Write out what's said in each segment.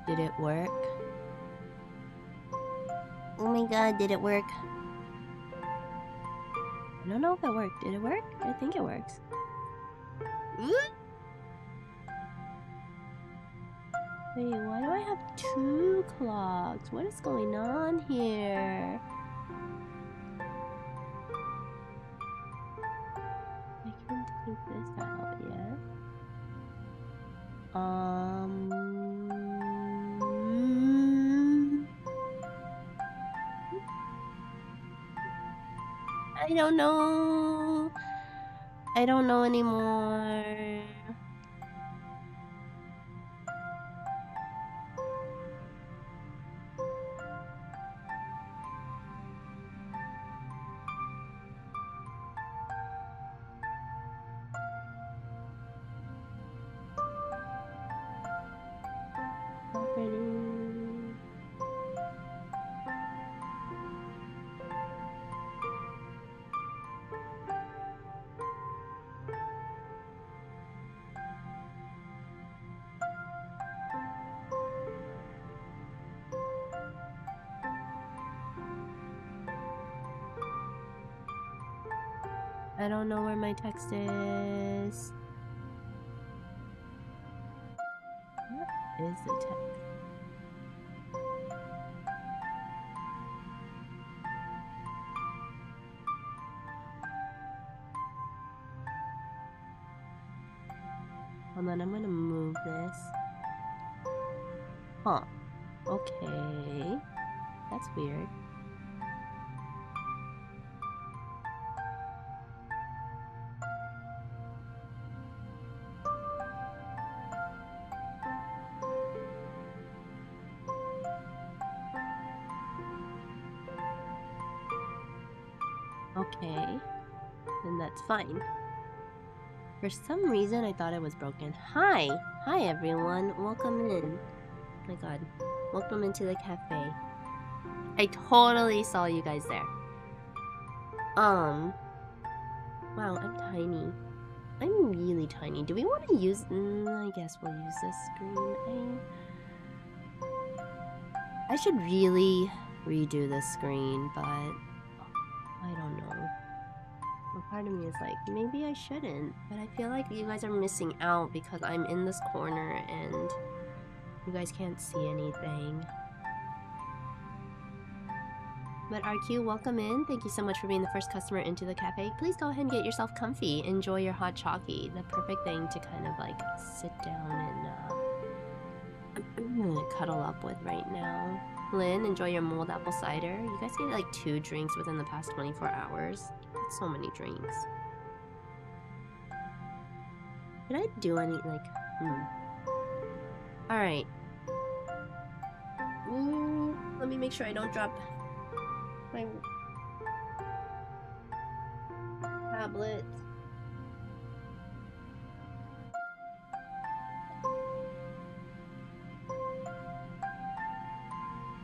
Did it work? Oh my god, did it work? I don't know if it worked. Did it work? I think it works. Wait, why do I have 2 clocks? What is going on here? I can't take this out yet. I don't know. I don't know anymore. I don't know where my text is. What is the text? Hold on, I'm gonna move this. Huh. Okay. That's weird. Okay, then that's fine. For some reason, I thought it was broken. Hi! Hi, everyone. Welcome in. Oh my god. Welcome into the cafe. I totally saw you guys there. Wow, I'm tiny. I'm really tiny. Do we want to use... I guess we'll use this screen. I should really redo this screen, but... I don't know. Well, part of me is like, maybe I shouldn't, but I feel like you guys are missing out because I'm in this corner and you guys can't see anything. But RQ, welcome in. Thank you so much for being the first customer into the cafe. Please go ahead and get yourself comfy. Enjoy your hot chockey. The perfect thing to kind of like sit down and cuddle up with right now. Lynn, enjoy your mulled apple cider. You guys get like 2 drinks within the past 24 hours. That's so many drinks. Did I do any, like, Alright. Let me make sure I don't drop my tablet.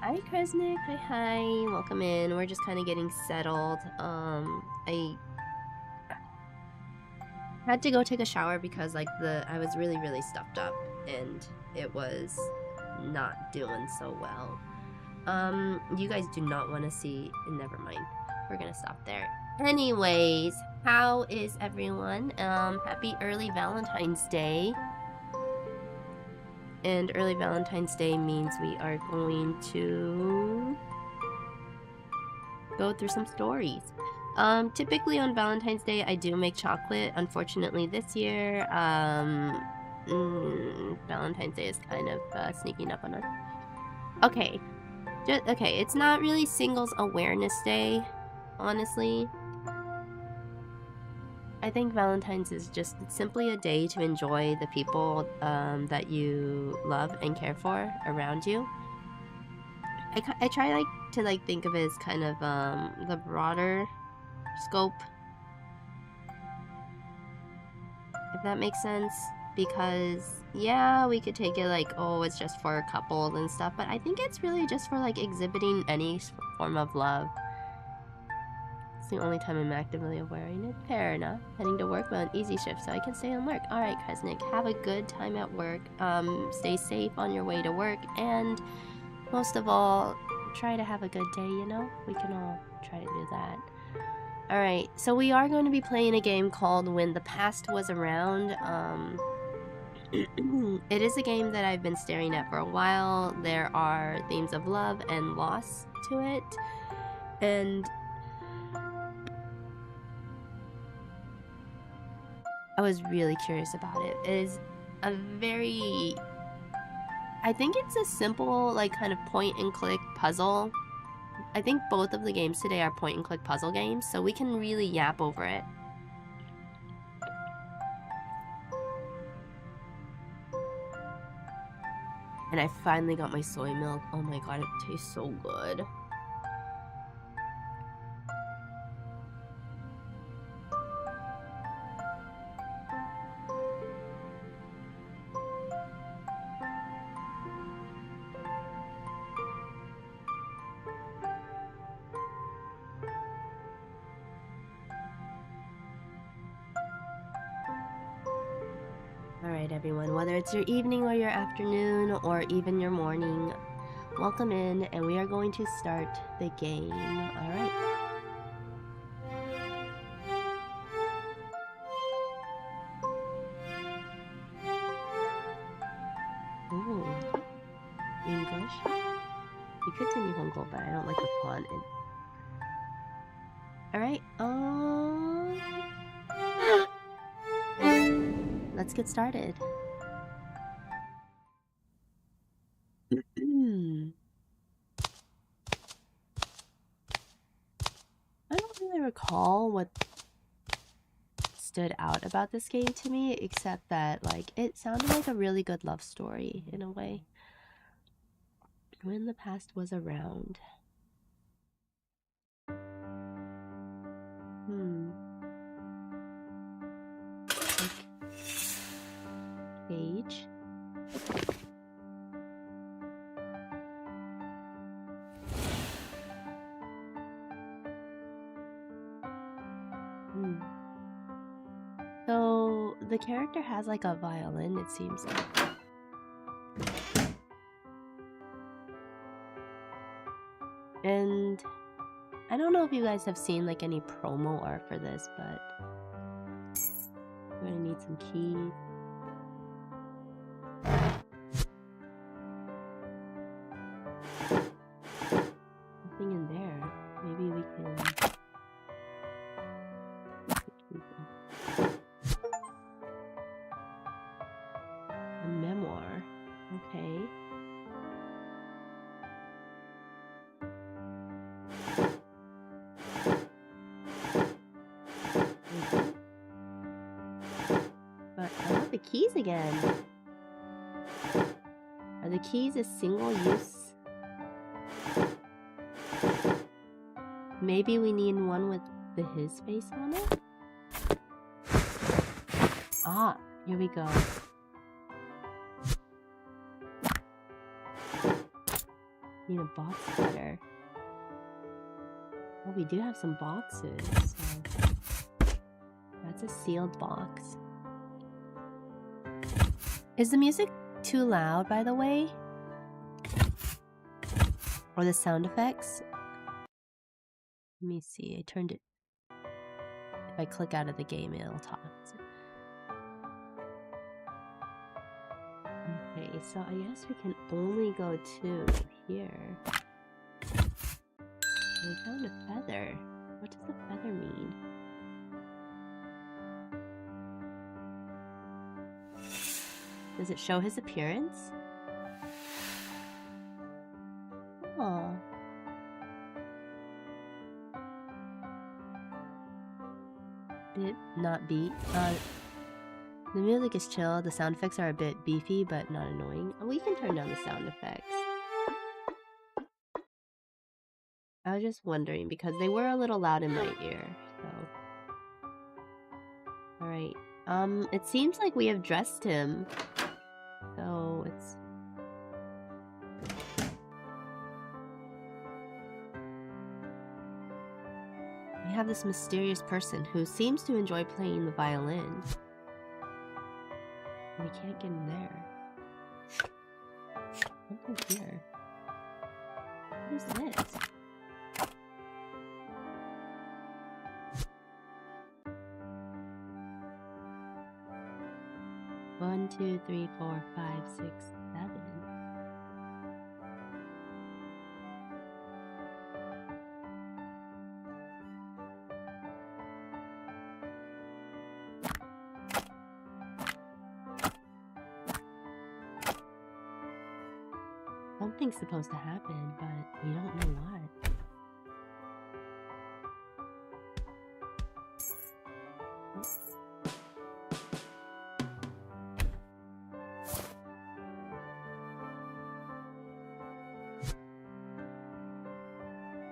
Hi, Kresnik. Hi. Welcome in. We're just kind of getting settled. I had to go take a shower because, like, I was really, really stuffed up, and it was not doing so well. You guys do not want to see... Never mind. We're gonna stop there. Anyways, how is everyone? Happy early Valentine's Day. And early Valentine's Day means we are going to go through some stories. Typically on Valentine's Day, I do make chocolate. Unfortunately, this year, Valentine's Day is kind of sneaking up on us. Okay. Okay, it's not really Singles Awareness Day, honestly. I think Valentine's is just simply a day to enjoy the people that you love and care for around you. I try to think of it as kind of the broader scope, if that makes sense, because yeah, we could take it like, oh, it's just for couples and stuff, but I think it's really just for like exhibiting any form of love. the only time I'm actively wearing it. Fair enough. Heading to work, but on easy shift, so I can stay on work. Alright, Kresnik, have a good time at work. Stay safe on your way to work, and most of all, try to have a good day, you know? We can all try to do that. Alright, so we are going to be playing a game called When the Past Was Around. It is a game that I've been staring at for a while. There are themes of love and loss to it, and I was really curious about it. It is a very... I think it's a simple, like, kind of point-and-click puzzle. I think both of the games today are point-and-click puzzle games, so we can really yap over it. And I finally got my soy milk. Oh my god, it tastes so good. Alright everyone, whether it's your evening or your afternoon or even your morning, welcome in, and we are going to start the game. Alright. Ooh. English? いくつ日本語 but I don't like the font. Alright, let's get started. I don't really recall what stood out about this game to me, except that, like, it sounded like a really good love story, in a way. When the past was around. Page. So the character has like a violin, it seems like. And I don't know if you guys have seen like any promo art for this, but I'm gonna need some keys. Nothing in there. Maybe we can... A memoir. Okay. But I want the keys again. Are the keys a single use? Maybe we need one with his face on it? Ah, here we go. Need a box cutter. Oh, we do have some boxes, so that's a sealed box. Is the music too loud, by the way? Or the sound effects? Let me see, I turned it. If I click out of the game, it'll talk. Okay, so I guess we can only go to here. We found a feather. What does the feather mean? Does it show his appearance? Oh. Did it not beat? The music is chill, the sound effects are a bit beefy, but not annoying. We can turn down the sound effects. I was just wondering, because they were a little loud in my ear, so... Alright, it seems like we have dressed him. So, it's... have this mysterious person who seems to enjoy playing the violin. We can't get in there. Something's here. What is this? 1, 2, 3, 4, 5, 6, 7. Something's supposed to happen, but we don't know what.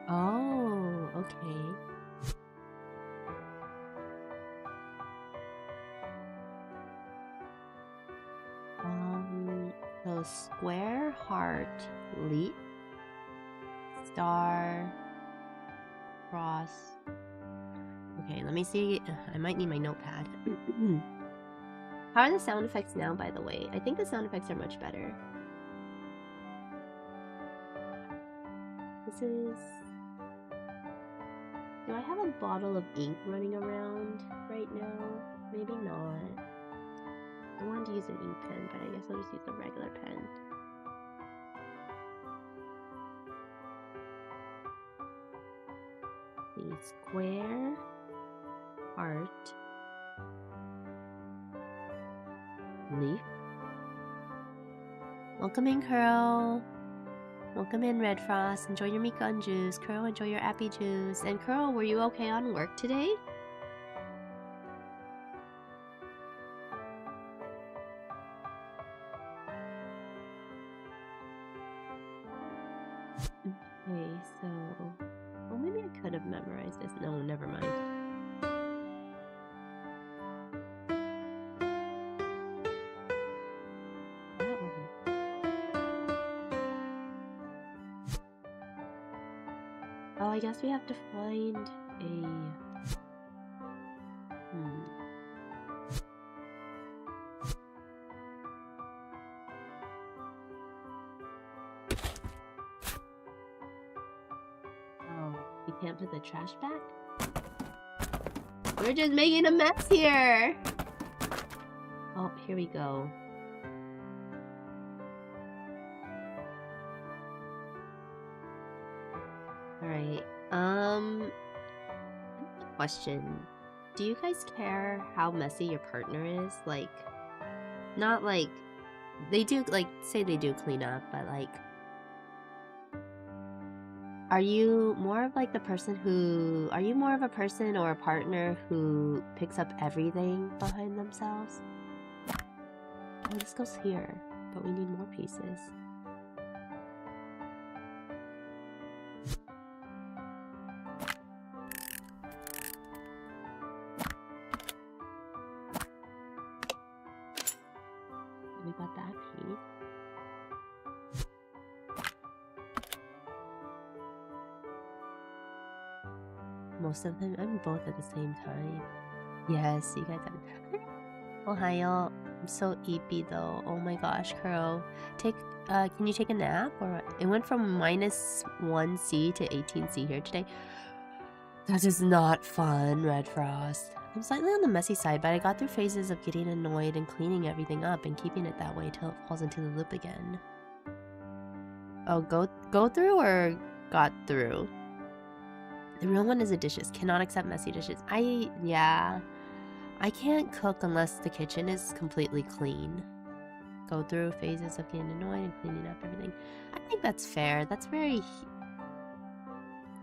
Oh, okay. So square, heart, leap, star, cross. Okay, let me see. I might need my notepad. How are the sound effects now, by the way? I think the sound effects are much better. This is... Do I have a bottle of ink running around right now? Maybe not. I wanted to use an ink pen, but I guess I'll just use a regular pen. The square, heart, leaf. Welcome in, Curl. Welcome in, Red Frost. Enjoy your meat gun juice. Curl, enjoy your appy juice. And Curl, were you okay on work today? Okay, so... Well, maybe I could have memorized this. No, never mind. That one. Oh, I guess we have to find a... Can't put the trash back? We're just making a mess here! Oh, here we go. Alright, question. Do you guys care how messy your partner is? Like, not like, they do, like, say they do clean up, but like, are you more of like the person who... Are you more of a person or a partner who picks up everything behind themselves? Oh, this goes here, but we need more pieces. We got that piece. Most of them, I'm both at the same time. Yes, you guys have. Ohio, I'm so eepy though. Oh my gosh, Curl. Can you take a nap? Or it went from -1C to 18C here today. That is not fun, Red Frost. I'm slightly on the messy side, but I got through phases of getting annoyed and cleaning everything up and keeping it that way till it falls into the loop again. Oh, go through or got through? The real one is the dishes. Cannot accept messy dishes. Yeah. I can't cook unless the kitchen is completely clean. Go through phases of getting annoyed and cleaning up everything. I think that's fair. That's very...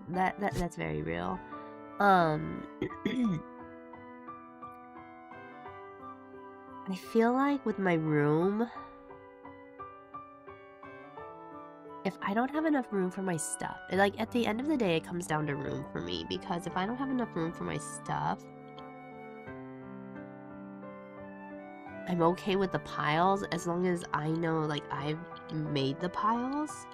That's very real. I feel like with my room... If I don't have enough room for my stuff, like at the end of the day, it comes down to room for me, because if I don't have enough room for my stuff, I'm okay with the piles as long as I know, like, I've made the piles.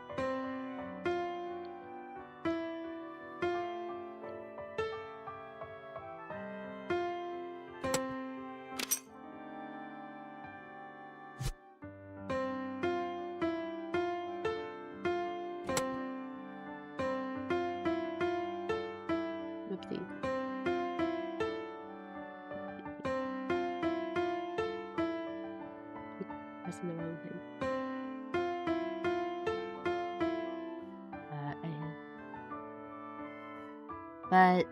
pressing the wrong thing. But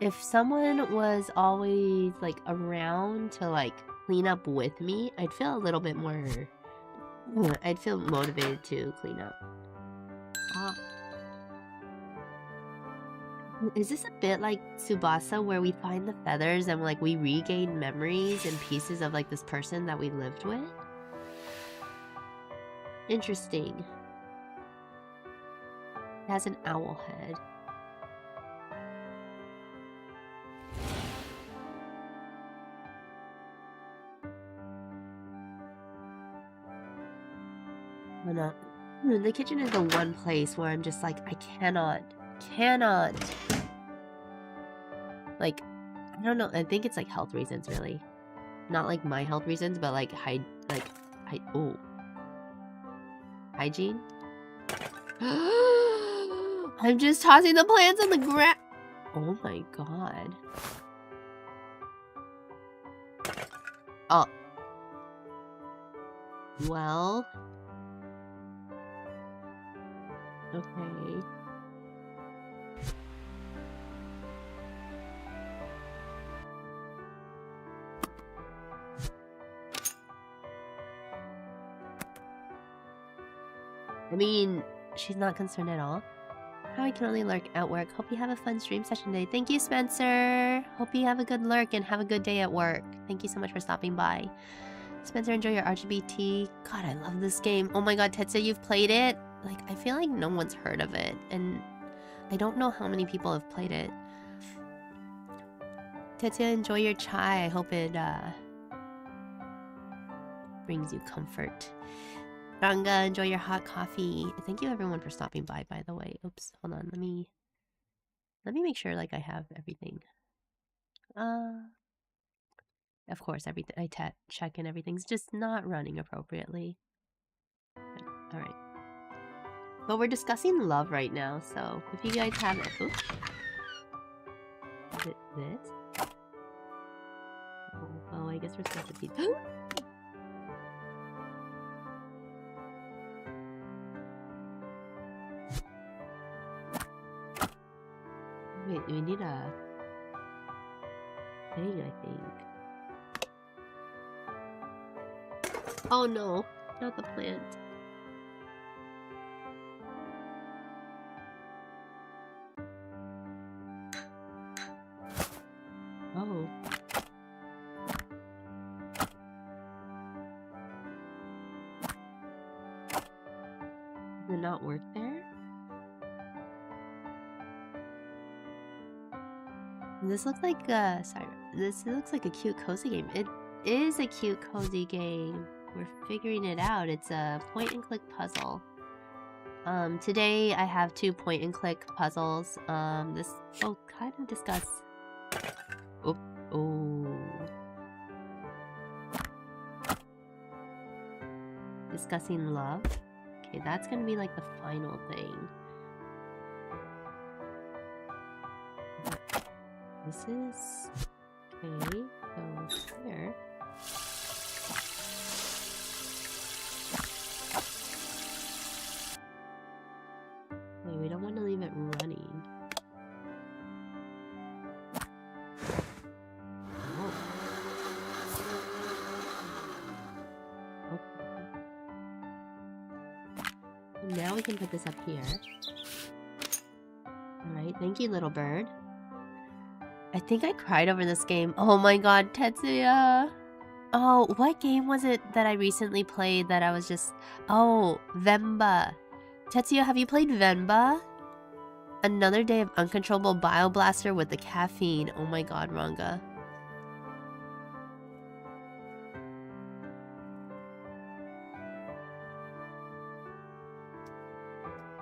if someone was always like around to like clean up with me, I'd feel a little bit more. I'd feel motivated to clean up. Is this a bit like Tsubasa where we find the feathers and like we regain memories and pieces of like this person that we lived with? Interesting. It has an owl head. Oh no. The kitchen is the one place where I'm just like, I cannot. Like, I don't know. I think it's like health reasons, really. Not like my health reasons, but like oh, hygiene. I'm just tossing the plants on the ground. Oh my god. Oh. Well. Okay. I mean, she's not concerned at all. How I can only lurk at work. Hope you have a fun stream session today. Thank you, Spencer. Hope you have a good lurk and have a good day at work. Thank you so much for stopping by. Spencer, enjoy your RGBT. God, I love this game. Oh my god, Tetsuya, you've played it? Like, I feel like no one's heard of it. And I don't know how many people have played it. Tetsuya, enjoy your chai. I hope it brings you comfort. Ranga, enjoy your hot coffee. Thank you everyone for stopping by the way. Oops, hold on. Let me make sure like I have everything. Of course, everything I check and everything's just not running appropriately. All right. But we're discussing love right now, so if you guys have it, oops. Is it this? Oh, I guess we're supposed to be. Wait, we need a thing, I think. Oh no, not the plant. Oh. Does it not work there? This looks like sorry. This looks like a cute cozy game. It is a cute cozy game. We're figuring it out. It's a point and click puzzle. Today I have 2 point and click puzzles. This will kind of discuss. Oh. Discussing love. Okay, that's gonna be like the final thing. This is okay. So here. Wait, we don't want to leave it running. Oh. Okay. Now we can put this up here. Alright, thank you, little bird. I think I cried over this game. Oh my god, Tetsuya! Oh, what game was it that I recently played that I was just... Oh, Venba. Tetsuya, have you played Venba? Another day of uncontrollable bioblaster with the caffeine. Oh my god, Ranga.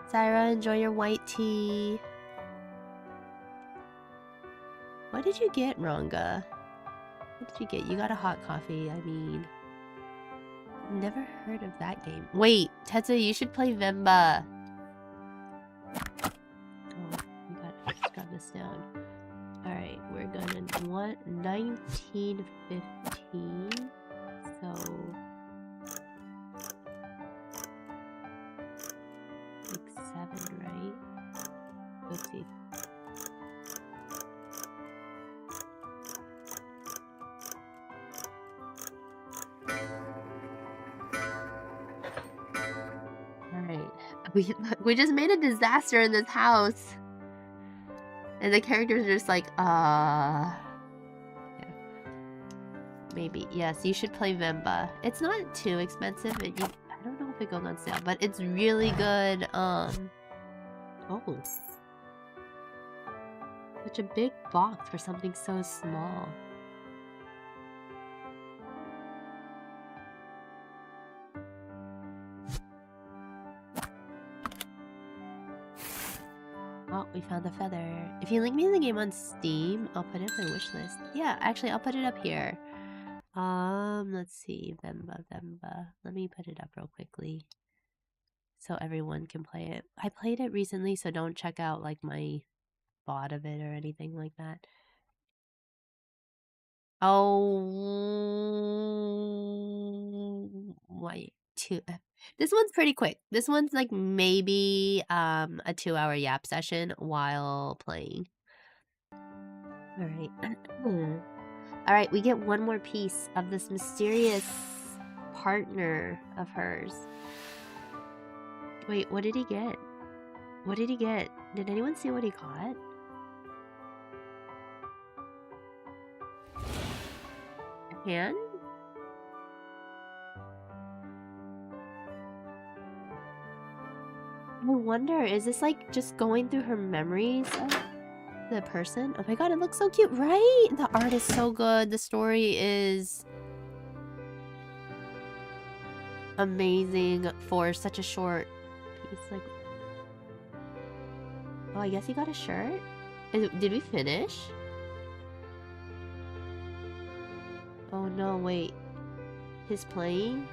Syra, enjoy your white tea. What did you get, Ranga? What did you get? You got a hot coffee, I mean... Never heard of that game. Wait, Tetsuya, you should play Venba. Oh, we gotta grab this down. Alright, we're gonna... What? 1915. So... We just made a disaster in this house. And the characters are just like, yeah. Maybe. Yes, you should play Vemba. It's not too expensive. I don't know if it goes on sale, but it's really good. Oh. Such a big box for something so small. Oh, we found the feather. If you link me in the game on Steam, I'll put it in my wish list. Yeah, actually, I'll put it up here. Let's see. Vemba. Let me put it up real quickly so everyone can play it. I played it recently, so don't check out like my bot of it or anything like that. Oh, wait. This one's pretty quick. This one's like maybe a 2-hour yap session while playing. All right. All right, we get one more piece of this mysterious partner of hers. Wait, what did he get? What did he get? Did anyone see what he caught? A hand? I wonder, is this like just going through her memories of the person? Oh my god, it looks so cute, right? The art is so good. The story is amazing for such a short piece. Like, oh, I guess he got a shirt? Did we finish? Oh no, wait. His playing?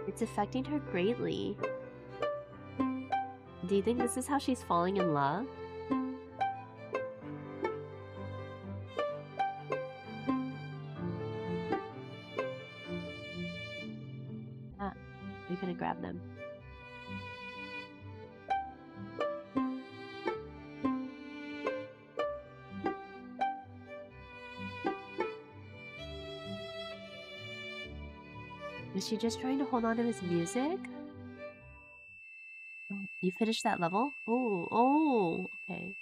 It's affecting her greatly. Do you think this is how she's falling in love? Ah, we could have grabbed them. Is she just trying to hold on to his music? Oh, you finished that level? Oh, okay.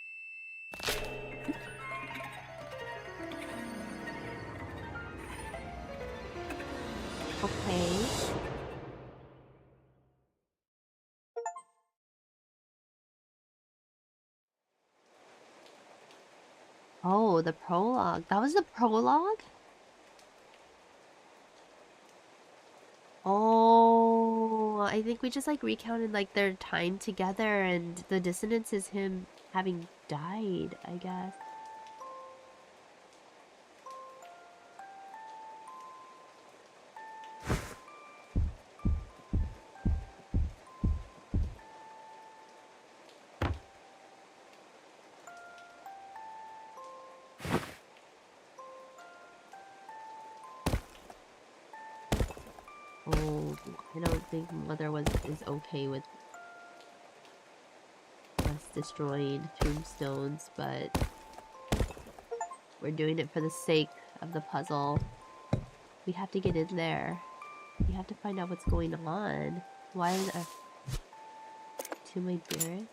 Okay. Oh, the prologue. That was the prologue? Oh, I think we just like recounted like their time together, and the dissonance is him having died, I guess. Oh, I don't think Mother is okay with us destroying tombstones, but we're doing it for the sake of the puzzle. We have to get in there. We have to find out what's going on. Why is there to my dearest?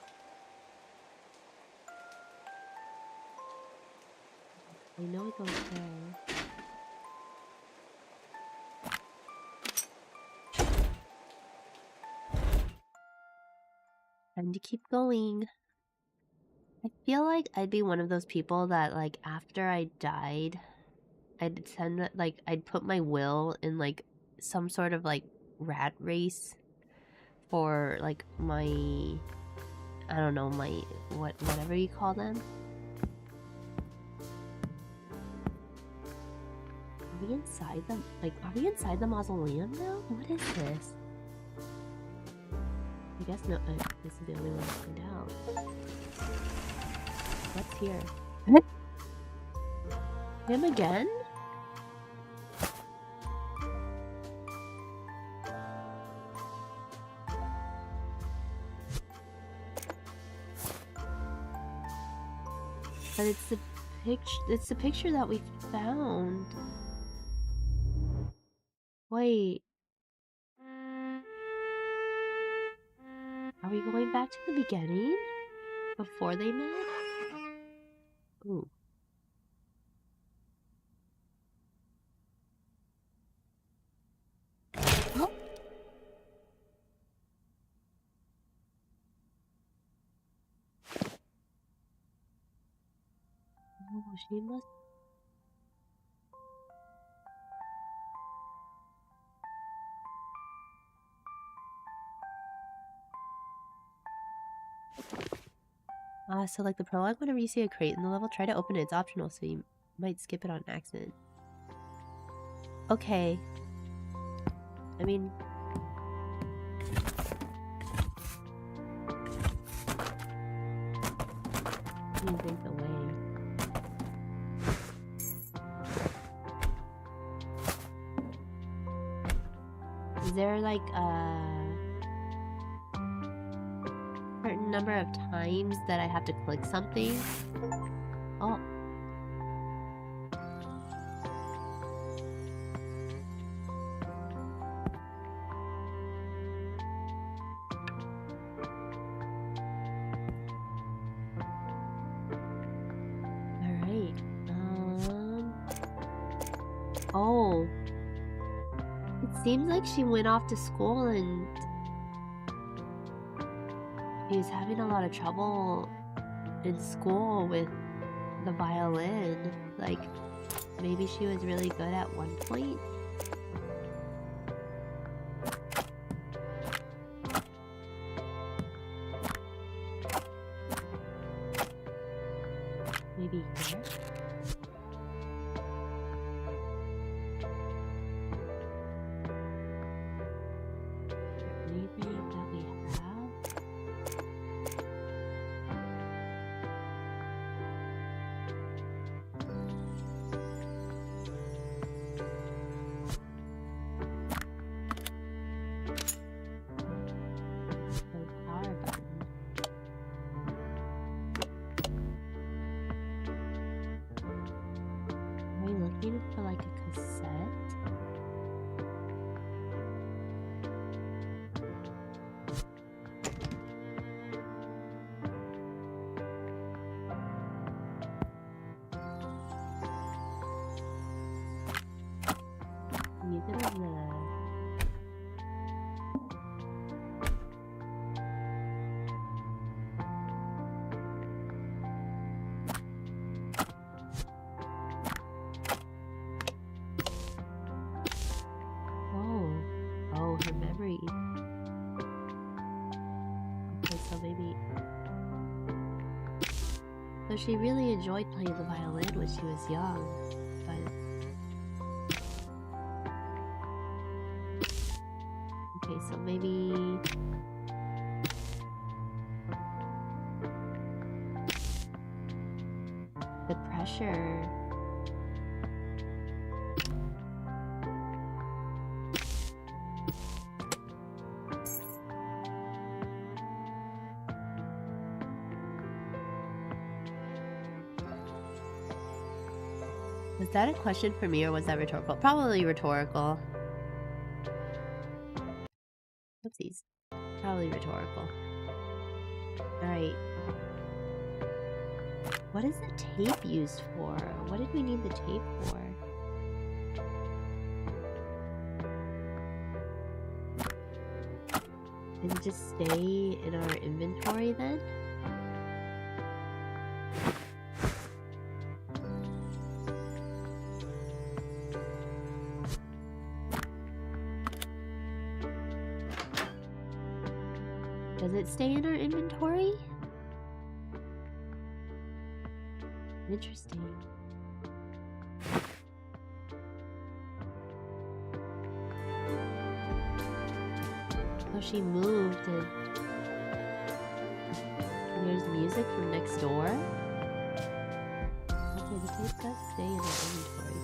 I know it goes there. Time to keep going. I feel like I'd be one of those people that, like, after I died, I'd put my will in, like, some sort of, like, rat race for, like, my, I don't know, my, whatever you call them. Are we inside them? Like, are we inside the mausoleum now? What is this? I guess no, this is the only way to find out. What's here? Him again? But it's the picture. It's the picture that we found. Wait. Are we going back to the beginning? Before they met? Ooh. Oh. Oh, she must. So like the prologue, whenever you see a crate in the level, try to open it. It's optional, so you might skip it on accident. Okay. I mean... Anything's away. Is there like a certain number of times that I have to click something? Oh. Alright. Oh. It seems like she went off to school and she was having a lot of trouble in school with the violin. Like, maybe she was really good at one point. Maybe here? Anything that we have? The power button. Are we looking for like a cassette? Music on the... Oh, her memory. Okay, so maybe... So she really enjoyed playing the violin when she was young, but... Okay, so maybe... The pressure... Was that a question for me or was that rhetorical? Probably rhetorical. Oopsies. Probably rhetorical. Alright. What is the tape used for? What did we need the tape for? Does it just stay in our inventory then? Does it stay in our inventory? Interesting. Oh, she moved and there's music from next door. Okay, the tape does stay in our inventory.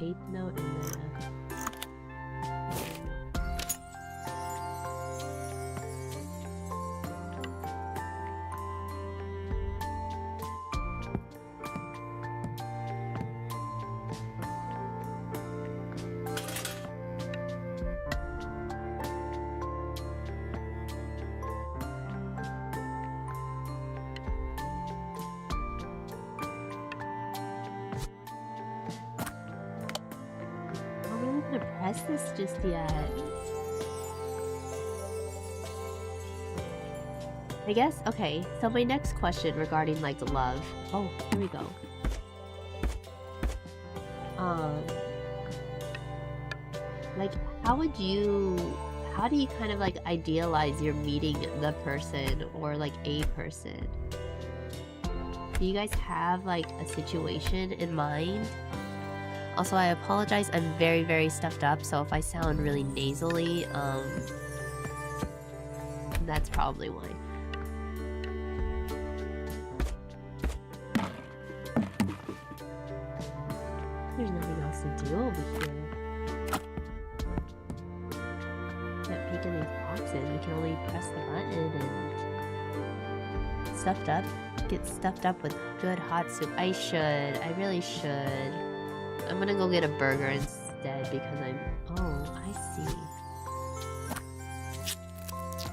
eighth note and then press this just yet. I guess, okay, so my next question regarding like love. Oh, here we go. Like how do you kind of like idealize your meeting the person or like a person? Do you guys have like a situation in mind? Also, I apologize, I'm very, very stuffed up, so if I sound really nasally, that's probably why. There's nothing else to do over here. Can't peek in these boxes, we can only press the button and... Stuffed up? Get stuffed up with good hot soup. I really should. I'm gonna go get a burger instead because I'm... Oh, I see.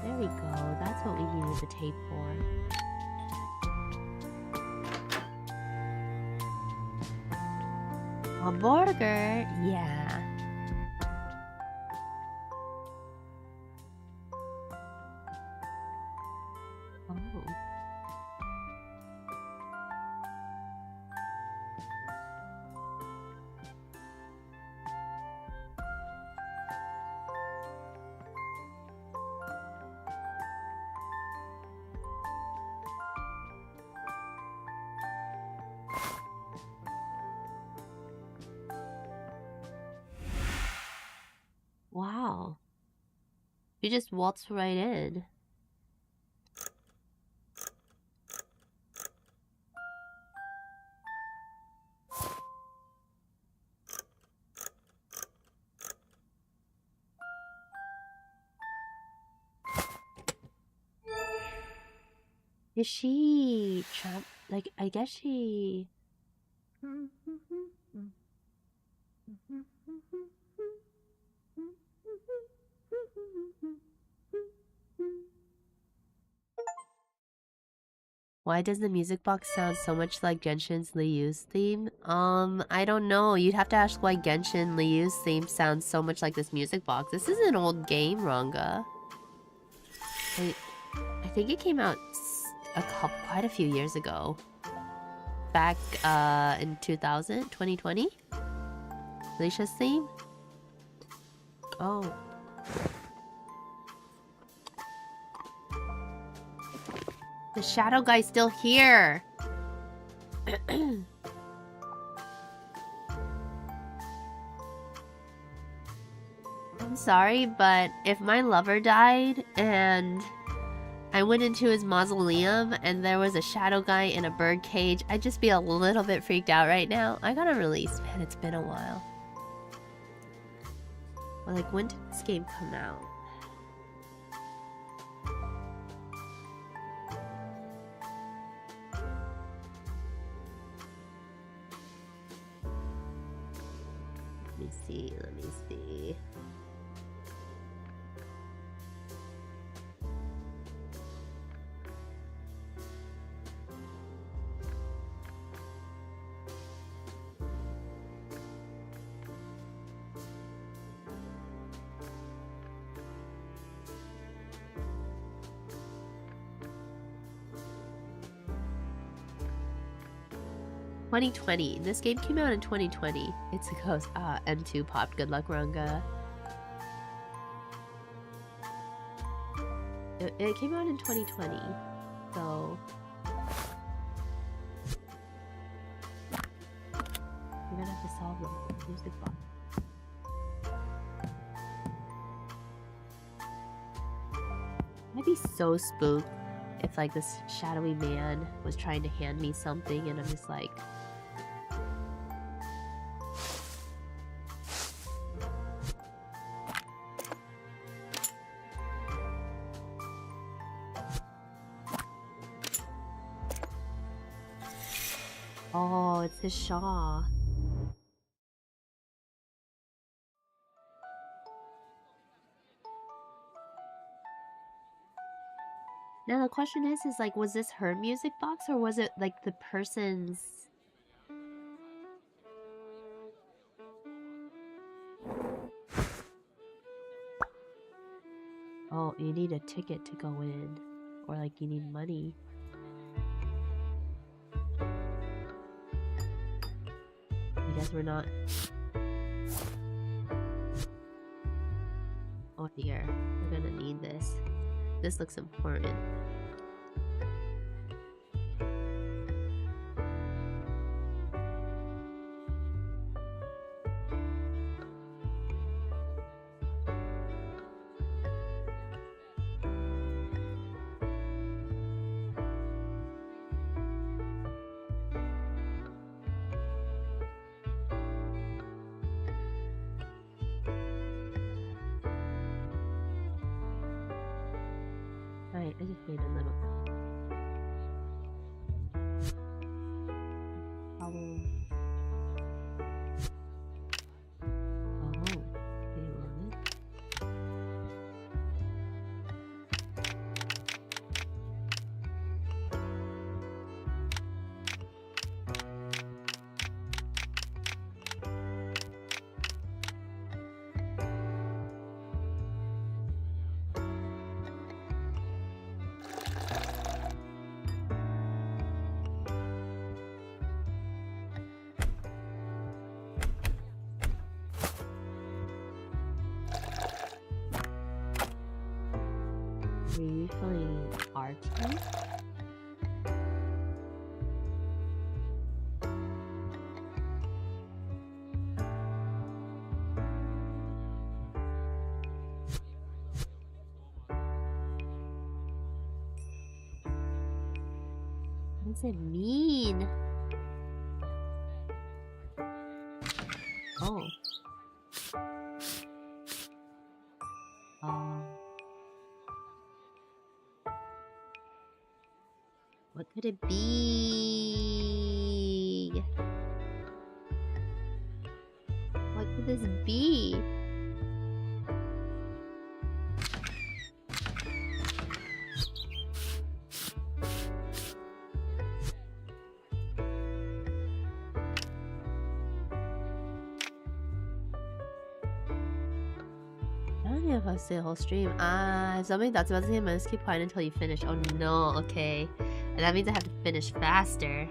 There we go. That's what we needed the tape for. A burger? Yeah. Oh. Wow. You just waltzed right in. Is she trapped? Like, I guess she... Why does the music box sound so much like Genshin's Liu's theme? I don't know. You'd have to ask why Genshin Liu's theme sounds so much like this music box. This is an old game, Ranga. I think it came out quite a few years ago. Back in 2020? Alicia's theme? Oh. The shadow guy's still here. I'm sorry, but if my lover died and I went into his mausoleum and there was a shadow guy in a bird cage, I'd just be a little bit freaked out right now. I gotta release, man. It's been a while. Well, like, when did this game come out? Let me see. 2020. This game came out in 2020. It's a ghost. M2 popped. Good luck, Ranga. It came out in 2020. So... you're gonna have to solve the music box. I'd be so spooked if like this shadowy man was trying to hand me something and I'm just like... Oh, it's his Shaw. Now the question is like, was this her music box or was it like the person's? Oh, you need a ticket to go in, or like you need money. I guess we're not. Oh dear, we're gonna need this. This looks important. Right, I just made a little follow. Oh, wait a moment. Refilling our tea? What does it mean? Oh. What could it be? What could this be? I don't know if I'll stay the whole stream. If somebody that's about to say, just keep quiet until you finish. Oh no, okay. And that means I have to finish faster.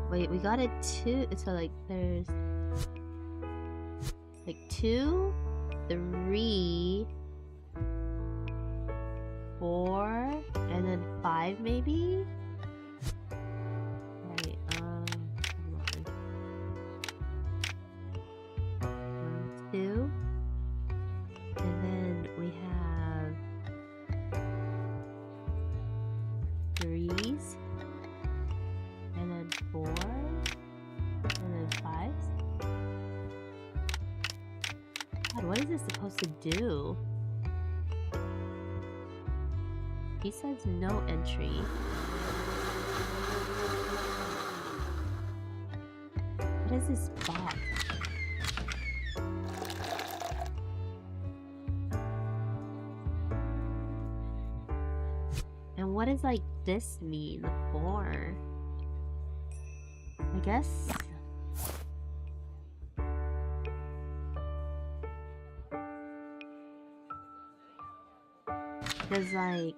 Wait, we got it 2. So like there's like 2, 3, 4, and then 5 maybe? Right, hold on. 1, 2. And then we have 3s. And then 4. And then 5s. God, what is this supposed to do? He says no entry. What is this box? And what does like this mean? 4? I guess. There's like.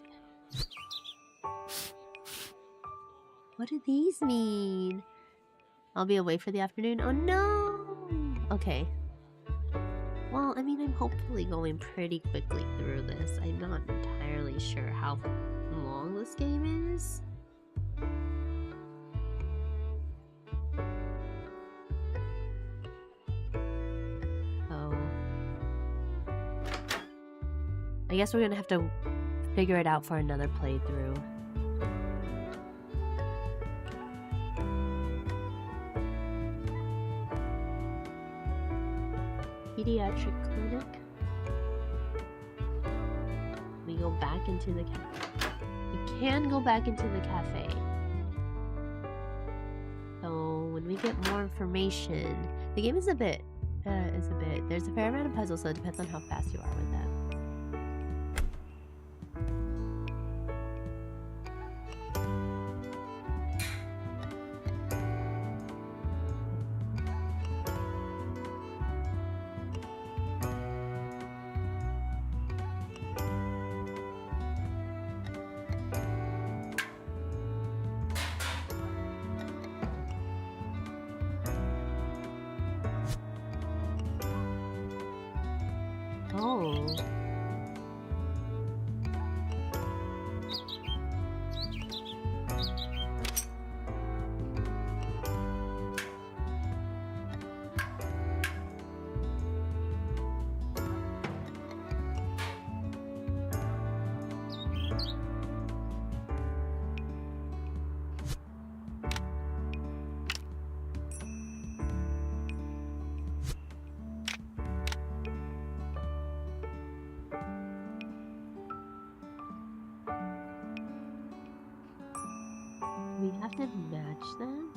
What do these mean? I'll be away for the afternoon. Oh no! Okay. Well, I mean, I'm hopefully going pretty quickly through this. I'm not entirely sure how long this game is. Oh. I guess we're gonna have to figure it out for another playthrough. pediatric clinic. We go back into the cafe. We can go back into the cafe. So when we get more information, the game is a bit. There's a fair amount of puzzles, so it depends on how fast you are with that. Oh. We have to match them?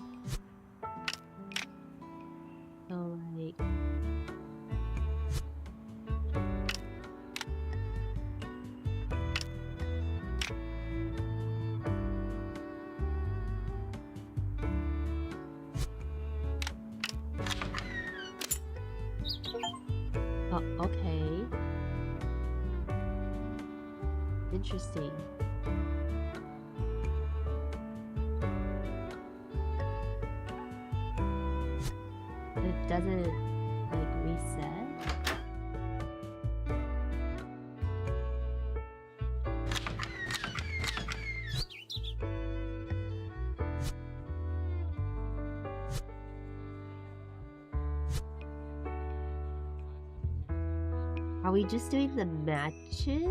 So, like... Oh, okay. Interesting. It doesn't, like, reset? Are we just doing the matches?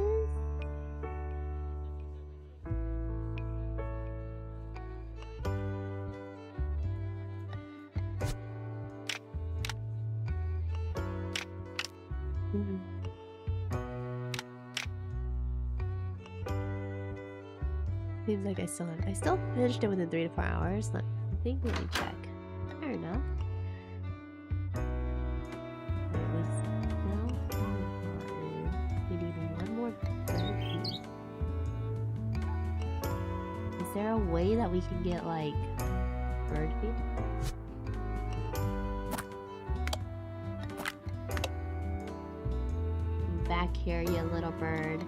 Seems like I still finished it within 3 to 4 hours. Let me check. Fair enough. We need one more bird feed. Is there a way that we can get, like, bird feed? Back here, you little bird.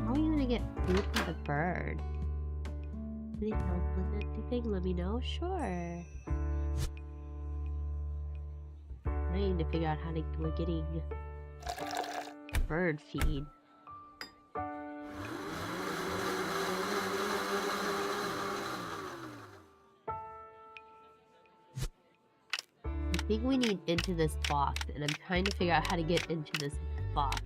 How are you gonna get food for the bird? Need help with anything? Let me know. Sure. I need to figure out how we're getting bird feed. I think we need into this box, and I'm trying to figure out how to get into this box.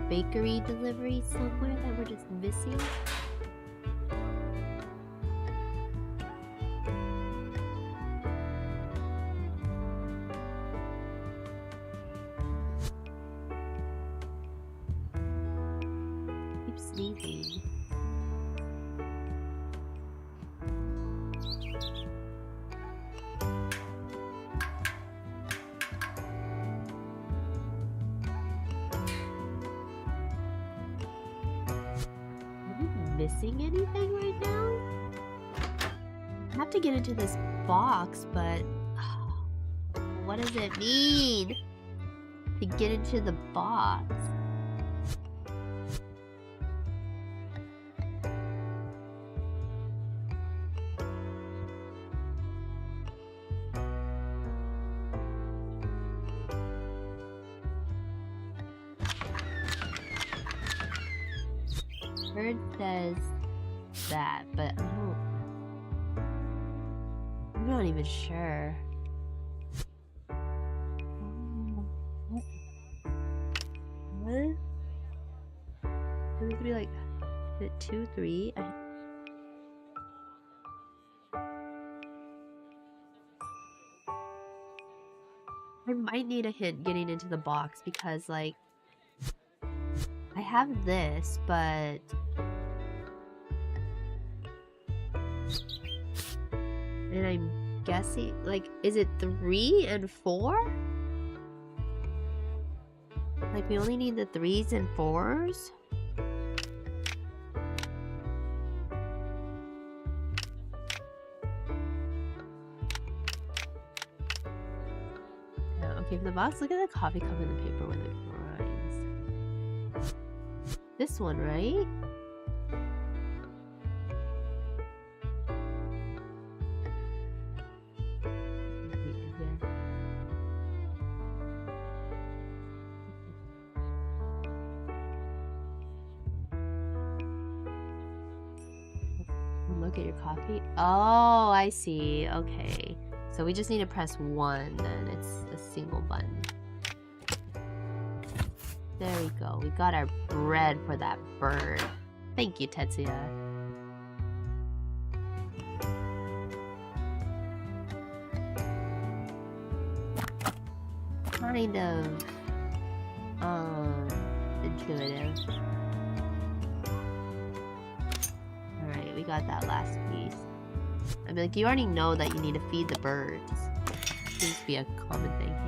Bakery delivery somewhere that we're just missing? Keep sneezing. Missing anything right now? I have to get into this box, but what does it mean to get into the box? bird says that, but I'm not even sure. What? It would be like, is it 2, 3? I might need a hint getting into the box because, like, I have this, but and I'm guessing, like, is it 3 and 4? Like, we only need the 3s and 4s? Okay, for the box, look at the coffee cup in the paper with it grinds. This one, right? Look at your coffee. Oh, I see. Okay. So we just need to press 1, then it's a single button. There we go. We got our bread for that bird. Thank you, Tetsuya. Kind of intuitive. Alright, we got that last piece. I mean, like, you already know that you need to feed the birds. Seems to be a common thing here.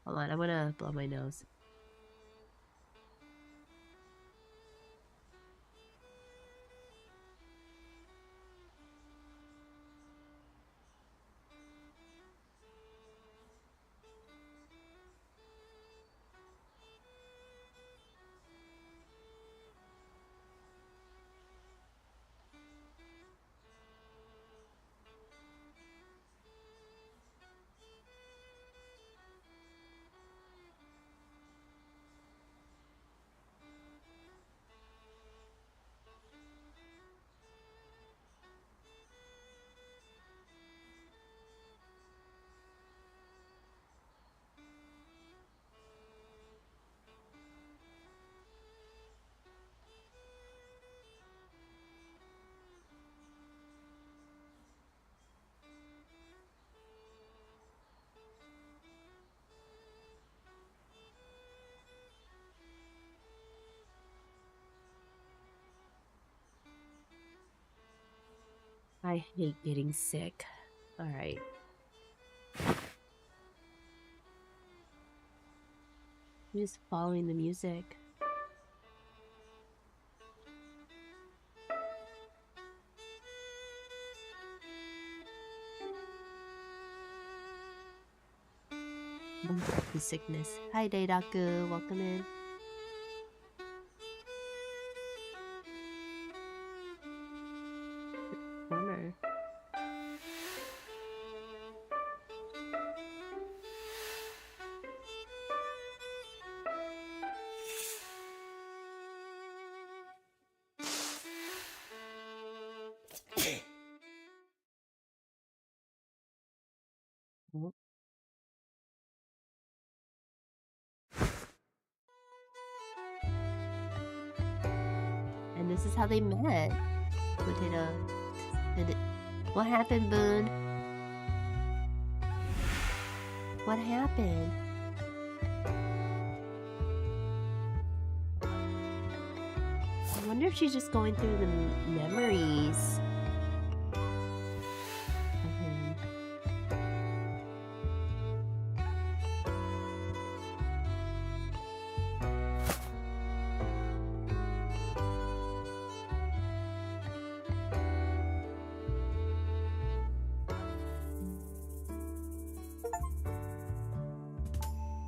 Hold on, I'm gonna blow my nose. I hate getting sick. Alright. I'm just following the music. The sickness. Hi, Deidaku. Welcome in. Corner. Oh. And this is how they met. Potato. What happened, Boone? What happened? I wonder if she's just going through the memories of him.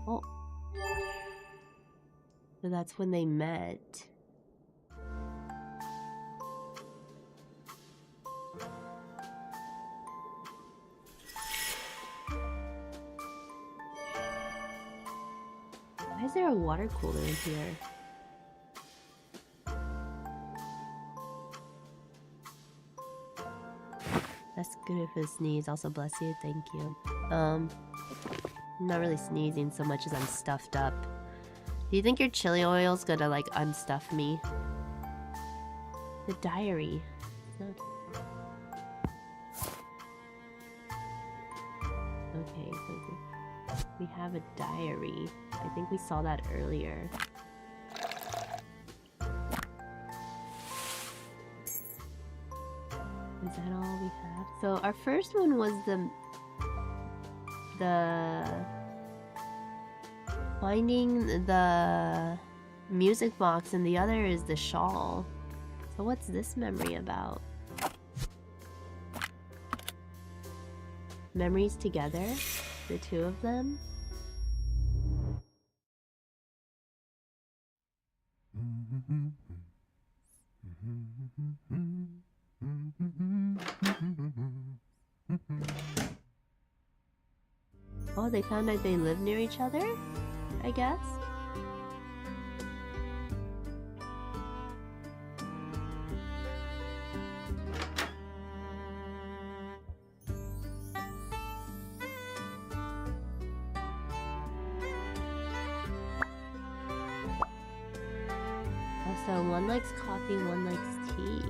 Oh. So that's when they met. is there a water cooler in here? That's good for the sneeze. Also, bless you. Thank you. I'm not really sneezing so much as I'm stuffed up. Do you think your chili oil's gonna, like, unstuff me? The diary. Okay, so we have a diary. I think we saw that earlier. Is that all we have? So our first one was the finding the music box, and the other is the shawl. So what's this memory about? Memories together? The two of them? Oh, they found out they live near each other? I guess? Oh, so one likes coffee, one likes tea.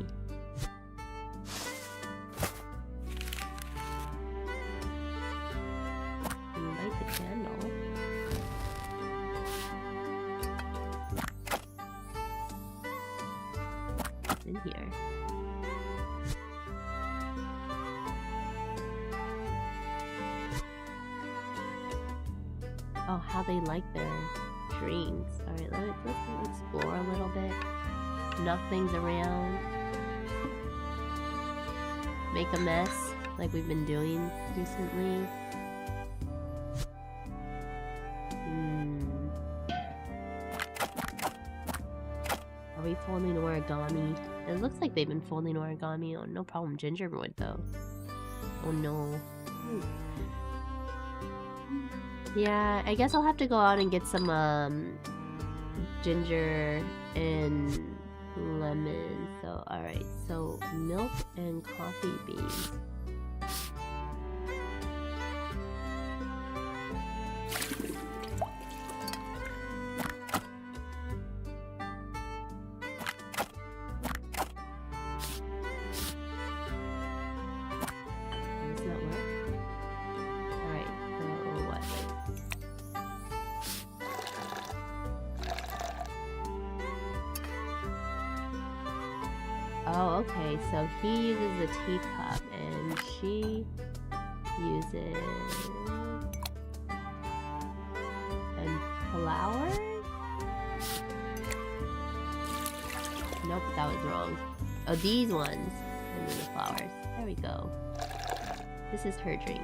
How they like their drinks. Alright, let's explore a little bit. Knock things around. Make a mess, like we've been doing recently. Are we folding origami? It looks like they've been folding origami. Oh, no problem. Gingerwood, though. Oh, no. Ooh. Yeah, I guess I'll have to go out and get some ginger and lemon. So, alright. So, milk and coffee beans. Oh, okay, so he uses the teacup and she uses and flowers? Nope, that was wrong. Oh, these ones. And then the flowers. There we go. This is her drink.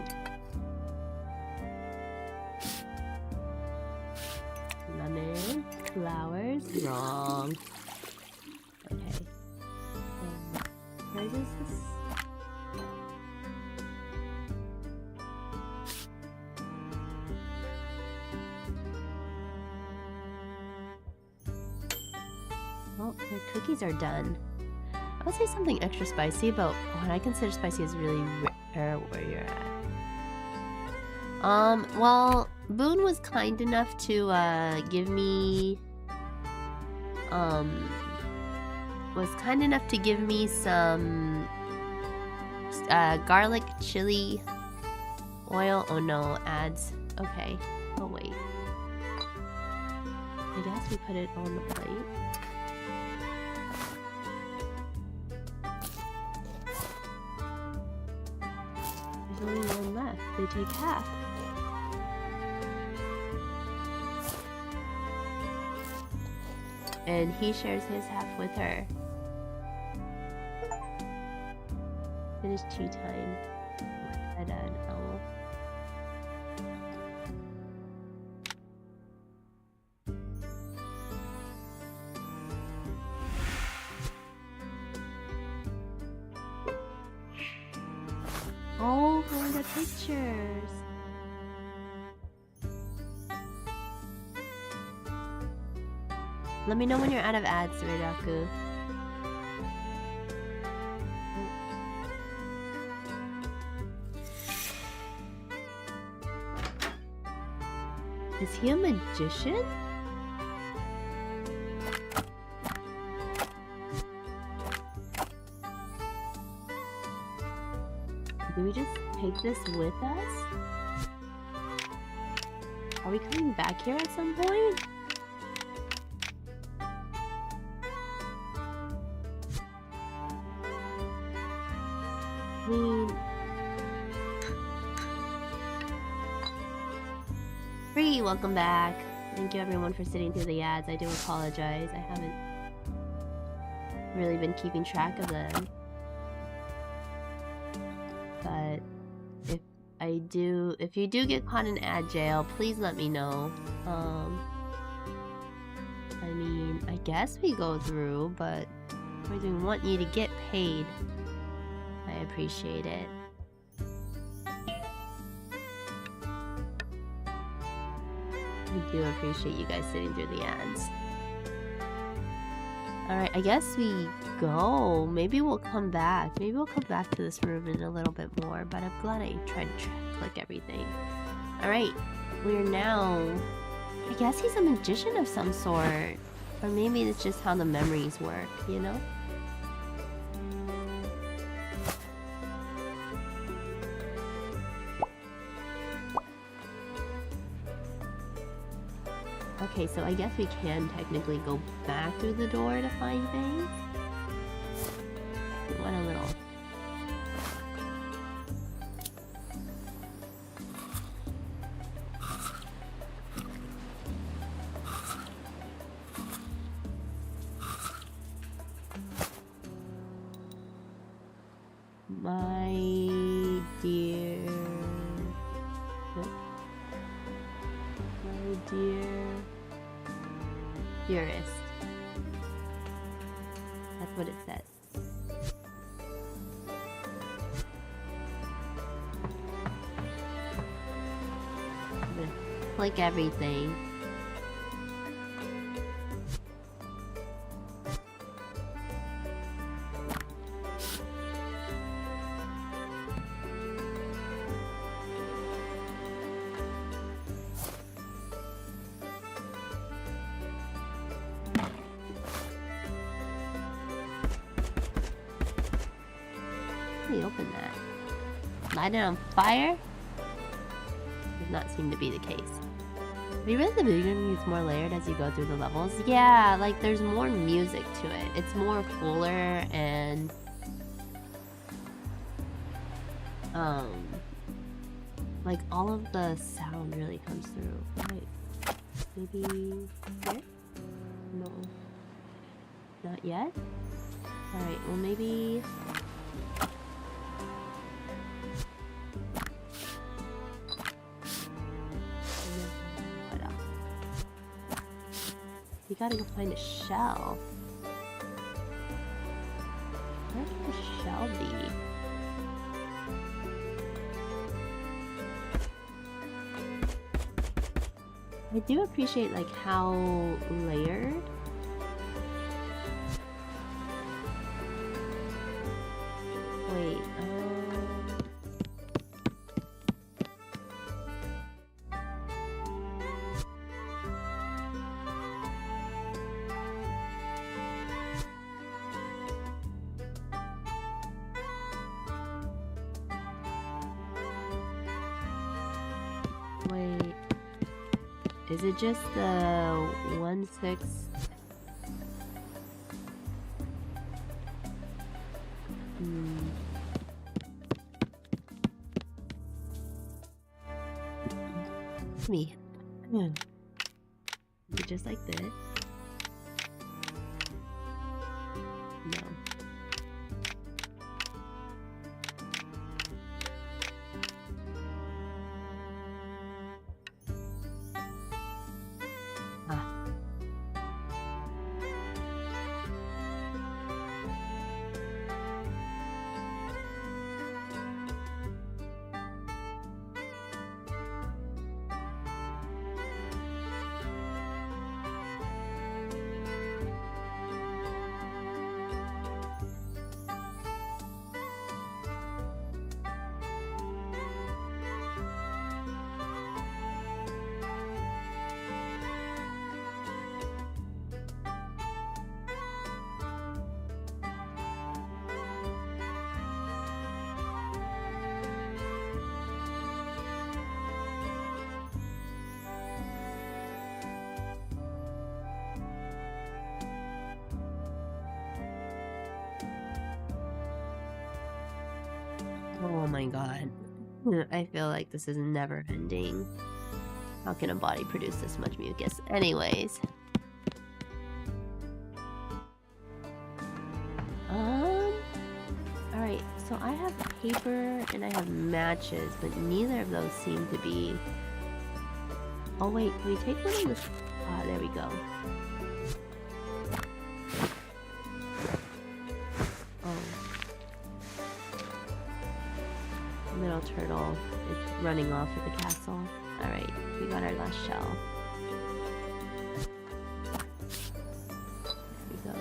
Lemon, flowers, wrong. Okay. Where is this? Well, their cookies are done. I would say something extra spicy, but what I consider spicy is really rare where you're at. Well, Boone was kind enough to give me some garlic chili oil. Oh no, ads. Okay. Oh wait. I guess we put it on the plate. There's only one left. They take half. And he shares his half with her. Finish tea time. And an owl. Oh, look at the pictures. Let me know when you're out of ads, Redaku. Is he a magician? Do we just take this with us? Are we coming back here at some point? I mean... Free, welcome back. Thank you everyone for sitting through the ads. I do apologize. I haven't really been keeping track of them. But if you do get caught in ad jail, please let me know. I mean, I guess we go through, but we want you to get paid. I appreciate it. I do appreciate you guys sitting through the ads. Alright, I guess we go. Maybe we'll come back. Maybe we'll come back to this room in a little bit more, but I'm glad I tried to click everything. Alright, we're now... I guess he's a magician of some sort. Or maybe it's just how the memories work, you know? Okay, so I guess we can technically go back through the door to find things. What a little... My dear... My dear... Dearest. That's what it says. I'm gonna click everything. Open that. Light it on fire? Does not seem to be the case. Have you realized the video game gets more layered as you go through the levels? Yeah, like there's more music to it. It's more fuller and... like all of the sound really comes through. Right. Maybe... here? No. Not yet? Alright, well maybe... You gotta go find a shell. Where could the shell be? I do appreciate like how layered. Wait, wait. Is it just the 1/6? Me. Is it just like this? No. Oh my god. I feel like this is never ending. How can a body produce this much mucus? Anyways. Alright, so I have paper and I have matches, but neither of those seem to be... Oh wait, can we take one of this? Ah, there we go. Oh. Little turtle is running off at the castle. Alright, we got our last shell. Here we go.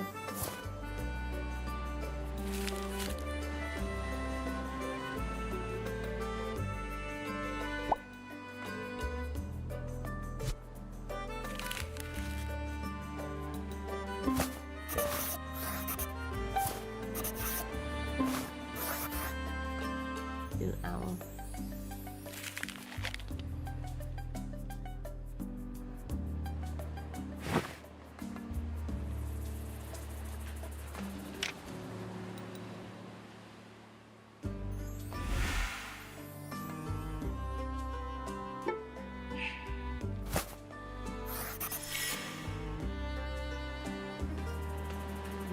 Owl.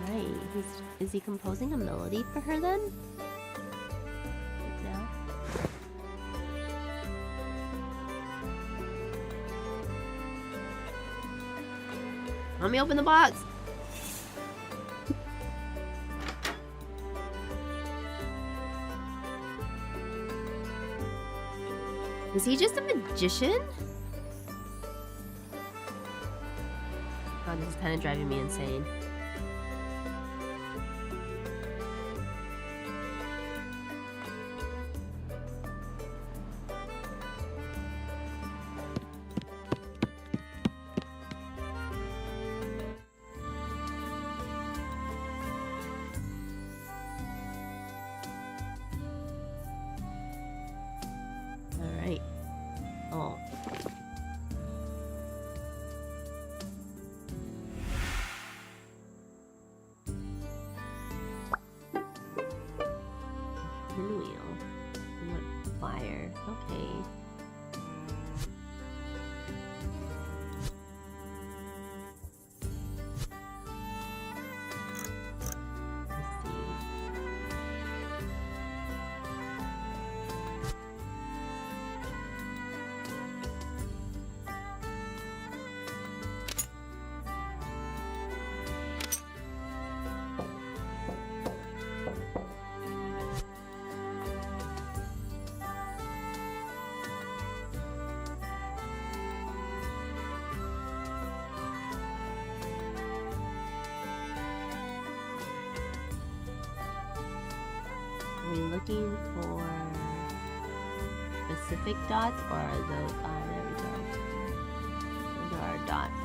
Right, is he composing a melody for her then? Let me open the box. Is he just a magician? God, this is kind of driving me insane. Alright. Oh. Pinwheel. What? Fire. Okay. Are we looking for specific dots, or are those... Ah, there we go. Those are our dots.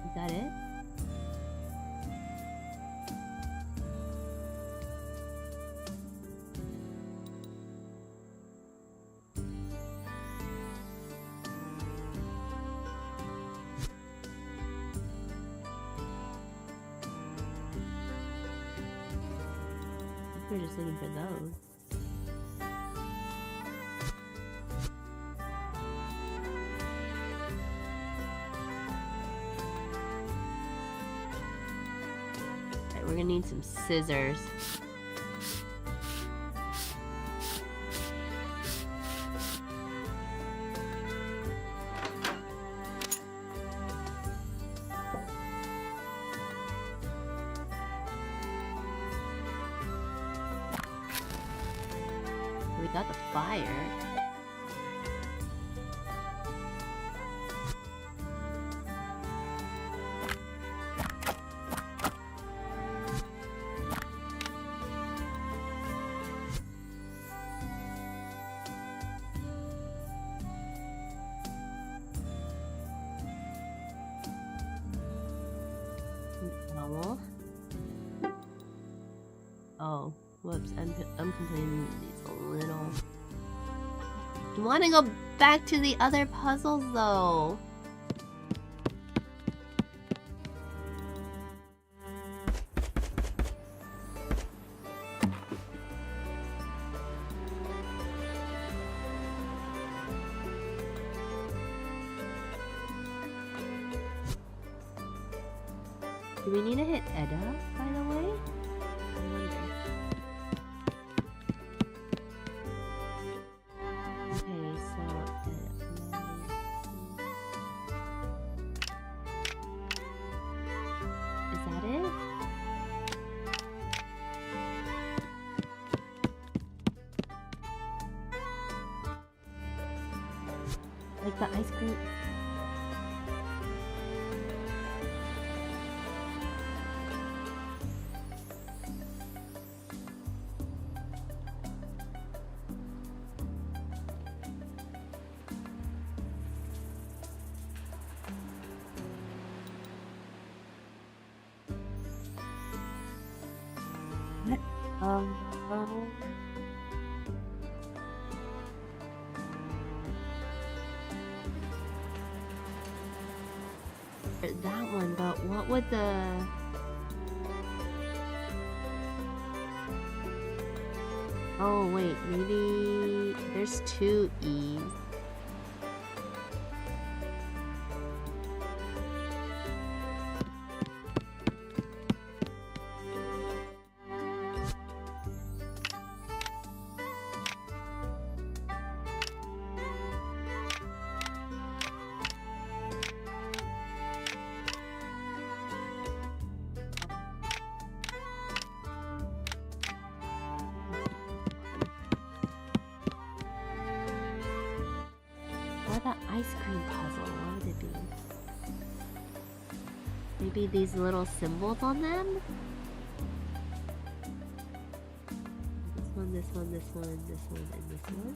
Is that it? We're just looking for those. Alright, we're gonna need some scissors. We got the fire. Owl. Oh, whoops! I'm completing these a little. I want to go back to the other puzzles though. Do we need to hit Edda, by the way? I wonder. Okay, so is that it? Like the ice cream. That one, but what would the... Oh wait, maybe there's two E's. Ice cream puzzle, what would it be? Maybe these little symbols on them? This one, this one, this one, this one, and this one.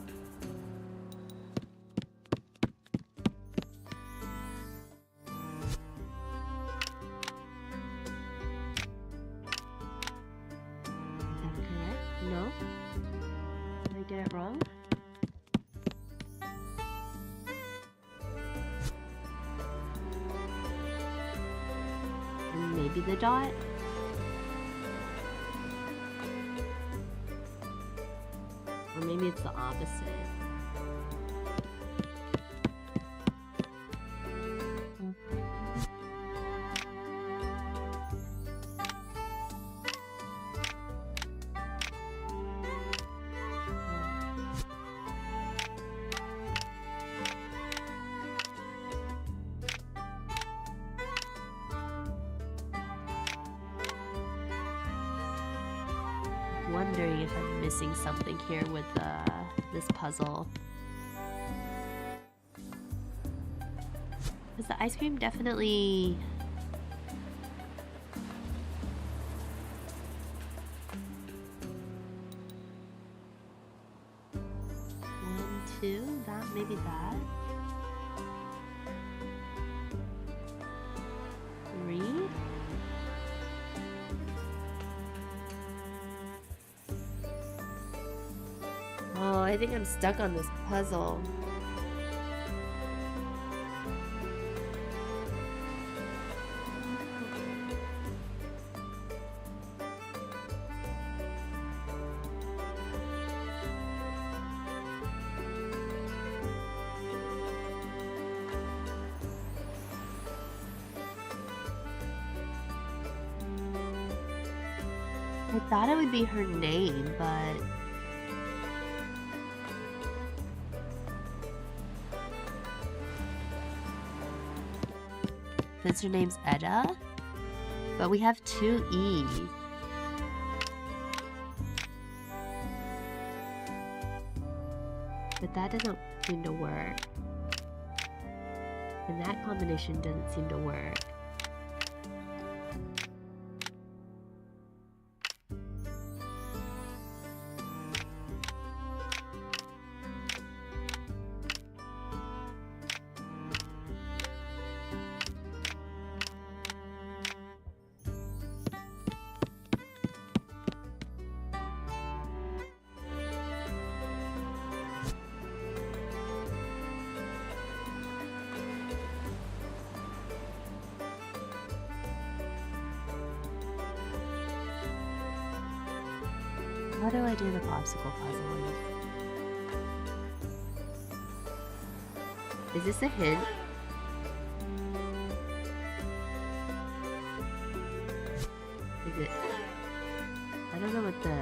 Is that correct? No? Did I get it wrong? Maybe the dot? Or maybe it's the opposite. Wondering if I'm missing something here with this puzzle. Because the ice cream definitely... One, two, that, maybe that. Three. Oh, I think I'm stuck on this puzzle. I thought it would be her name, but... Since her name's Edda, but we have two E's. But that doesn't seem to work. And that combination doesn't seem to work. How do I do the popsicle puzzle? Is this a hint? I don't know what the...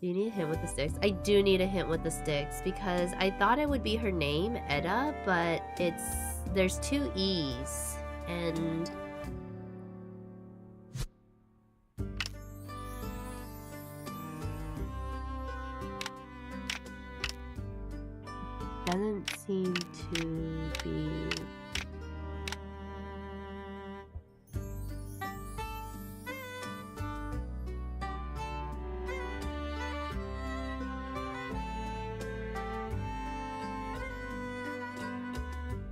Do you need a hint with the sticks? I do need a hint with the sticks because I thought it would be her name, Edda, but there's 2 E's and doesn't seem to be.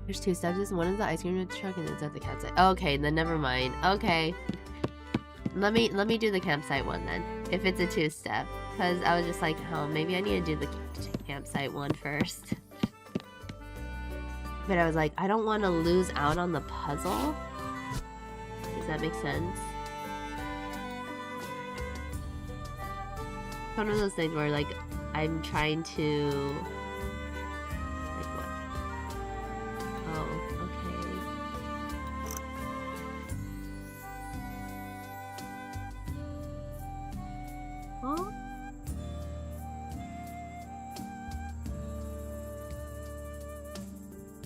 There's 2 steps. One is the ice cream truck and it's at the campsite. Okay, then never mind. Okay. Let me do the campsite one then. If it's a 2-step. Because I was just like, oh, maybe I need to do the campsite one first. But I was like, I don't want to lose out on the puzzle. Does that make sense? It's one of those things where like, I'm trying to...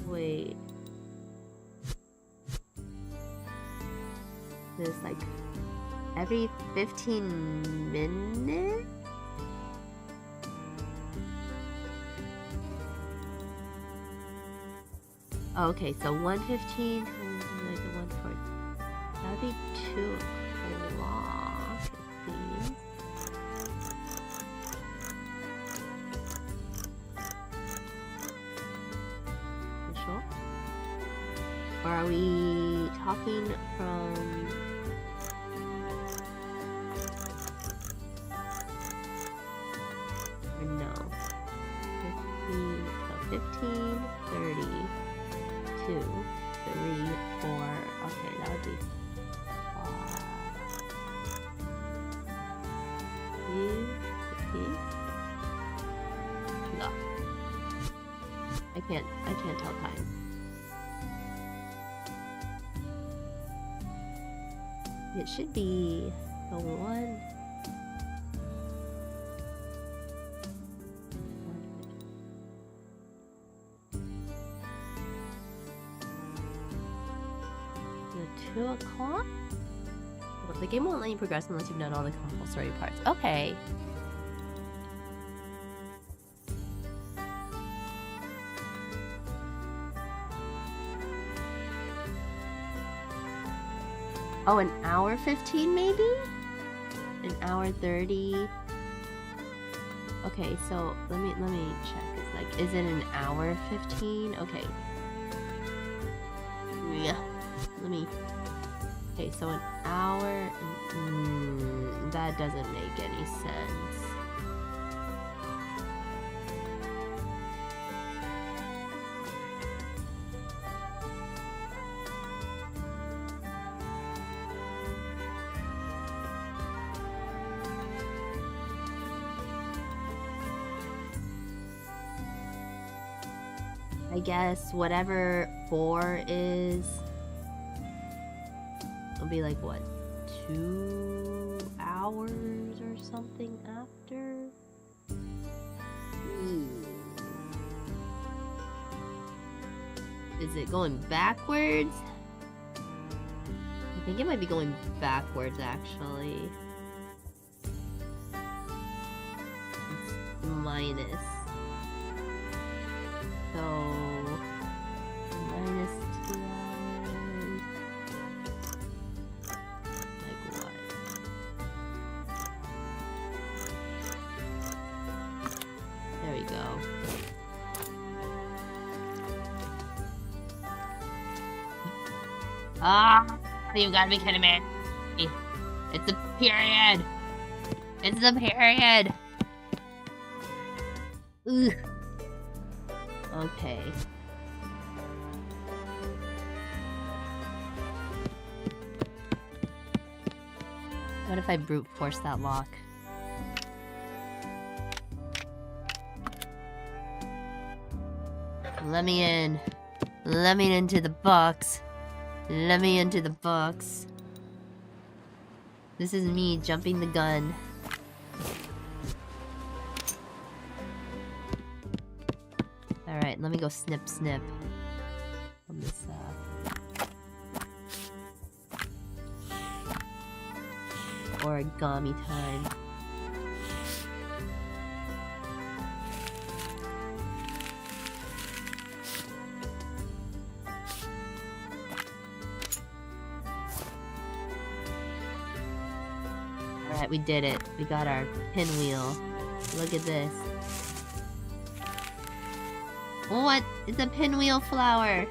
Wait. There's like every 15 minutes? Oh, okay, so 1:15 and like a 1:40. That would be 2 o'clock, it seems. Or are we talking from... Or no. 15, 30, 2, 3, 4... Okay, that would be... 15? No. I can't tell time. It should be the one. The 2 o'clock? Well, the game won't let you progress unless you've done all the compulsory parts. Okay. Oh, an hour 15 maybe? An hour 30? Okay, so let me check. It's like, is it an hour 15? Okay. Yeah. Okay, so an hour and that doesn't make any sense. I guess whatever 4 is, it'll be like what, 2 hours or something after? Is it going backwards? I think it might be going backwards actually. It's minus. So, minus 2 hours. Like what? There we go. Ah! You gotta be kidding me. It's a period. It's a period. Ugh. Okay. What if I brute force that lock? Let me in. Let me into the box. Let me into the box. This is me jumping the gun. Alright, let me go snip snip. On this, origami time. Alright, we did it. We got our pinwheel. Look at this. What? It's a pinwheel flower.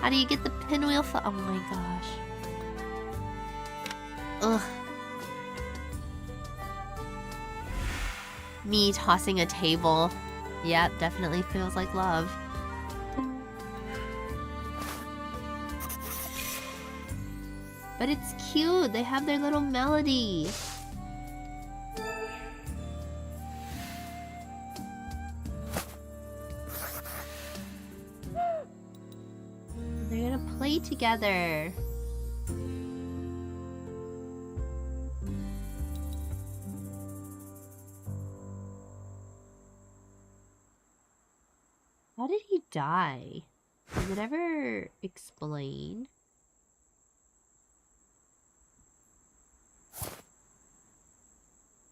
How do you get the pinwheel flower? Oh my gosh. Ugh. Me tossing a table. Yeah, definitely feels like love. But it's cute. They have their little melody. They're gonna play together. How did he die? Does it ever explain?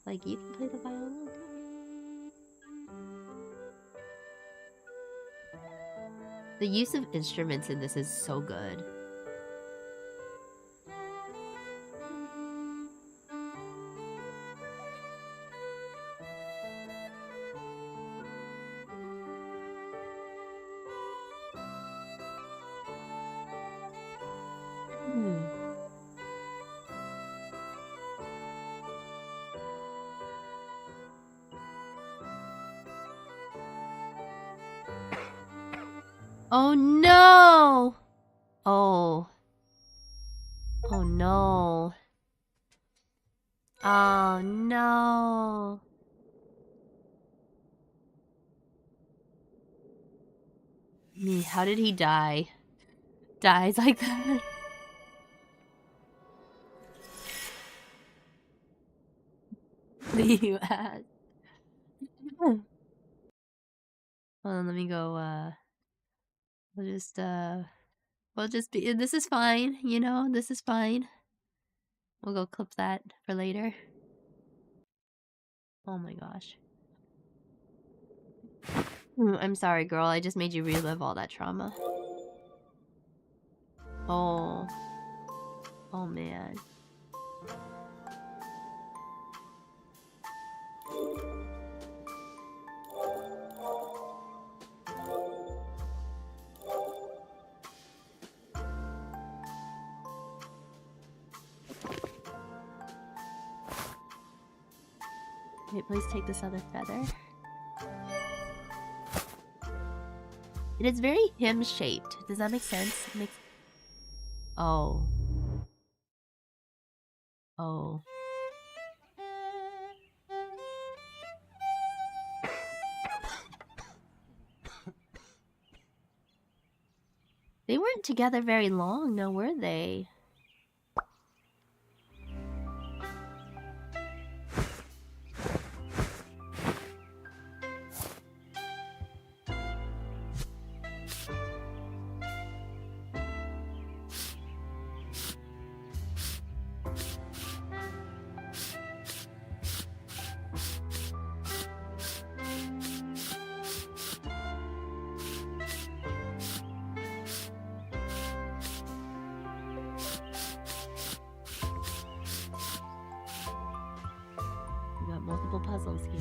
Like, you can play the violin? The use of instruments in this is so good. Oh no! Oh. Oh no. Oh no. Me, how did he die? Dies like that? The US. Hold on, let me go, we'll just be, this is fine, you know, this is fine. We'll go clip that for later. Oh my gosh. I'm sorry, girl, I just made you relive all that trauma. Oh. Oh man. Wait, please take this other feather. It is very him-shaped. Does that make sense? It makes... Oh. Oh. They weren't together very long, now were they? Multiple puzzles here.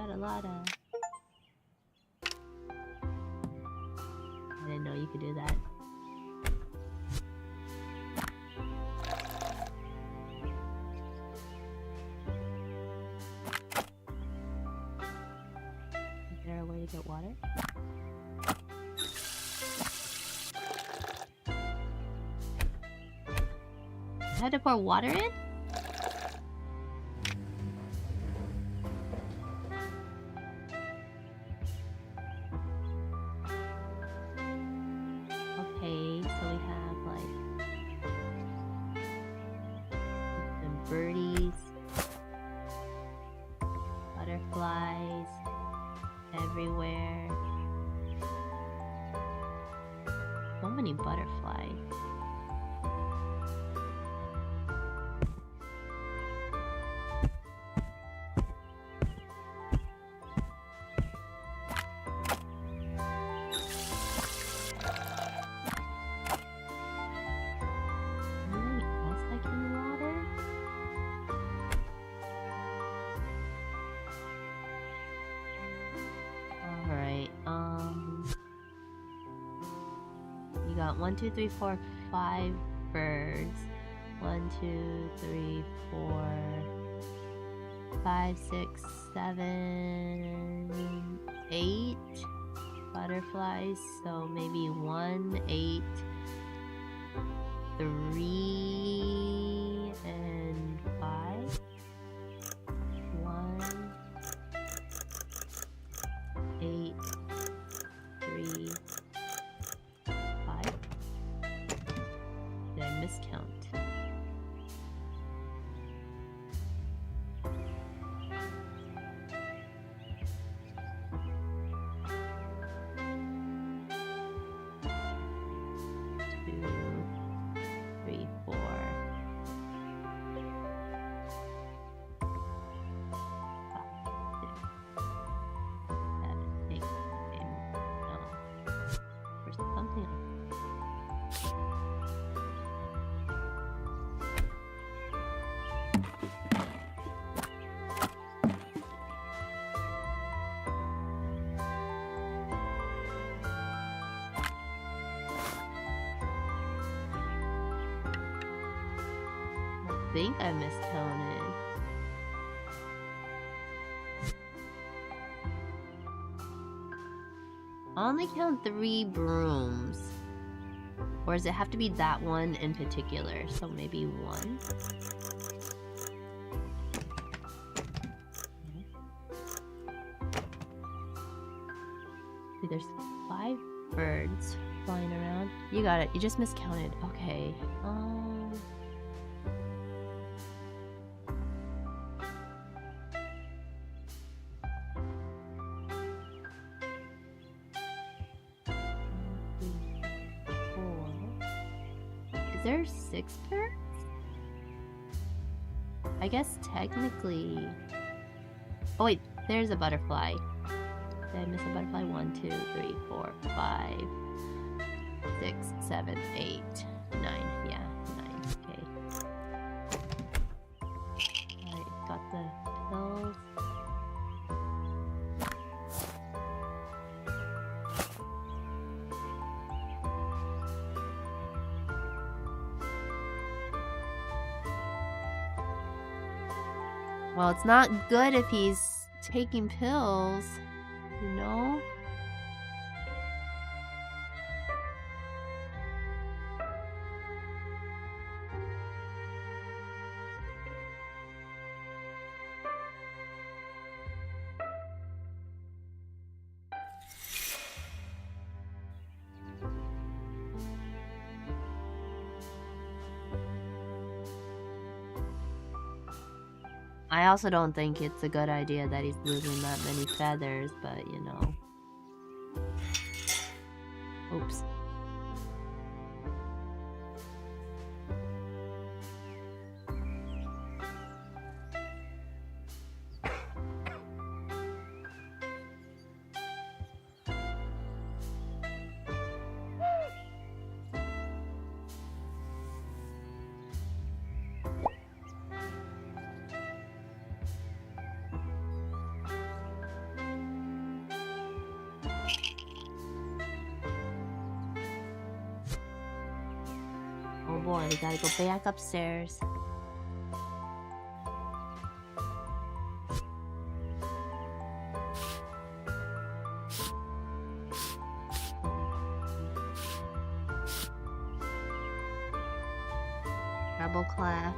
got a lot of... I didn't know you could do that. Is there a way to get water? I had to pour water in? Okay, so we have like some birdies, butterflies everywhere. So many butterflies. You got 1, 2, 3, 4, 5 birds. 1, 2, 3, 4, 5, 6, 7, 8 butterflies. So maybe 1, 8, 3, and 5. 1, 8, 3, 5. Did I miscount? I think I miscounted. I only count 3 brooms. Or does it have to be that one in particular? So maybe 1. See, there's 5 birds flying around. You got it. You just miscounted. Okay. Is there 6 birds? I guess technically... Oh wait, there's a butterfly. Did I miss a butterfly? 1, 2, 3, 4, 5, 6, 7, 8, 9. Yeah, 9. Okay. Alright, got the pills. Well, it's not good if he's taking pills, you know? I also don't think it's a good idea that he's losing that many feathers, but you know. Oops. boy, we gotta go back upstairs. Treble clef.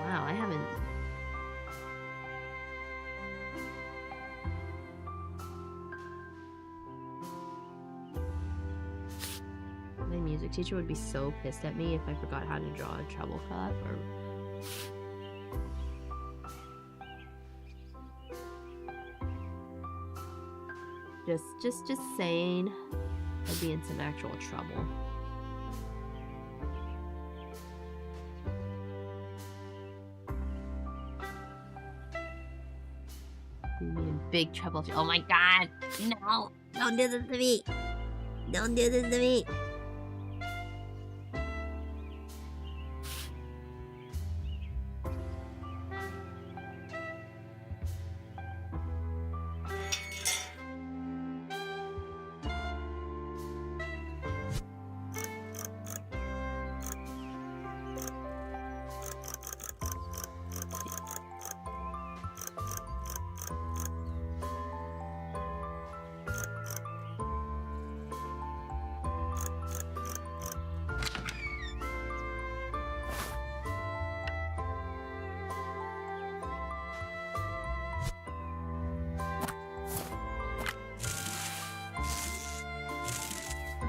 Wow, I haven't... My music teacher would be so pissed at me if I forgot how to draw a treble clef or... Just saying, I'd be in some actual trouble. You'd be in big trouble. Oh my god! No! Don't do this to me! Don't do this to me!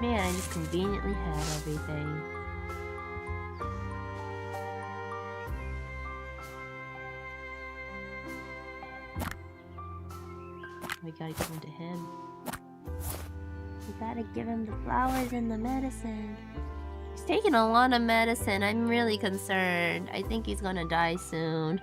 Man, I just conveniently had everything. We gotta give them to him. We gotta give him the flowers and the medicine. He's taking a lot of medicine. I'm really concerned. I think he's gonna die soon.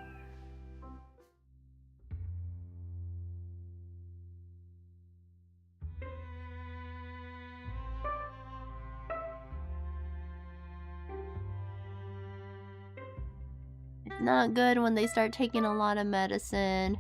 It's not good when they start taking a lot of medicine.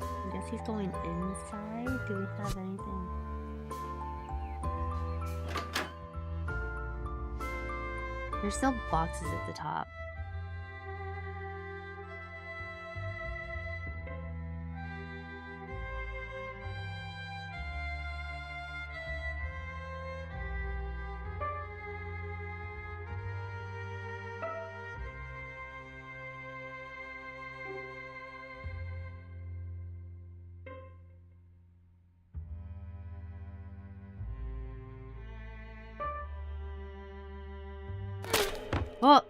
I guess he's going inside. Do we have anything? There's still boxes at the top. Oh!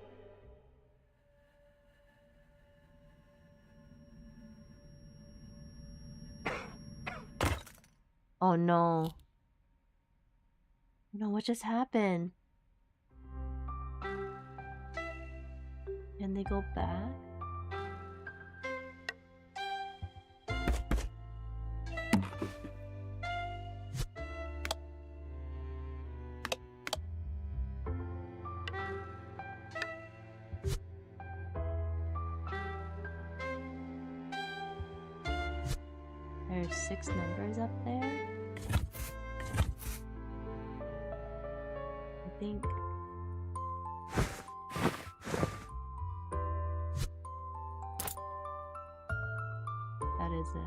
Oh no. No, what just happened? Can they go back? There's 6 numbers up there. I think. That is a.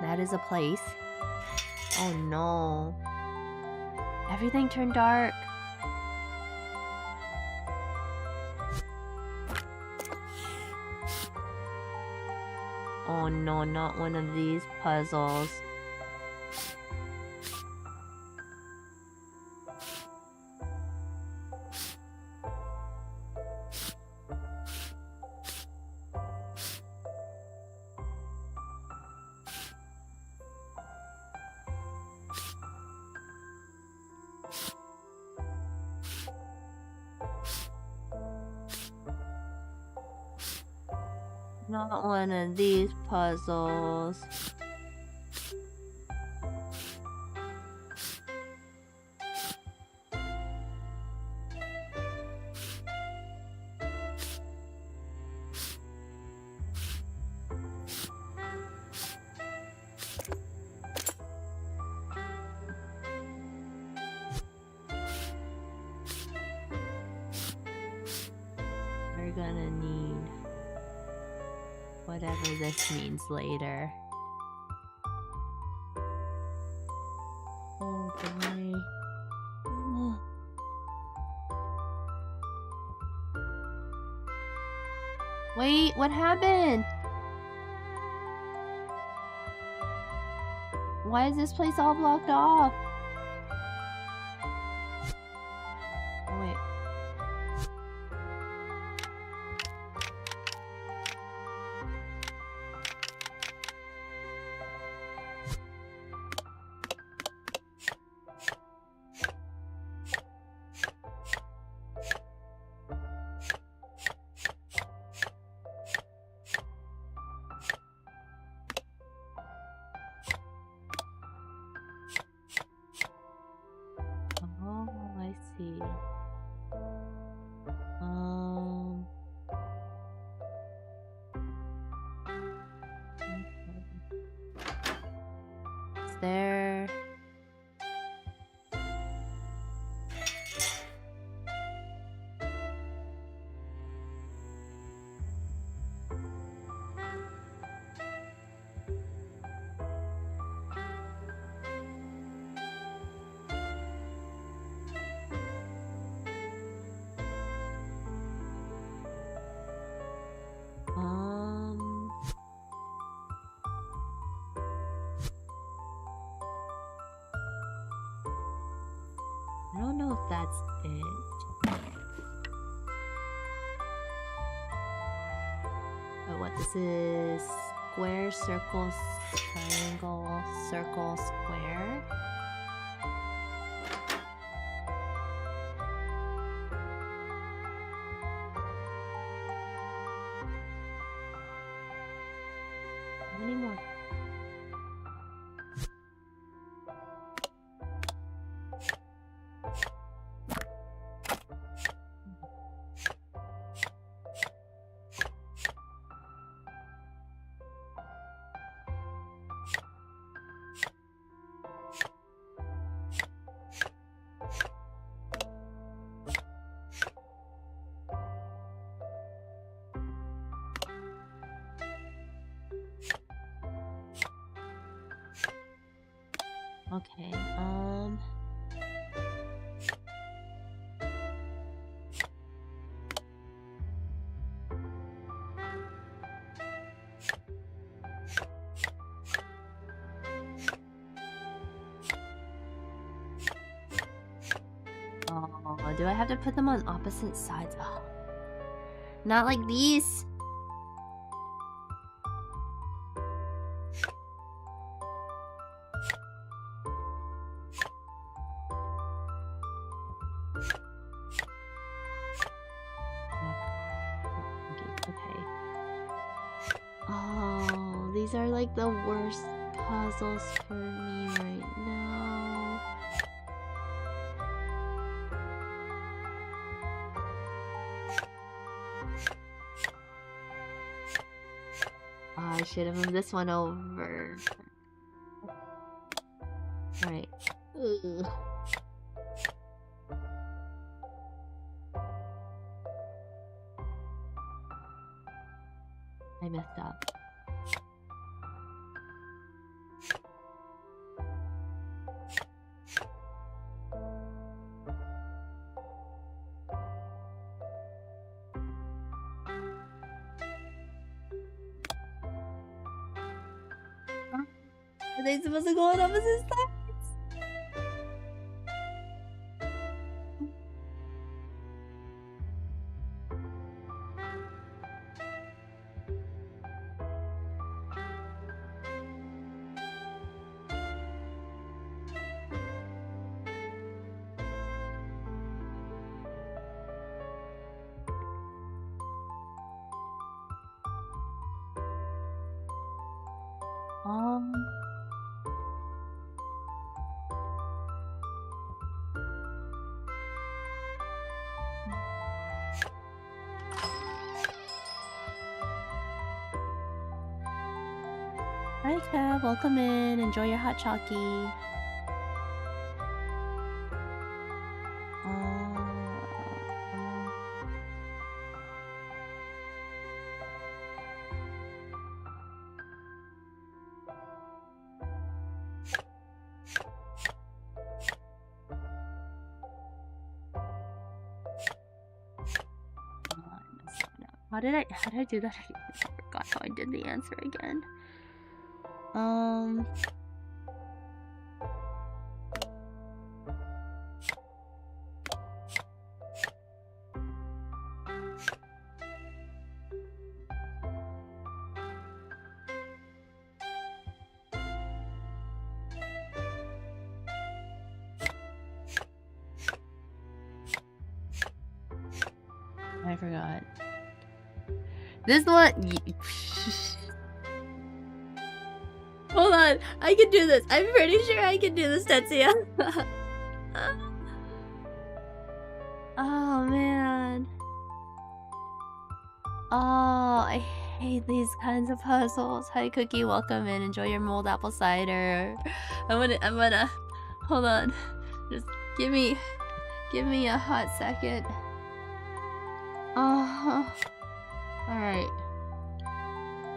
That is a place. Oh no. Everything turned dark. Oh no, not one of these puzzles. Not one of these puzzles. We're gonna need whatever this means later. Oh boy. Wait, what happened? Why is this place all blocked off? Oh wait. Oh, I see. Is there... I don't know if that's it. But what this is? Square, circle, triangle, circle, square. How many more? Okay, oh, do I have to put them on opposite sides? Oh. Not like these. Okay. Oh, these are like the worst puzzles for me right now. Oh, I should have moved this one over. Alright. Ugh. I messed up. Are they supposed to go on opposite sides? Kev, welcome in. Enjoy your hot chalky. How did I do that? I forgot how I did the answer again. I forgot. This one. Hold on, I can do this. I'm pretty sure I can do this, Tetsuya. Oh man. Oh, I hate these kinds of puzzles. Hi Cookie, welcome in. Enjoy your mulled apple cider. I'm gonna hold on. Just give me a hot second. Oh, all right.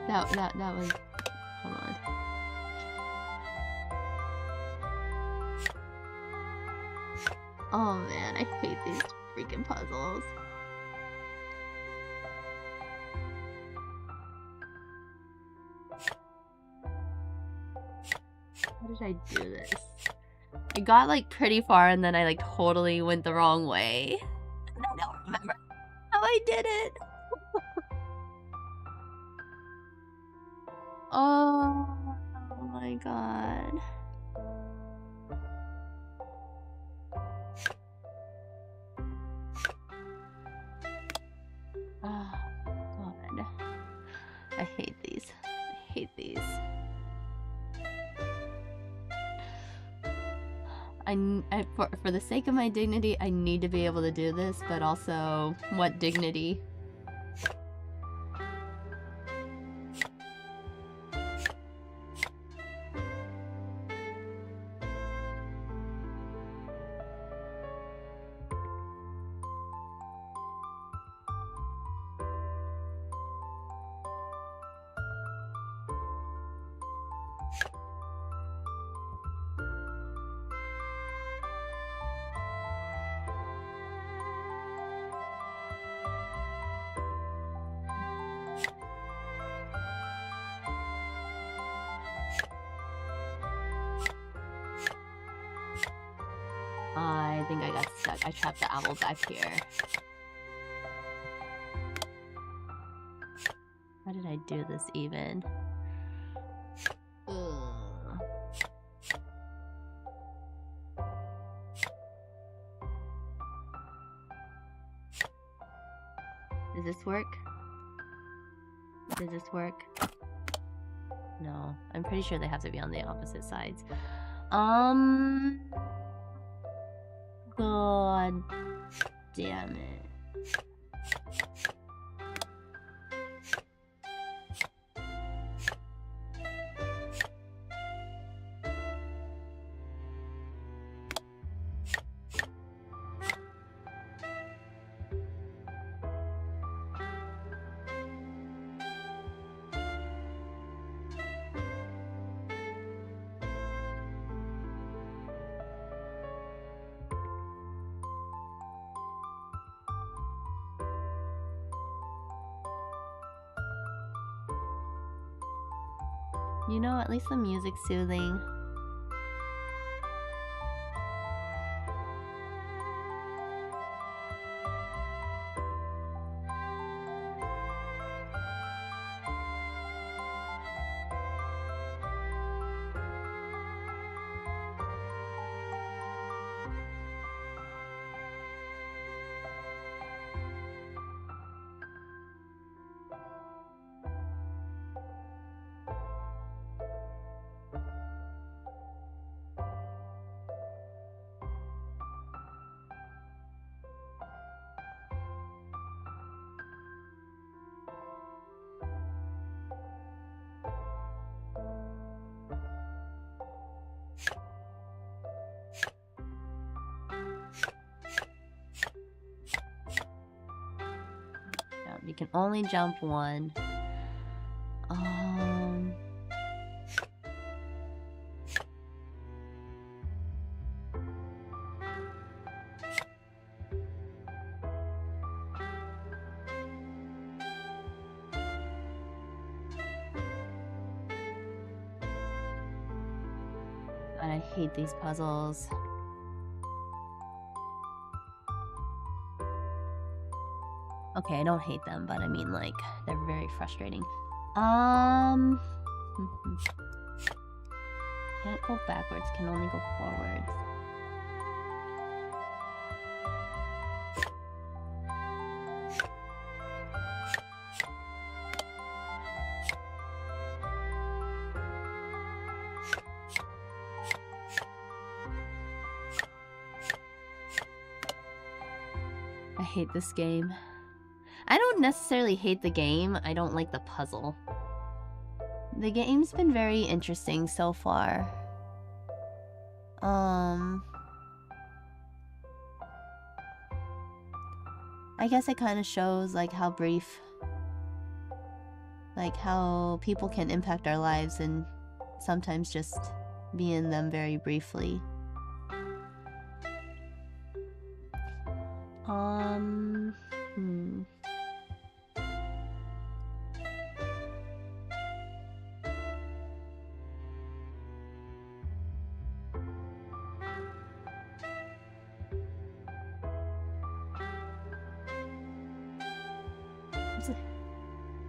That was. Hold on. Oh man, I hate these freaking puzzles. How did I do this? I got like pretty far and then I like totally went the wrong way. And I don't remember how I did it. Oh my god. Oh god. I hate these. I hate these. For the sake of my dignity, I need to be able to do this, but also, what dignity? I think I got stuck. I trapped the owl back here. How did I do this even? Ugh. Does this work? Does this work? No. I'm pretty sure they have to be on the opposite sides. God damn it. You know, at least the music's soothing. can only jump one. God, I hate these puzzles. Okay, I don't hate them, but I mean, like, they're very frustrating. Can't go backwards, can only go forwards. I hate this game. I don't necessarily hate the game, I don't like the puzzle. The game's been very interesting so far. I guess it kind of shows like how brief, like how people can impact our lives and sometimes just be in them very briefly.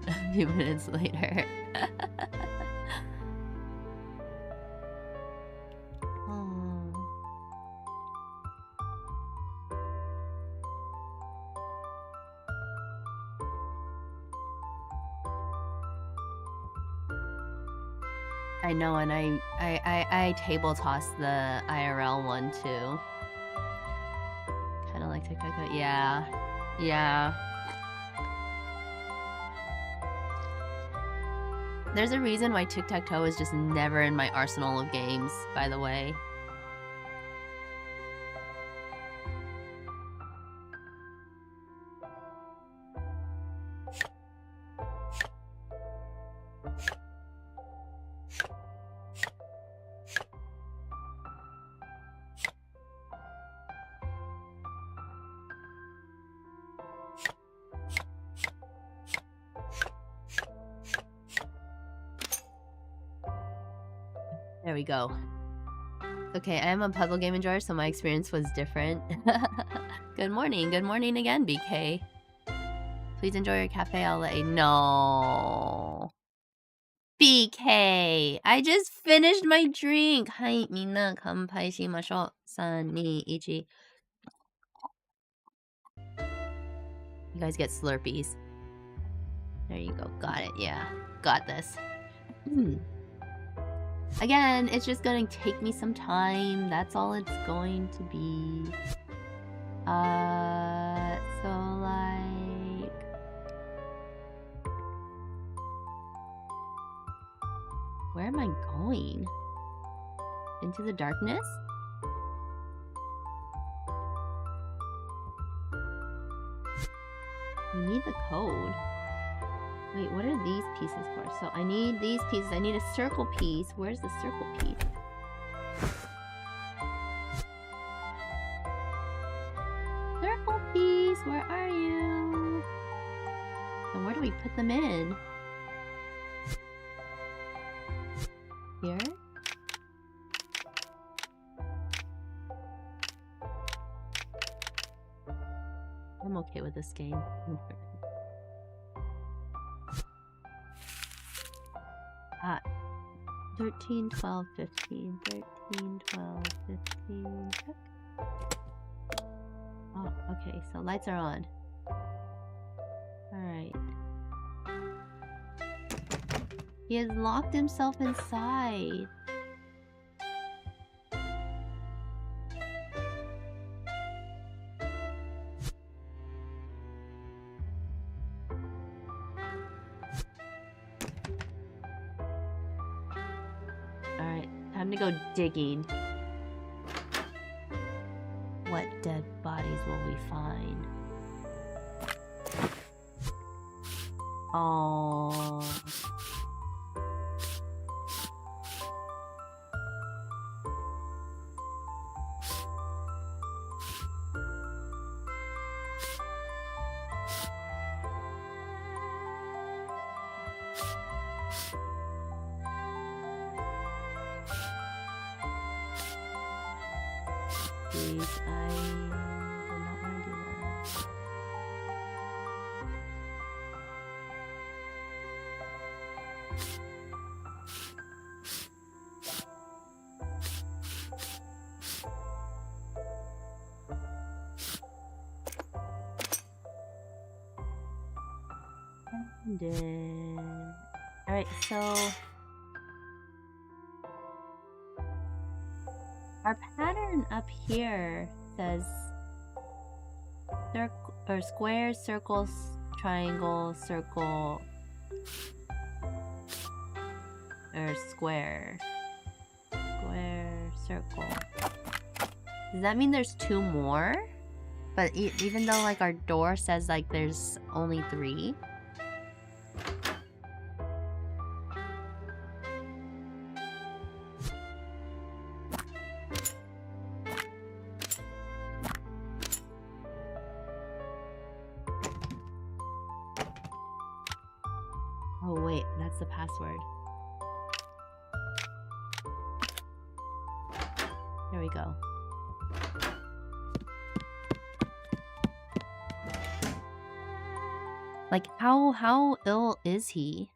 A few minutes later. I know, and I table tossed the IRL one too. Kind of like TikTok. Yeah. There's a reason why tic-tac-toe is just never in my arsenal of games, by the way. There we go. Okay, I am a puzzle game enjoyer, so my experience was different. Good morning again, BK. Please enjoy your cafe, I'll let you... No. BK! I just finished my drink! Hi, minna, kanpai shimashou. 3, 2, 1. You guys get Slurpees. There you go, got it, yeah. Got this. Again, it's just gonna take me some time. That's all it's going to be. So like... Where am I going? Into the darkness? We need the code. Wait, what are these pieces for? So I need these pieces. I need a circle piece. Where's the circle piece? Circle piece, where are you? And where do we put them in? Here? I'm okay with this game. 13, 12, 15. 13, 12, 15. Check. Oh, okay, so lights are on. Alright. He has locked himself inside. Time to go digging. What dead bodies will we find? Oh. Please, I do not want to do that. Alright, so our pattern up here says square, circle, triangle, circle, or square. Square, circle. Does that mean there's 2 more? But even though like our door says like there's only 3? Oh wait, that's the password. There we go. Like how ill is he?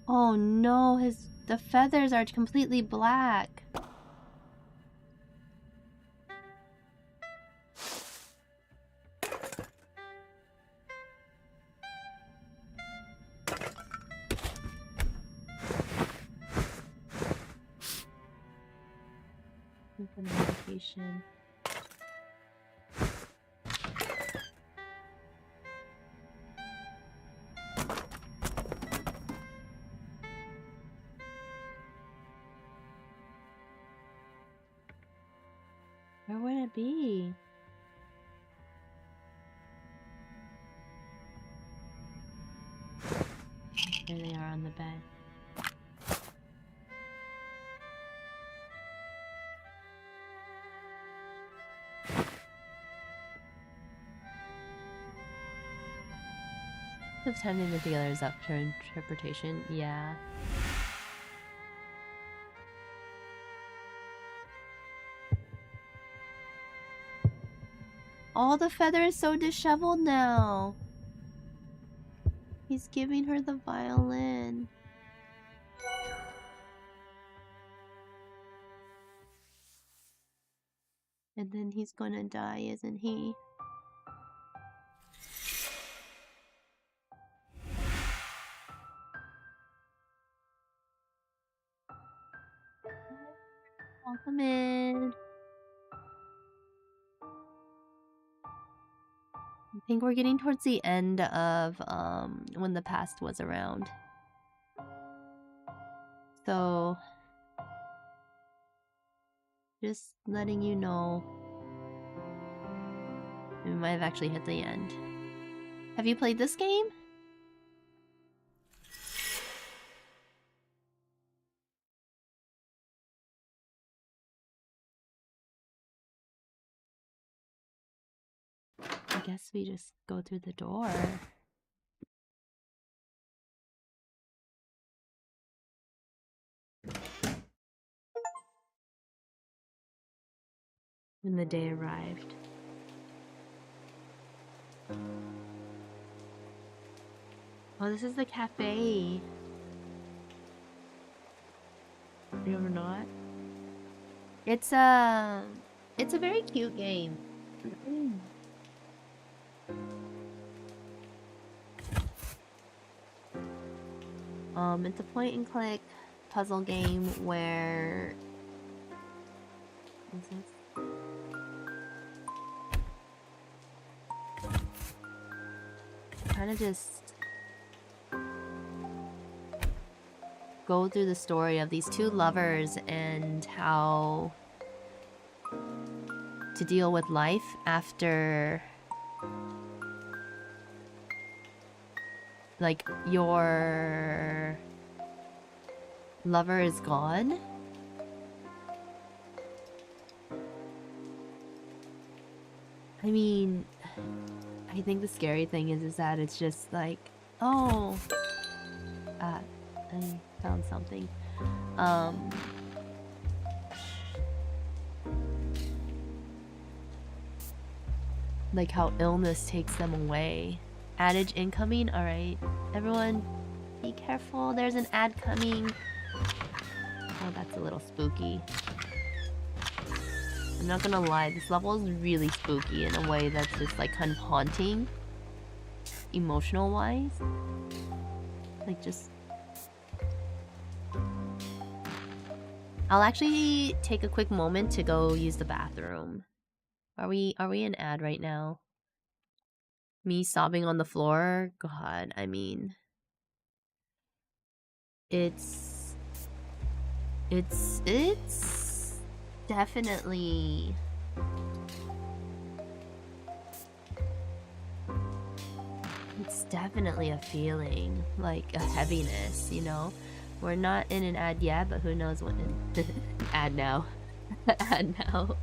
Oh no, the feathers are completely black. Medication. Where would it be? There they are on the bed. The time they live together is up to interpretation. Yeah. All the feather is so disheveled now. He's giving her the violin. And then he's gonna die, isn't he? Welcome in. I think we're getting towards the end of when the past was around. So just letting you know. We might have actually hit the end. Have you played this game? I guess we just go through the door. When the day arrived. Oh, this is the cafe. Remember not? It's a very cute game. It's a point and click puzzle game where what's this? Kind of just go through the story of these two lovers and how to deal with life after like your lover is gone. I mean, I think the scary thing is that it's just like, oh, I found something. Like how illness takes them away. Adage incoming. All right, everyone, be careful. There's an ad coming. Oh, that's a little spooky. I'm not gonna lie, this level is really spooky in a way that's just like kind of haunting, emotional wise. Like just, I'll actually take a quick moment to go use the bathroom. Are we in ad right now? Me sobbing on the floor? God, I mean, it's definitely a feeling, like a heaviness, you know? We're not in an ad yet, but who knows when. Ad now. Ad now.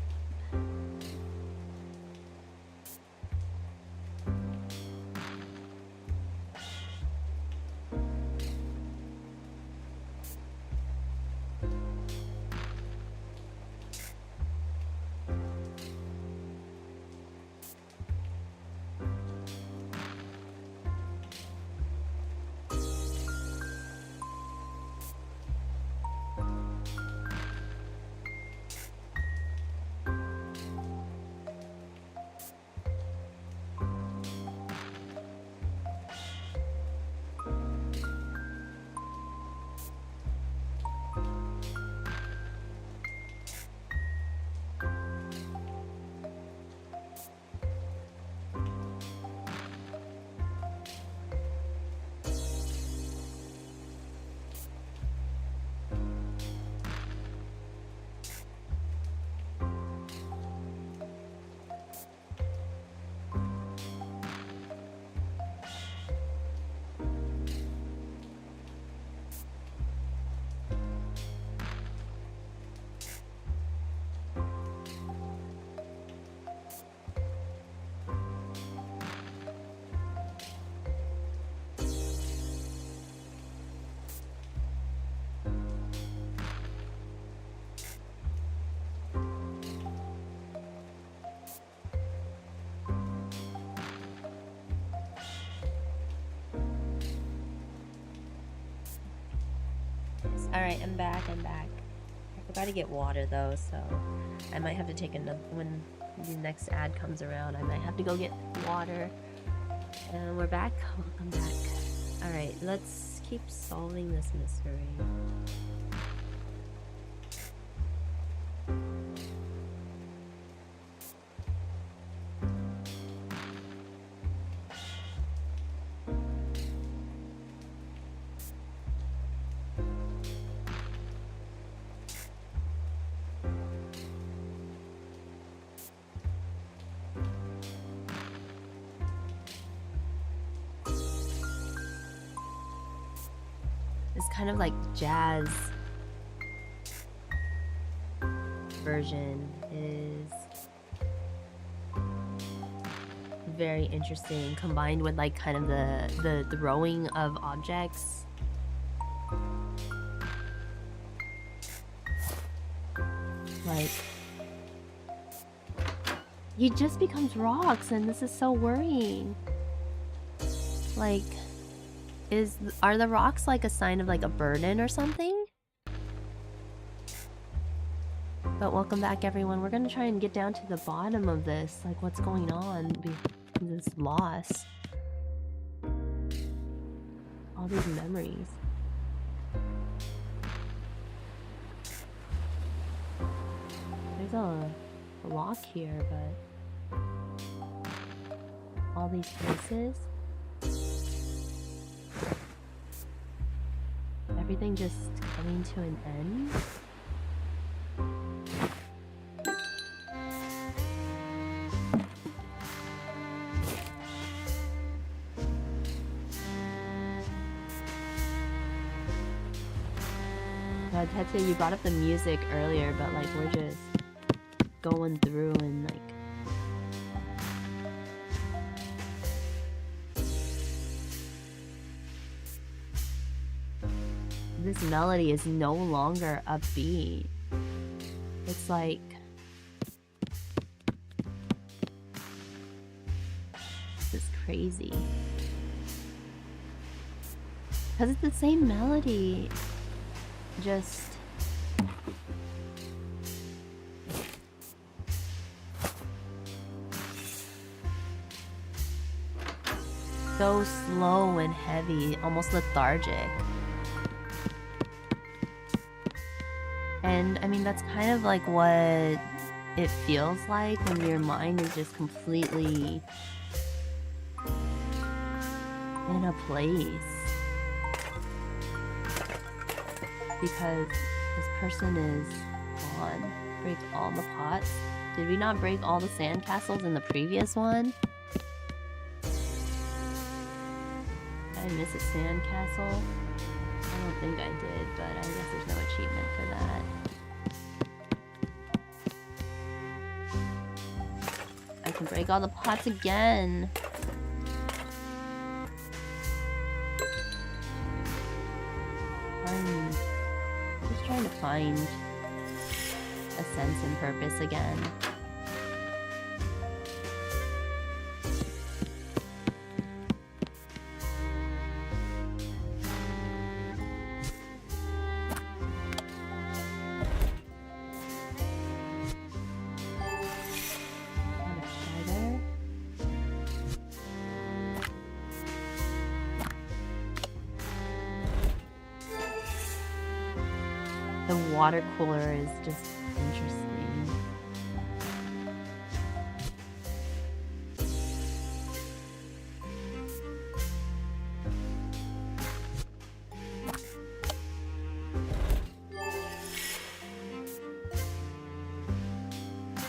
Alright, I'm back. I forgot to get water though, so I might have to take another, when the next ad comes around, I might have to go get water. And we're back. Welcome back. Alright, let's keep solving this mystery. Kind of like jazz version is very interesting, combined with like kind of the throwing of objects. Like he just becomes rocks, and this is so worrying. Like, are the rocks like a sign of like a burden or something? But welcome back, everyone. We're gonna try and get down to the bottom of this, like what's going on with this loss. All these memories. There's a lock here, but all these places. Everything just coming to an end. God, Tetsuya, you brought up the music earlier, but like we're just going through and like this melody is no longer upbeat. It's like this is crazy. Because it's the same melody. Just so slow and heavy, almost lethargic. And I mean, that's kind of like what it feels like when your mind is just completely in a place. Because this person is gone. Break all the pots. Did we not break all the sandcastles in the previous one? Did I miss a sandcastle? I don't think I did, but I guess there's no achievement for that. I can break all the pots again. I'm just trying to find a sense and purpose again. The water cooler is just interesting.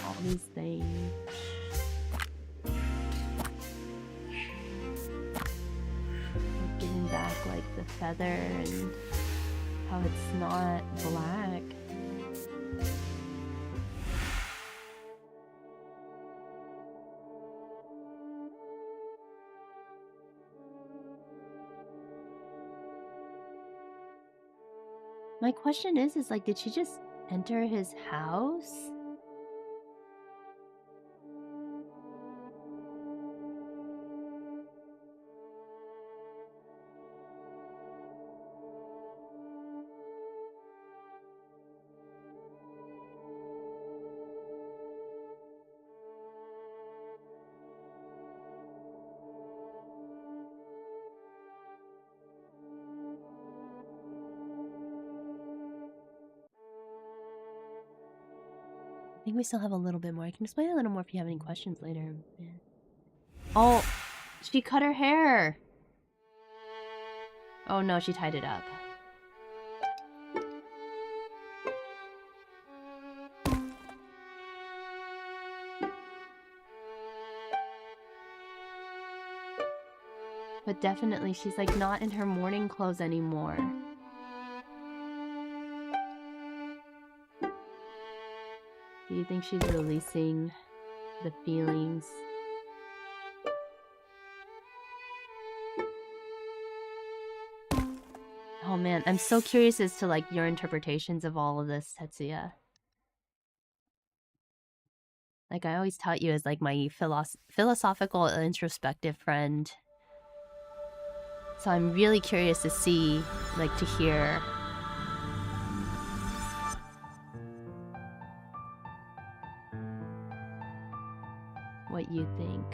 All these things. Like giving back like the feather and how it's not black. My question is like, did she just enter his house? I think we still have a little bit more. I can explain a little more if you have any questions later. Yeah. Oh, she cut her hair. Oh no, she tied it up. But definitely, she's like not in her morning clothes anymore. Do you think she's releasing the feelings? Oh man, I'm so curious as to like your interpretations of all of this, Tetsuya. Like I always taught you as like my philosophical introspective friend. So I'm really curious to see, like to hear what you think.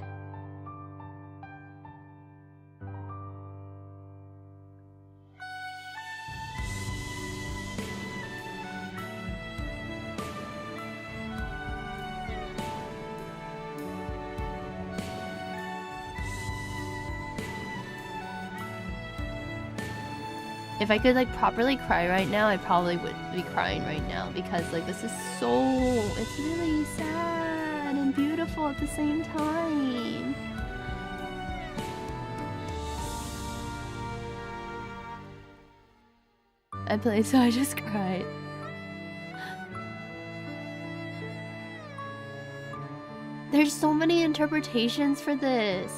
If I could like properly cry right now, I probably would be crying right now because like this is so, it's really sad and beautiful at the same time. I played, so I just cried. There's so many interpretations for this.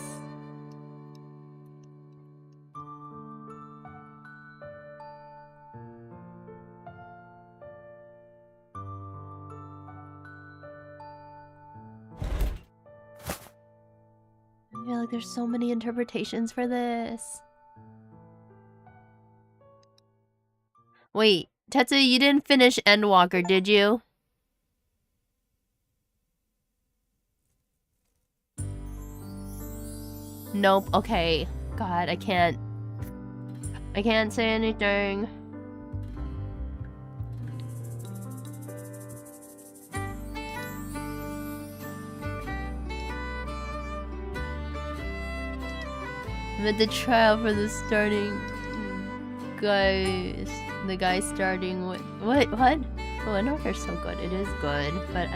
I feel like there's so many interpretations for this. Wait, Tetsuya, you didn't finish Endwalker, did you? Nope, okay. God, I can't say anything. With the trial for the starting guys, the guy starting with what? Oh, Endwalker's so good. It is good, but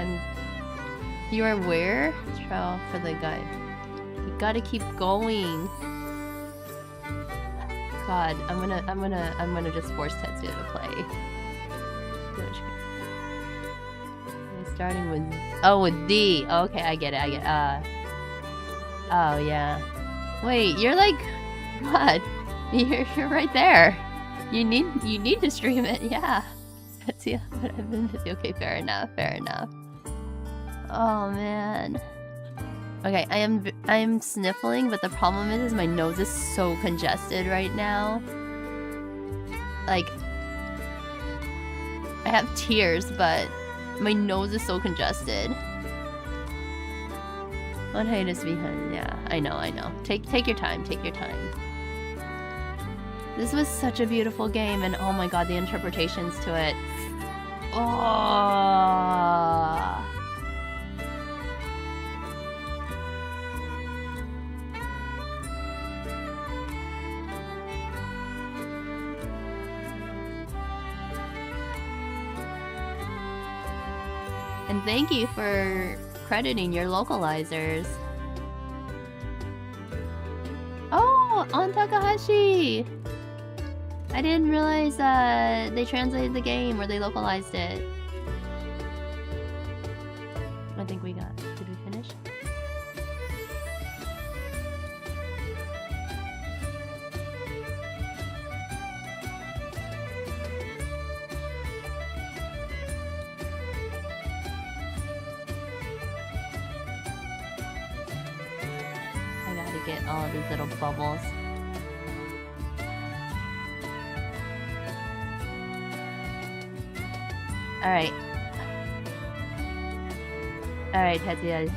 you are where? Trial for the guy. You gotta keep going. God, I'm gonna just force Tetsuya to play. Starting with D. Okay, I get it. Oh yeah. Wait, you're like, what? You're right there. You need to stream it. Yeah. Tetsuya, but I've been busy. Okay, fair enough. Oh man. Okay, I am sniffling, but the problem is my nose is so congested right now. Like, I have tears, but my nose is so congested. What hiatus behind? Yeah, I know. Take your time. This was such a beautiful game, and oh my god, the interpretations to it. Oh. And thank you for crediting your localizers. Oh, on Takahashi! I didn't realize that they translated the game or they localized it. I think we got. Did we finish? Get all these little bubbles. Alright, Tetsuya.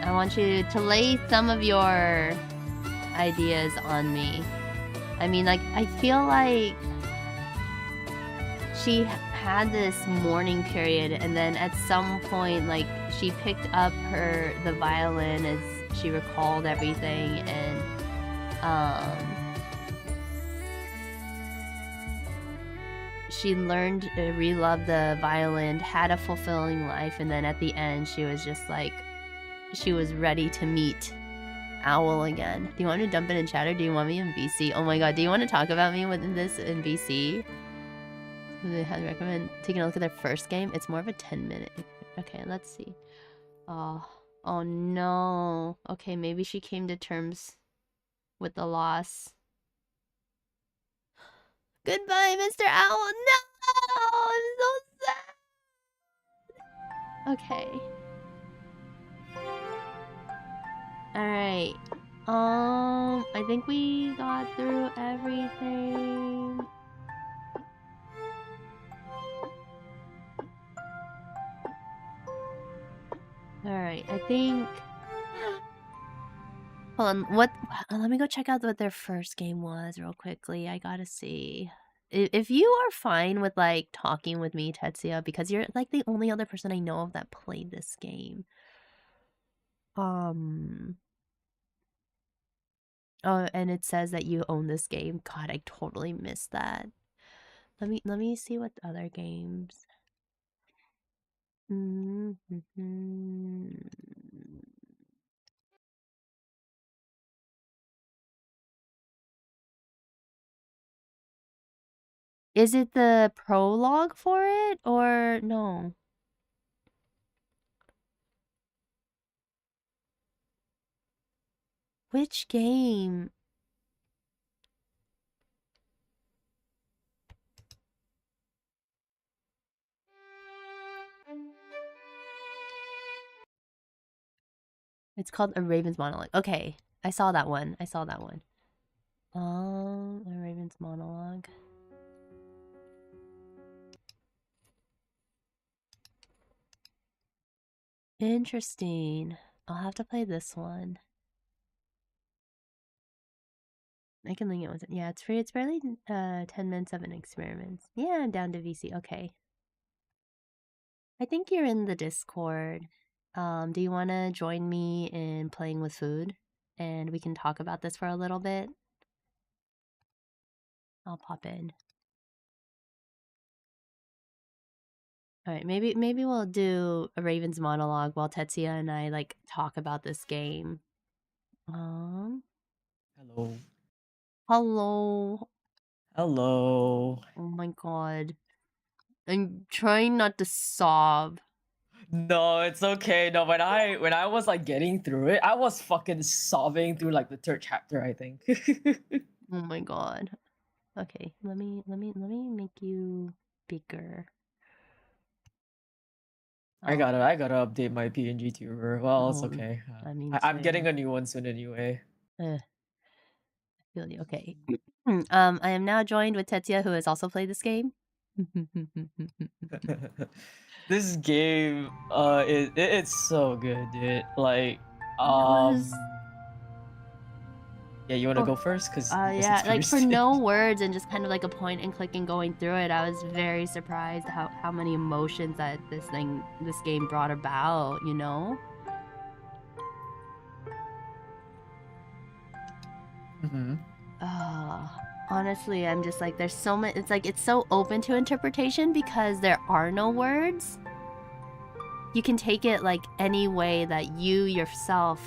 I want you to lay some of your ideas on me. I mean, like, I feel like she had this mourning period, and then at some point, like, she picked up the violin as she recalled everything, and she learned to re-love the violin, had a fulfilling life, and then at the end she was just like, she was ready to meet Owl again. Do you want me to dump it in chat, or do you want me in VC? Oh my god, do you want to talk about me with this in VC? They had recommend taking a look at their first game. It's more of a 10-minute. Okay, let's see. Oh no. Okay, maybe she came to terms with the loss. Goodbye, Mr. Owl. No! I'm so sad. Okay. Alright. I think we got through everything. Alright, I think... Hold on, let me go check out what their first game was real quickly. I gotta see. If you are fine with, like, talking with me, Tetsuya, because you're, like, the only other person I know of that played this game. Oh, and it says that you own this game. God, I totally missed that. Let me see what other games. Is it the prologue for it or no? Which game? It's called A Raven's Monologue. Okay, I saw that one. A Raven's Monologue. Interesting. I'll have to play this one. I can link it with it. Yeah, it's free. It's barely 10 minutes of an experiment. Yeah, I'm down to VC. Okay. I think you're in the Discord. Do you want to join me in playing with food? And we can talk about this for a little bit. I'll pop in. All right, maybe we'll do a Raven's Monologue while Tetsuya and I like talk about this game. Hello. Hello. Hello. Oh my god. I'm trying not to sob. No, it's okay. No, when I was like getting through it, I was fucking sobbing through like the third chapter, I think. Oh my god. Okay, let me make you bigger. I gotta update my PNG tuber. Well, it's okay. I mean, I'm getting a new one soon anyway. I feel you. Okay. I am now joined with Tetsuya, who has also played this game. This game, it's so good, dude. Like, yeah, you wanna go first? Cause yeah, like for no words and just kind of like a point and click and going through it, I was very surprised how many emotions that this game brought about, you know? Honestly, I'm just like, there's so much. It's like it's so open to interpretation because there are no words. You can take it like any way that you yourself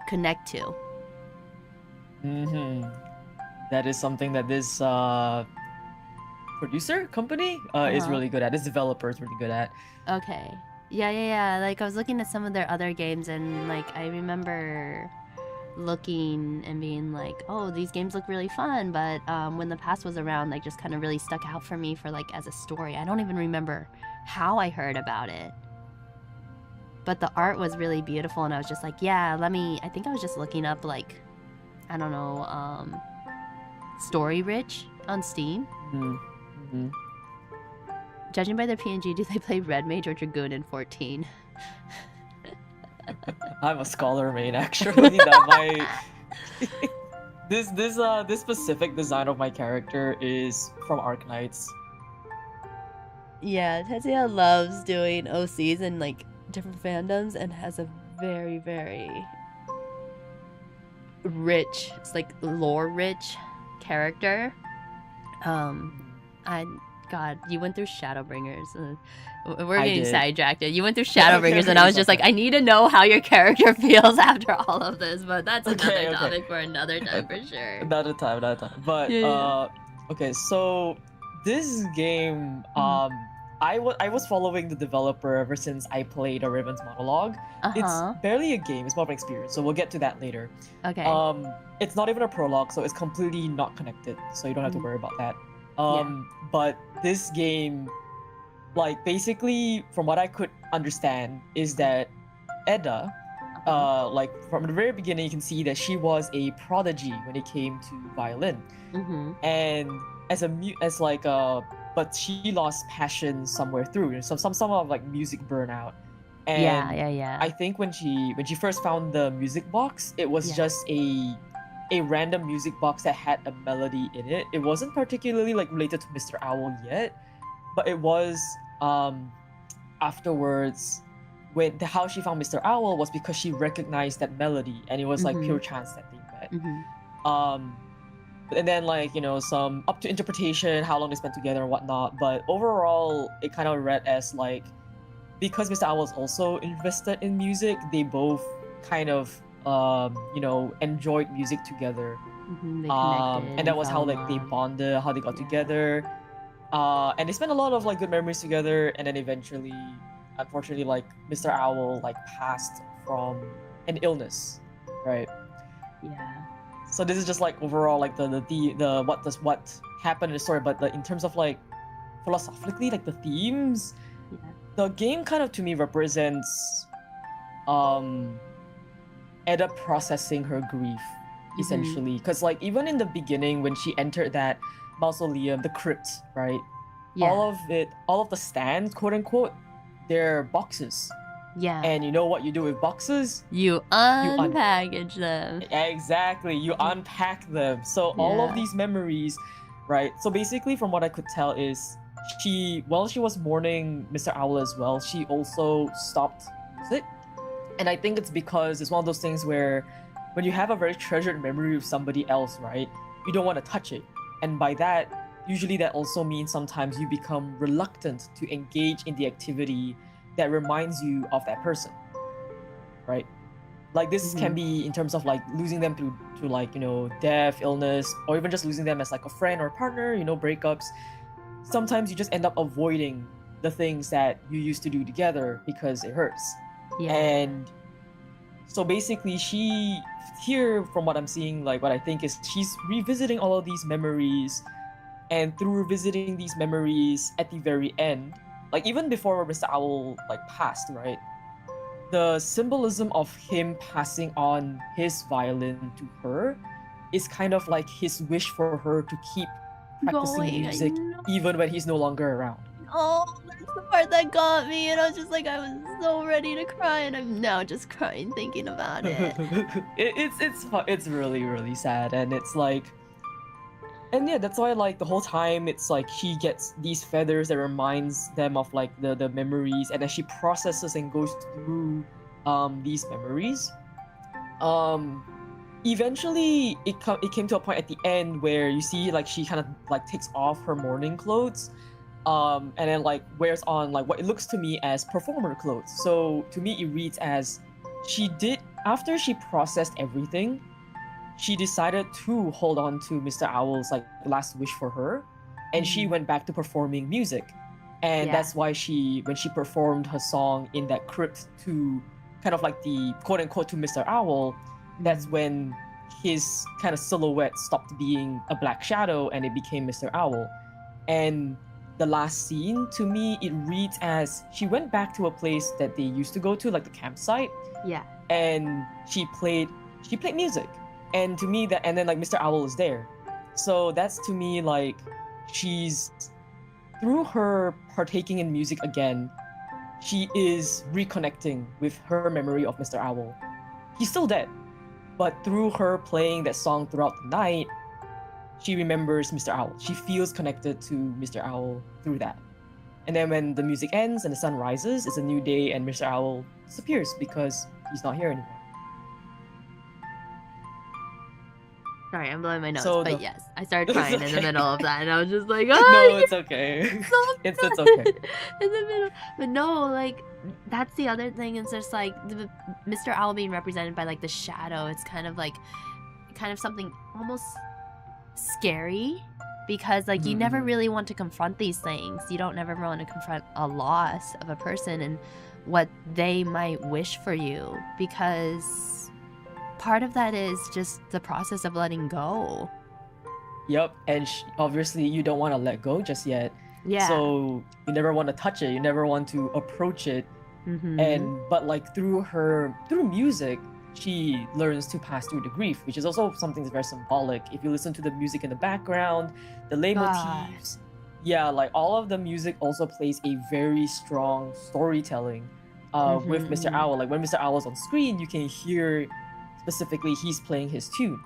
connect to. That is something that this producer company is really good at. This developer is really good at. Okay. Yeah. Like I was looking at some of their other games and like I remember looking and being like, oh, these games look really fun, but when the past was around, like just kind of really stuck out for me for like as a story. I don't even remember how I heard about it, but the art was really beautiful and I was just like, yeah, I think I was just looking up like, I don't know, Story Rich on Steam. Judging by their PNG, do they play Red Mage or Dragoon in 14? I'm a scholar main, actually. That my this specific design of my character is from Arknights. Yeah, Tetsuya loves doing OCs and like different fandoms and has a very, very rich, it's like lore rich character. God, you went through Shadowbringers. We're getting sidetracked. You went through Shadowbringers, and I was just like, I need to know how your character feels after all of this. But that's another topic for another time for sure. Another time. But okay, so this game, I was following the developer ever since I played A Raven's Monologue. It's barely a game; it's more of an experience. So we'll get to that later. Okay. It's not even a prologue, so it's completely not connected. So you don't have to worry about that. But this game, like basically from what I could understand is that Edda, like from the very beginning you can see that she was a prodigy when it came to violin. And but she lost passion somewhere through, some sort of like music burnout. And I think when she first found the music box, it was just a random music box that had a melody in it. It wasn't particularly like related to Mr. Owl yet, but it was afterwards how she found Mr. Owl was because she recognized that melody, and it was like pure chance that they met. And then like, you know, some up to interpretation, how long they spent together and whatnot, but overall it kind of read as like, because Mr. Owl was also invested in music, they both kind of you know, enjoyed music together They connected And that was fell how in like they love. bonded, how they got Yeah. together. And they spent a lot of like good memories together, and then eventually, unfortunately, like Mr. Owl like passed from an illness, right? Yeah. So this is just like overall like the what happened in the story, but in terms of like philosophically, like the themes, Yeah. the game kind of to me represents Edda processing her grief, essentially. Because like even in the beginning when she entered that mausoleum, the crypt, right? Yeah. All of the stands, quote unquote, they're boxes. Yeah. And you know what you do with boxes? You unpackage them. Exactly, you unpack them. So all of Yeah. these memories, right? So basically, from what I could tell, is while she was mourning Mr. Owl as well, she also stopped music. And I think it's because it's one of those things where when you have a very treasured memory of somebody else, right, you don't want to touch it. And by that, usually that also means sometimes you become reluctant to engage in the activity that reminds you of that person, right? Like this can be in terms of like losing them to like, you know, death, illness, or even just losing them as like a friend or partner, you know, breakups. Sometimes you just end up avoiding the things that you used to do together because it hurts. Yeah. And so basically here from what I'm seeing, like what I think is she's revisiting all of these memories, and through revisiting these memories at the very end, like even before Mr. Owl like passed, right? The symbolism of him passing on his violin to her is kind of like his wish for her to keep practicing music even when he's no longer around. Oh, that's the part that got me, and I was just like, I was so ready to cry, and I'm now just crying thinking about it. It's really, really sad, and it's like, and yeah, that's why like the whole time it's like she gets these feathers that reminds them of like the memories, and as she processes and goes through these memories, eventually it came to a point at the end where you see like she kind of like takes off her mourning clothes, and then like wears on like what it looks to me as performer clothes. So to me it reads as after she processed everything, she decided to hold on to Mr. Owl's like last wish for her, and she went back to performing music. And that's why when she performed her song in that crypt to kind of like the quote unquote to Mr. Owl, that's when his kind of silhouette stopped being a black shadow and it became Mr. Owl. And the last scene, to me, it reads as she went back to a place that they used to go to, like the campsite. Yeah. And she played music. And to me and then like Mr. Owl is there. So that's to me like she's, through her partaking in music again, she is reconnecting with her memory of Mr. Owl. He's still dead, but through her playing that song throughout the night, she remembers Mr. Owl. She feels connected to Mr. Owl through that. And then when the music ends and the sun rises, it's a new day and Mr. Owl disappears because he's not here anymore. Sorry, I'm blowing my nose, So but yes, I started crying in the middle of that, and I was just like, No, oh, it's okay. so It's okay. in the middle. But no, like that's the other thing. It's just like Mr. Owl being represented by like the shadow. It's kind of something almost scary, because like you never really want to confront these things. You don't never want to confront a loss of a person and what they might wish for you, because part of that is just the process of letting go. Yep, and obviously you don't want to let go just yet. Yeah. So you never want to touch it. You never want to approach it. But like through music, she learns to pass through the grief, which is also something that's very symbolic. If you listen to the music in the background, the leitmotifs, yeah, like all of the music also plays a very strong storytelling with Mr. Owl. Like when Mr. Owl's on screen, you can hear specifically he's playing his tune.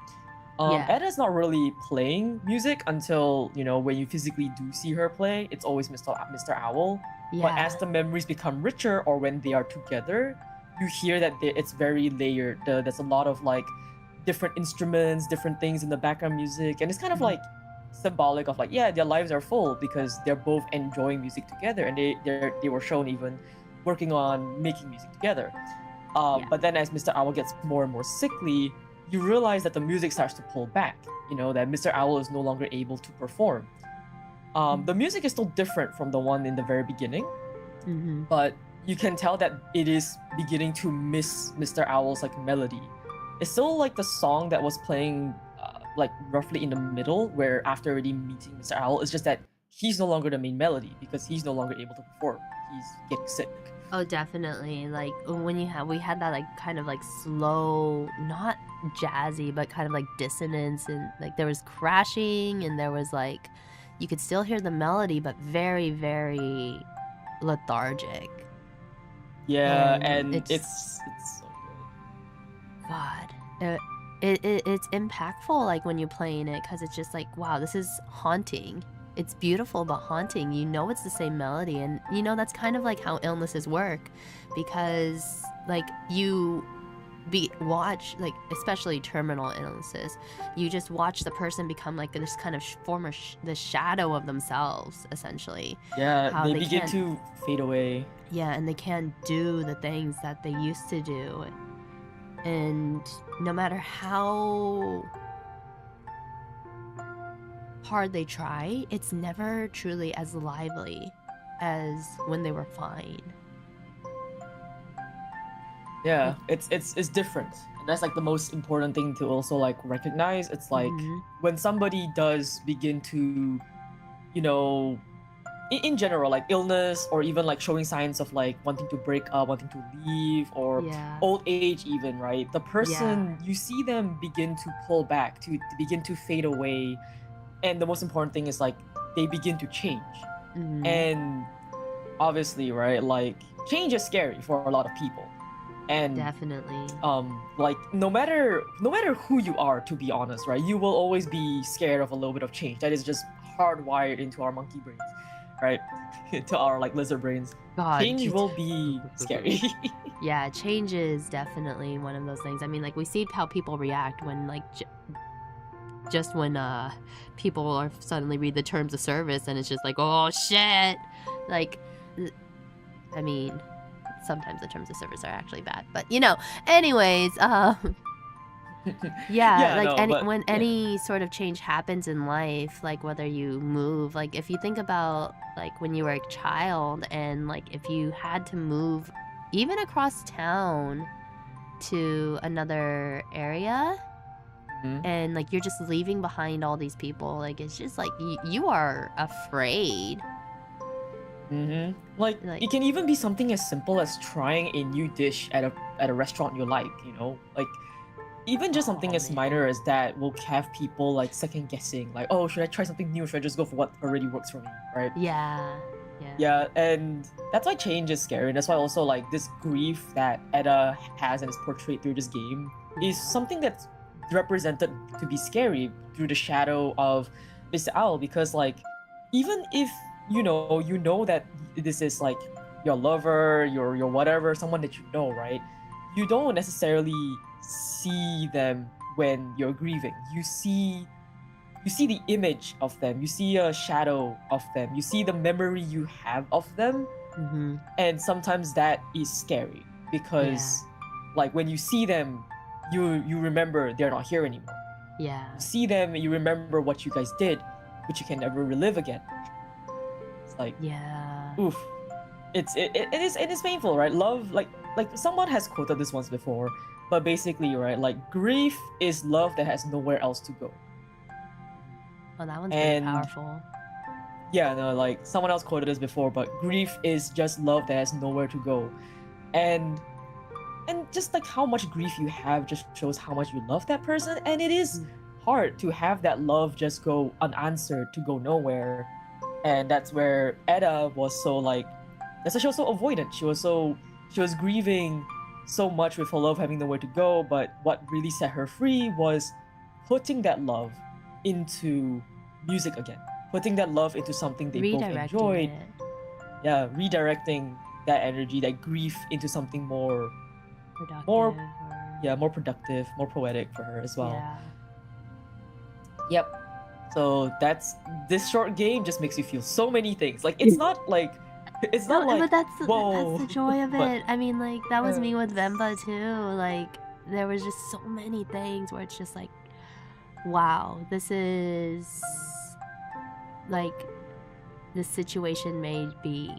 Edda's not really playing music until, you know, when you physically do see her play, it's always Mr. Owl. But as the memories become richer or when they are together, you hear that it's very layered. There's a lot of like different instruments, different things in the background music, and it's kind of like symbolic of like, yeah, their lives are full because they're both enjoying music together, and they were shown even working on making music together. But then as Mr. Owl gets more and more sickly, you realize that the music starts to pull back. You know, that Mr. Owl is no longer able to perform. The music is still different from the one in the very beginning, but you can tell that it is beginning to miss Mr. Owl's like melody. It's still like the song that was playing like roughly in the middle, where after already meeting Mr. Owl, it's just that he's no longer the main melody because he's no longer able to perform. He's getting sick. Oh, definitely. Like when we had that like kind of like slow, not jazzy, but kind of like dissonance, and like there was crashing, and there was like you could still hear the melody, but very, very lethargic. Yeah, And and it's- it's so good. God, it's impactful like when you're playing it, because it's just like, wow, this is haunting. It's beautiful but haunting. You know it's the same melody, and you know that's kind of like how illnesses work, because like you watch, like especially terminal illnesses, you just watch the person become like this kind of the shadow of themselves, essentially. Yeah, How they they begin can't- to fade away. Yeah, and they can't do the things that they used to do. And no matter how hard they try, it's never truly as lively as when they were fine. Yeah, it's different. And that's like the most important thing to also like recognize. It's like Mhm. when somebody does begin to, you know, in general, like illness or even like showing signs of like wanting to break up, wanting to leave, or Yeah. old age even, right? The person, you see them begin to pull back, to begin to fade away. And the most important thing is like they begin to change. Mhm. And obviously, right, like change is scary for a lot of people. And Definitely. like no matter who you are, to be honest, right, you will always be scared of a little bit of change. That is just hardwired into our monkey brains, right? Into our like lizard brains. God, Change just- will be scary. Yeah, change is definitely one of those things. I mean, like we see how people react when like just when people are suddenly read the terms of service, and it's just like, oh shit. Like I mean, sometimes the terms of service are actually bad, but you know, anyways, yeah, like no, but, when yeah. any sort of change happens in life, like whether you move, like if you think about like when you were a child, and like if you had to move even across town to another area, Mhm. and like you're just leaving behind all these people, like it's just like you are afraid. Like, Like- it can even be something as simple as trying a new dish at a restaurant you like, you know? Like, even just something Oh, as man. minor as that will have people like second guessing, like, oh, should I try something new or should I just go for what already works for me, right? Yeah. Yeah, and that's why change is scary. And that's why also like this grief that Edda has and is portrayed through this game is something that's represented to be scary through the shadow of Mr. Owl, because like even if you know that this is like your lover, your whatever, someone that you know, right? You don't necessarily see them when you're grieving. You see the image of them, you see a shadow of them, you see the memory you have of them, Mm-hmm. and sometimes that is scary because like when you see them, you remember they're not here anymore. Yeah. You see them, you remember what you guys did, but you can never relive again. It's like, Yeah. oof. It is painful, right? Love, like someone has quoted this once before, but basically, right, like grief is love that has nowhere else to go. Oh, that one's And- pretty powerful. Yeah, no, like someone else quoted this before, but grief is just love that has nowhere to go. And just like how much grief you have just shows how much you love that person, and it is hard to have that love just go unanswered, to go nowhere. And that's where Edda was so like, that's why she was so avoidant. She was grieving so much with her love having nowhere to go, but what really set her free was putting that love into music again, putting that love into something they both Redirecting enjoyed. it. Yeah, redirecting that energy, that grief, into something more Productive. more- or- more productive, more poetic for her as well. Yeah. Yep. So this short game just makes you feel so many things. Like it's not like No, but that's whoa. the joy of But- it. I mean, like that was Yeah. me with Vemba too. Like there was just so many things where it's just like, wow, this is like, this situation may be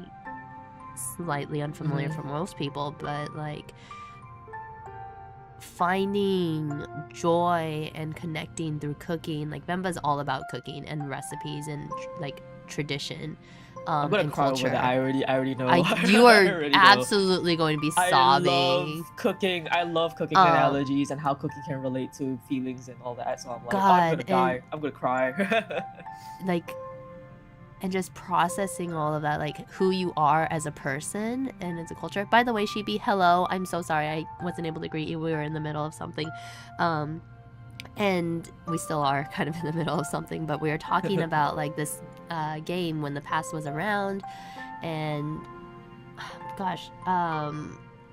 slightly unfamiliar for most people, but like finding joy and connecting through cooking, like Bemba's all about cooking and recipes and like tradition. I'm gonna and cry culture. over that. I already know. You are I already know. absolutely going to be sobbing. I love cooking. I love cooking analogies and how cooking can relate to feelings and all that. So I'm like, God, I'm gonna die. I'm gonna cry. Like, and just processing all of that, like who you are as a person and as a culture. By the way, Sheepy, hello. I'm so sorry I wasn't able to greet you. We were in the middle of something. And we still are kind of in the middle of something, but we were talking about like this game when the past was around, and gosh,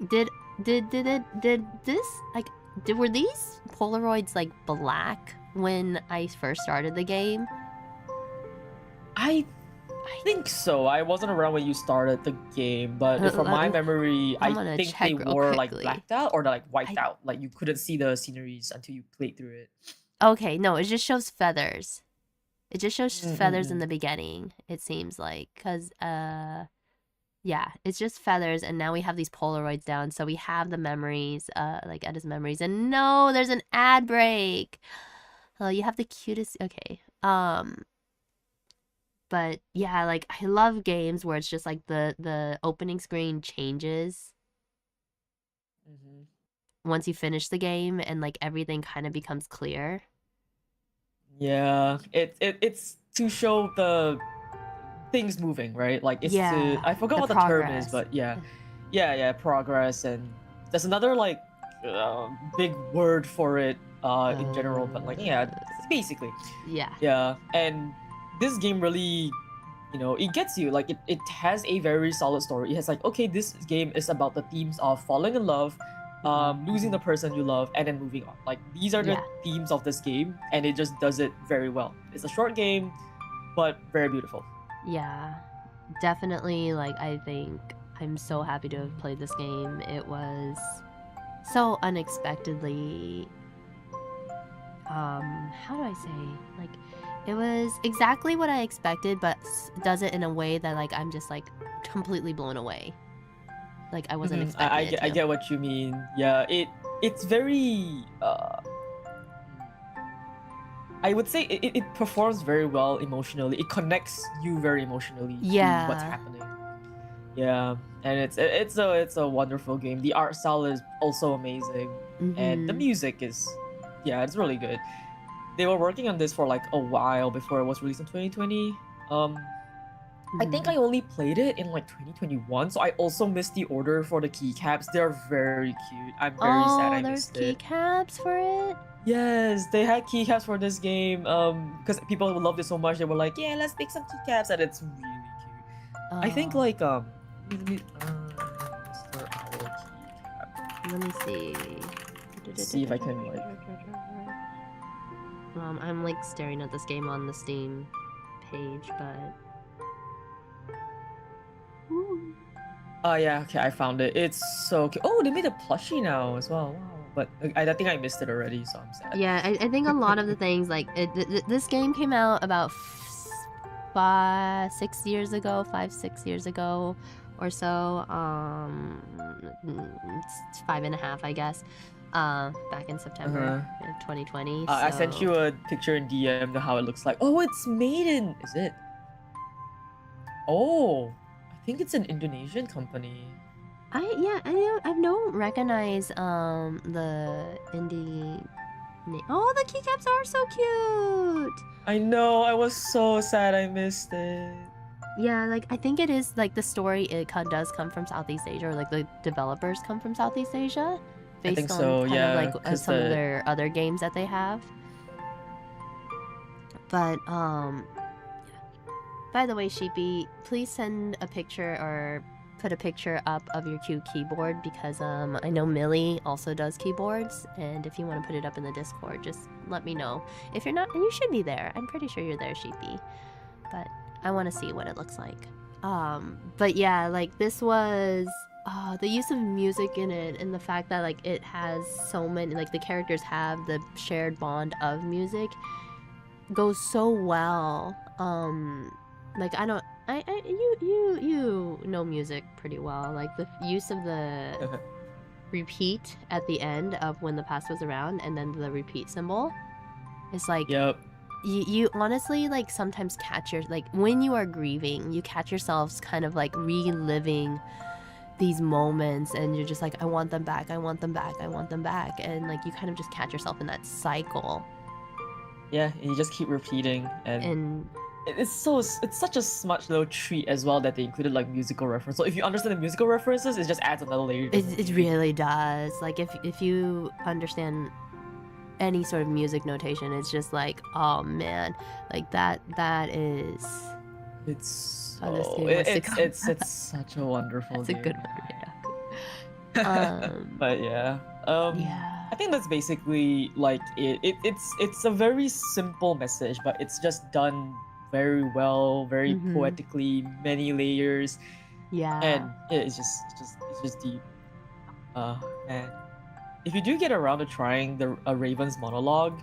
did this, like, were these Polaroids like black when I first started the game? I think so. I wasn't around when you started the game, but from my memory, I think they were like blacked out or like wiped out. Like you couldn't see the sceneries until you played through it. Okay, no, it just shows feathers. It just shows feathers in the beginning, it seems like, because yeah, it's just feathers, and now we have these Polaroids down, so we have the memories, like Edda's memories, and no, there's an ad break. Oh, you have the cutest. Okay, but yeah, like I love games where it's just like the opening screen changes once you finish the game, and like everything kind of becomes clear. Yeah, it's to show the things moving, right? Like it's to, I forgot what the term is, but yeah, progress, and there's another like big word for it in general, but like basically yeah. And this game really, you know, it gets you, like it has a very solid story. It has like, okay, this game is about the themes of falling in love, losing the person you love, and then moving on. Like these are the themes of this game, and it just does it very well. It's a short game, but very beautiful. Yeah, definitely. Like, I think I'm so happy to have played this game. It was so unexpectedly, how do I say, like, it was exactly what I expected, but does it in a way that like I'm just like completely blown away. Like I wasn't expecting it to. I get what you mean. Yeah, it's very I would say it performs very well emotionally. It connects you very emotionally to what's happening. Yeah, and it's a wonderful game. The art style is also amazing, and the music is, it's really good. They were working on this for like a while before it was released in 2020. I think I only played it in like 2021, so I also missed the order for the keycaps. They're very cute. I'm very sad I missed it. Oh, there's keycaps for it? Yes, they had keycaps for this game. Because people loved it so much, they were like, yeah, let's make some keycaps, and it's really cute. I think like Let me see. Let's see if I can like. I'm like staring at this game on the Steam page, but. Oh yeah, okay, I found it. It's so cute. Oh, they made a plushie now as well. Wow. But I think I missed it already, so I'm sad. Yeah, I think a lot of the things, like, this game came out about 5-6 years ago or so. It's 5.5, I guess. Back in September of 2020. I sent you a picture in DM of how it looks like. Oh, it's made in... Is it? Oh, I think it's an Indonesian company. I don't recognize the indie name. Oh, the keycaps are so cute. I know, I was so sad I missed it. Yeah, like I think it is like the story does come from Southeast Asia, or like the developers come from Southeast Asia, based on kind of like some of their other games that they have. But by the way, Sheepy, please send a picture or put a picture up of your cute keyboard, because I know Millie also does keyboards, and if you want to put it up in the Discord, just let me know. If you're not, you should be there. I'm pretty sure you're there, Sheepy. But I want to see what it looks like. But yeah, like this was the use of music in it and the fact that like it has so many, like the characters have the shared bond of music goes so well. Like you know music pretty well. Like the use of the repeat at the end of when the past was around and then the repeat symbol is like Yep. you honestly like sometimes catch your, like when you are grieving, you catch yourselves kind of like reliving these moments and you're just like, I want them back, I want them back, I want them back, and like you kind of just catch yourself in that cycle. Yeah, and you just keep repeating, and it's such a smart little treat as well that they included like musical reference. So if you understand the musical references, it just adds another layer. It really does. Like if you understand any sort of music notation, it's just like, oh man, like that is. It's it's such a wonderful. It's a game. good one. Yeah. But yeah. Yeah. I think that's basically like it's a very simple message, but it's just done very well, very poetically, many layers. Yeah. And it's just deep. And if you do get around to trying the Raven's monologue,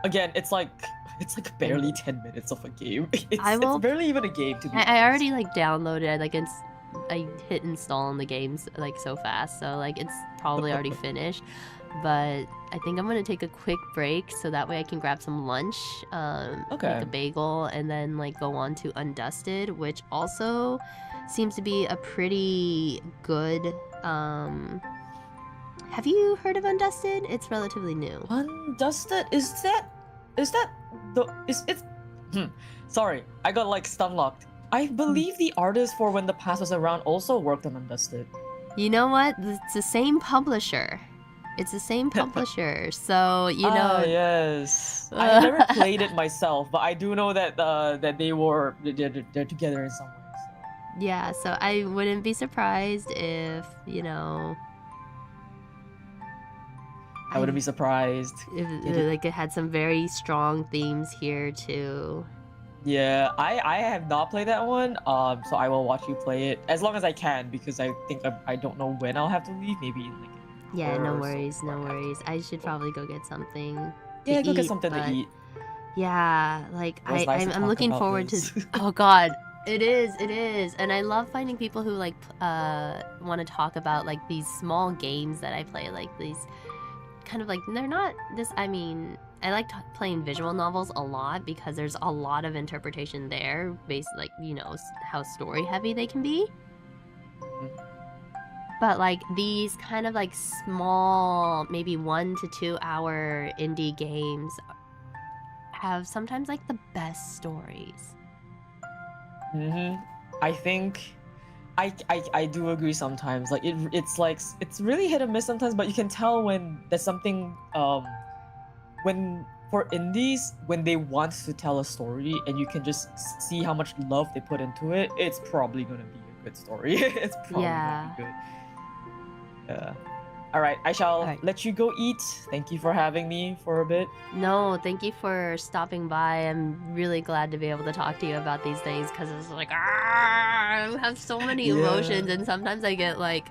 again, it's like barely 10 minutes of a game. It's barely even a game to be honest. I already like downloaded, like I hit install on the games like so fast, so like it's probably already finished. But I think I'm gonna take a quick break so that way I can grab some lunch, make a bagel, and then like go on to Undusted, which also seems to be a pretty good. Have you heard of Undusted? It's relatively new. Undusted, is that the it's sorry, I got like stun locked. I believe the artist for When the Past Was Around also worked on Undusted. You know what? It's the same publisher. It's the same publisher, so you know. Ah, yes. I never played it myself, but I do know that that they're together in some way. So. Yeah, so I wouldn't be surprised if I wouldn't be surprised if like it had some very strong themes here too. Yeah, I have not played that one. So I will watch you play it as long as I can because I think I don't know when I'll have to leave. Maybe in like. Yeah, no worries, no worries. I should probably go get something. Yeah, go eat, get something to eat. Yeah, like I'm looking forward this. to. Oh God, it is, and I love finding people who like want to talk about like these small games that I play, like these kind of like they're not this. I mean, I like playing visual novels a lot because there's a lot of interpretation there, based like you know how story heavy they can be. But like these kind of like small, maybe 1 to 2 hour indie games have sometimes like the best stories. I think I do agree sometimes. Like it's really hit or miss sometimes, but you can tell when there's something when for indies when they want to tell a story and you can just see how much love they put into it, it's probably gonna be a good story. It's probably gonna be good. All right, I shall let you go eat. Thank you for having me for a bit. No, thank you for stopping by. I'm really glad to be able to talk to you about these things because it's like I have so many emotions, and sometimes I get like,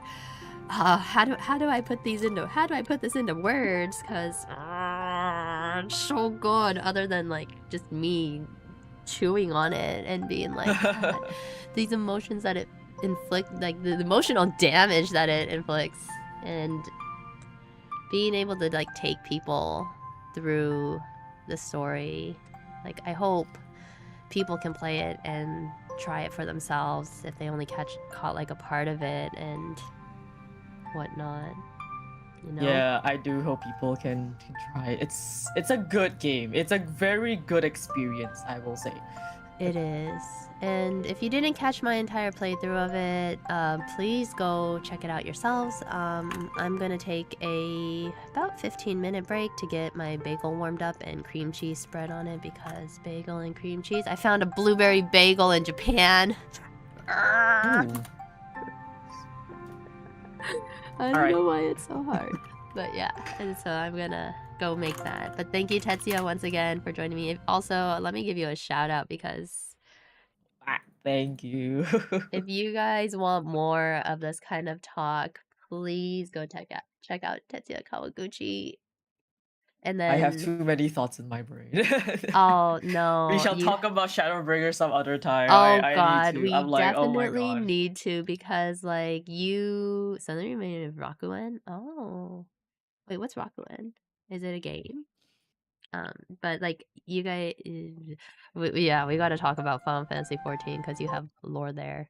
how do I put this into words? Because it's so good. Other than like just me chewing on it and being like, God, these emotions that it inflict, like the emotional damage that it inflicts, and being able to like take people through the story. Like I hope people can play it and try it for themselves if they only caught like a part of it and whatnot. You know? Yeah, I do hope people can try it. It's a good game. It's a very good experience, I will say. It is. And if you didn't catch my entire playthrough of it, please go check it out yourselves. I'm gonna take about 15-minute break to get my bagel warmed up and cream cheese spread on it because bagel and cream cheese. I found a blueberry bagel in Japan. I don't know why it's so hard. But yeah, and so I'm gonna go make that. But thank you, Tetsuya, once again for joining me. Also, let me give you a shout out because Thank you. If you guys want more of this kind of talk, please go check out Tetsuya Kawaguchi. And I have then, too many thoughts in my brain. oh We no, shall talk about Shadowbringer some other time. oh I need god, to. we I'm like, oh my definitely god. need to, because like something reminded of Rakuen. Oh, wait, what's Rakuen? Is it a game? But like you guys, yeah, we got to talk about Final Fantasy 14 because you have lore there.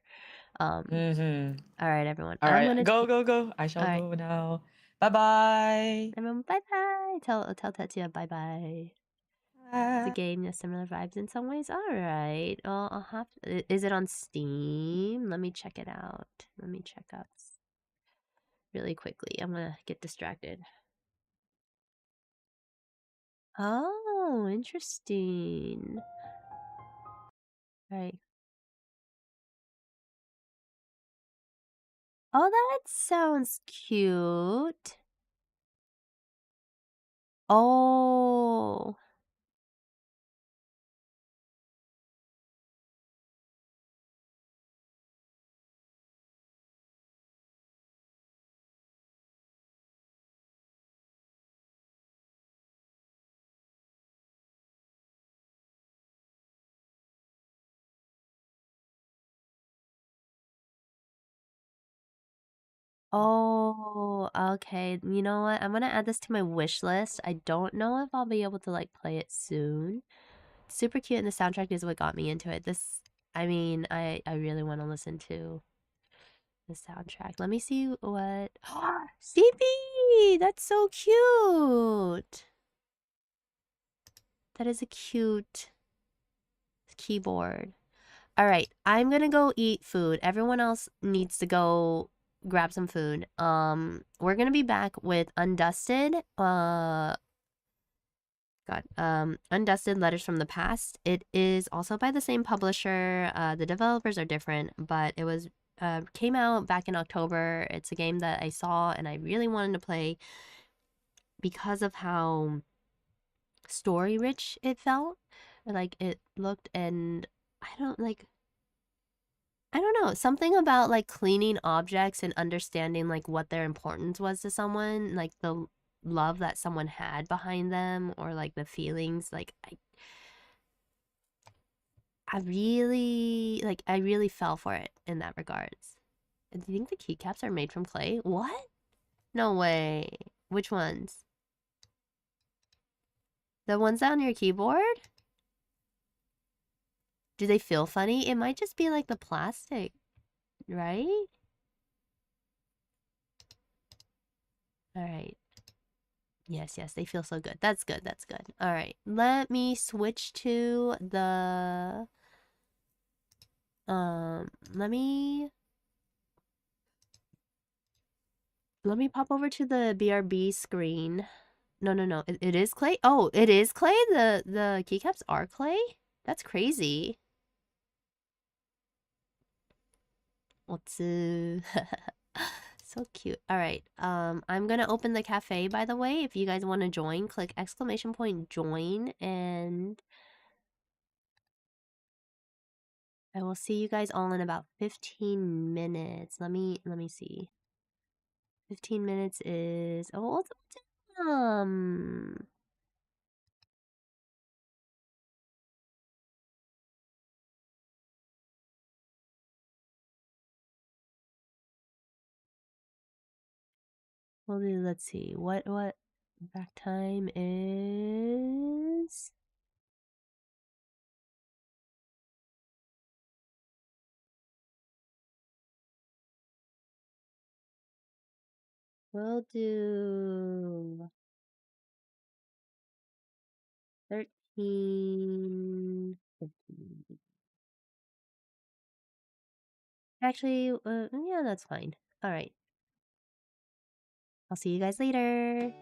All right, everyone. All I'm right, gonna. go. I shall All right, go now. Bye bye. everyone. Bye bye. Tell Tetsuya bye bye. It's a game with similar vibes in some ways. All right. Well, I'll have. Is it on Steam? Let me check it out. Let me check out really quickly. I'm gonna get distracted. Oh, interesting. All right. Oh, that sounds cute. Oh. Oh, okay. You know what? I'm gonna add this to my wish list. I don't know if I'll be able to like play it soon. It's super cute, and the soundtrack is what got me into it. I mean, I really want to listen to the soundtrack. Let me see what. CP! That's so cute. That is a cute keyboard. All right, I'm gonna go eat food. Everyone else needs to go grab some food. We're gonna be back with Undusted. Undusted Letters from the Past. It is also by the same publisher. The developers are different, but it was came out back in October. It's a game that I saw and I really wanted to play because of how story rich it felt. Like it looked, and I don't know, something about like cleaning objects and understanding like what their importance was to someone, like the love that someone had behind them, or like the feelings. Like I really fell for it in that regards. Do you think the keycaps are made from clay? What? No way. Which ones? The ones on your keyboard? Do they feel funny? It might just be like the plastic, right? All right. Yes, they feel so good. That's good. All right. Let me switch to the let me pop over to the BRB screen. No. It is clay. Oh, it is clay. The keycaps are clay. That's crazy. Otsu. So cute. All right. I'm gonna open the cafe, by the way. If you guys want to join, click !join, and I will see you guys all in about 15 minutes. Let me see. 15 minutes is let's see. What back time is. We'll do 13:15. Actually, yeah, that's fine. All right. I'll see you guys later.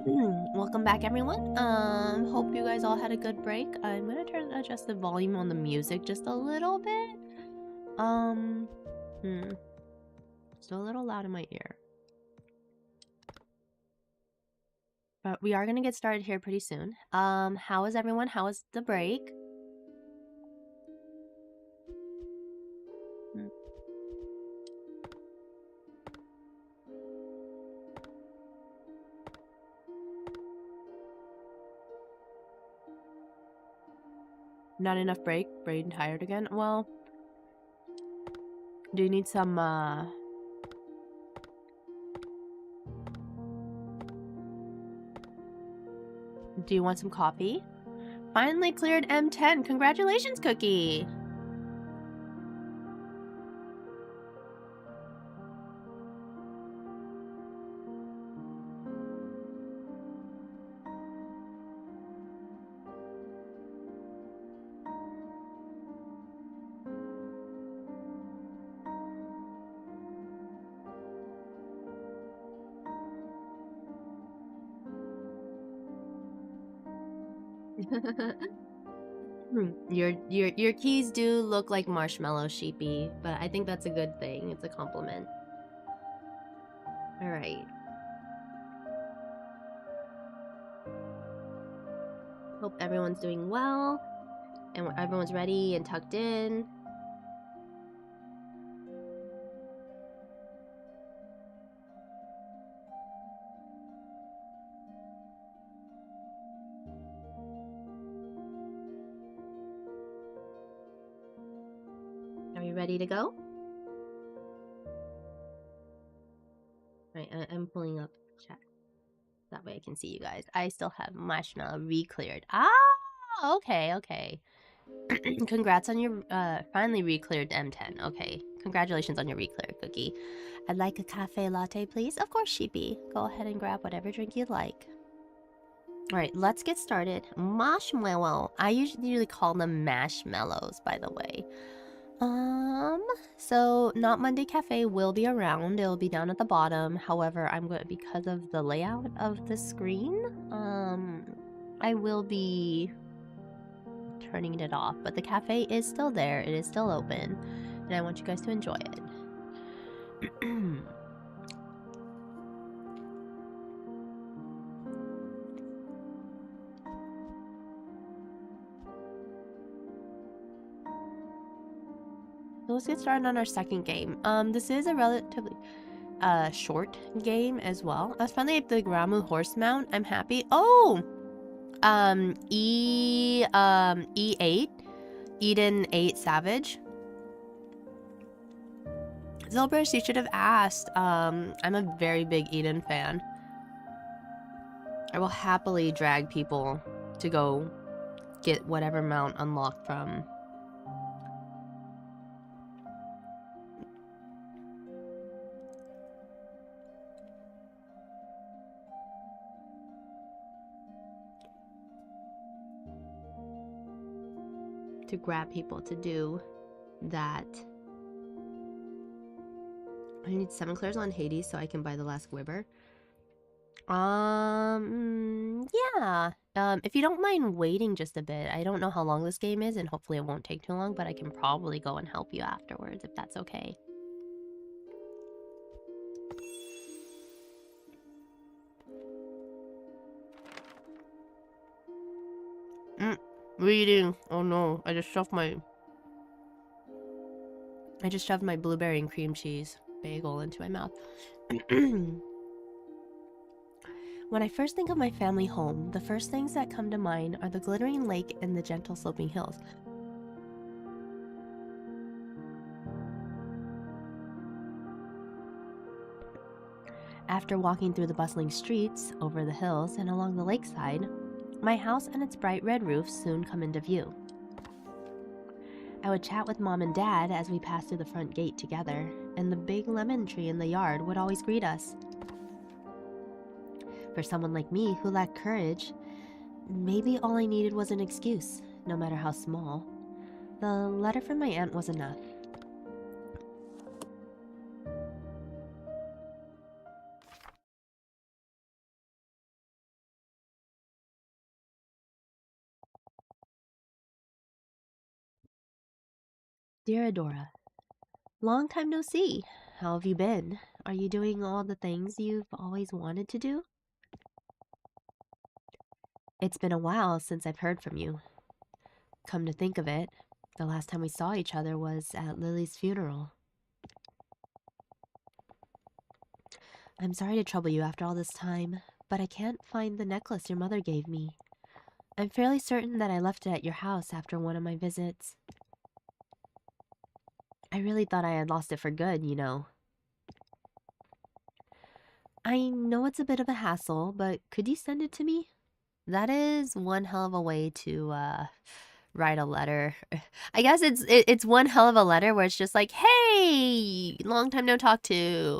Welcome back, everyone. Hope you guys all had a good break. I'm gonna adjust the volume on the music just a little bit. Still a little loud in my ear. But we are gonna get started here pretty soon. How is everyone? How was the break? Not enough break? Brain tired again? Well, do you need some, do you want some coffee? Finally cleared M10. Congratulations, Cookie! Your keys do look like marshmallow, Sheepy, but I think that's a good thing. It's a compliment. All right. Hope everyone's doing well and everyone's ready and tucked in. Are you ready to go? Right, I'm pulling up chat. That way I can see you guys. I still have marshmallow re-cleared. Ah, okay, okay. Congrats on your finally re-cleared M10. Okay, congratulations on your re-cleared, Cookie. I'd like a cafe latte, please. Of course, Sheepy. Go ahead and grab whatever drink you'd like. All right, let's get started. Marshmallow. I usually call them marshmallows, by the way. So Not Monday Cafe will be around. It'll be down at the bottom. However, I'm going because of the layout of the screen, I will be turning it off. But the cafe is still there. It is still open, and I want you guys to enjoy it. So let's get started on our second game. This is a relatively short game as well. I was finally at the Gramu horse mount. I'm happy. Oh, E8, Eden 8 Savage. Zilbers, you should have asked. I'm a very big Eden fan. I will happily drag people to go get whatever mount unlocked from. To grab people to do that. I need 7 clears on Hades so I can buy the last Gwibber. Yeah. If you don't mind waiting just a bit, I don't know how long this game is, and hopefully it won't take too long, but I can probably go and help you afterwards if that's okay. Reading. Oh no, I just shoved my blueberry and cream cheese bagel into my mouth. When I first think of my family home, the first things that come to mind are the glittering lake and the gentle sloping hills. After walking through the bustling streets, over the hills, and along the lakeside, my house and its bright red roof soon come into view. I would chat with Mom and Dad as we passed through the front gate together, and the big lemon tree in the yard would always greet us. For someone like me who lacked courage, maybe all I needed was an excuse, no matter how small. The letter from my aunt was enough. Dear Adora, long time no see. How have you been? Are you doing all the things you've always wanted to do? It's been a while since I've heard from you. Come to think of it, the last time we saw each other was at Lily's funeral. I'm sorry to trouble you after all this time, but I can't find the necklace your mother gave me. I'm fairly certain that I left it at your house after one of my visits. I really thought I had lost it for good, you know. I know it's a bit of a hassle, but could you send it to me? That is one hell of a way to write a letter. I guess it's one hell of a letter where it's just like, hey, long time no talk to.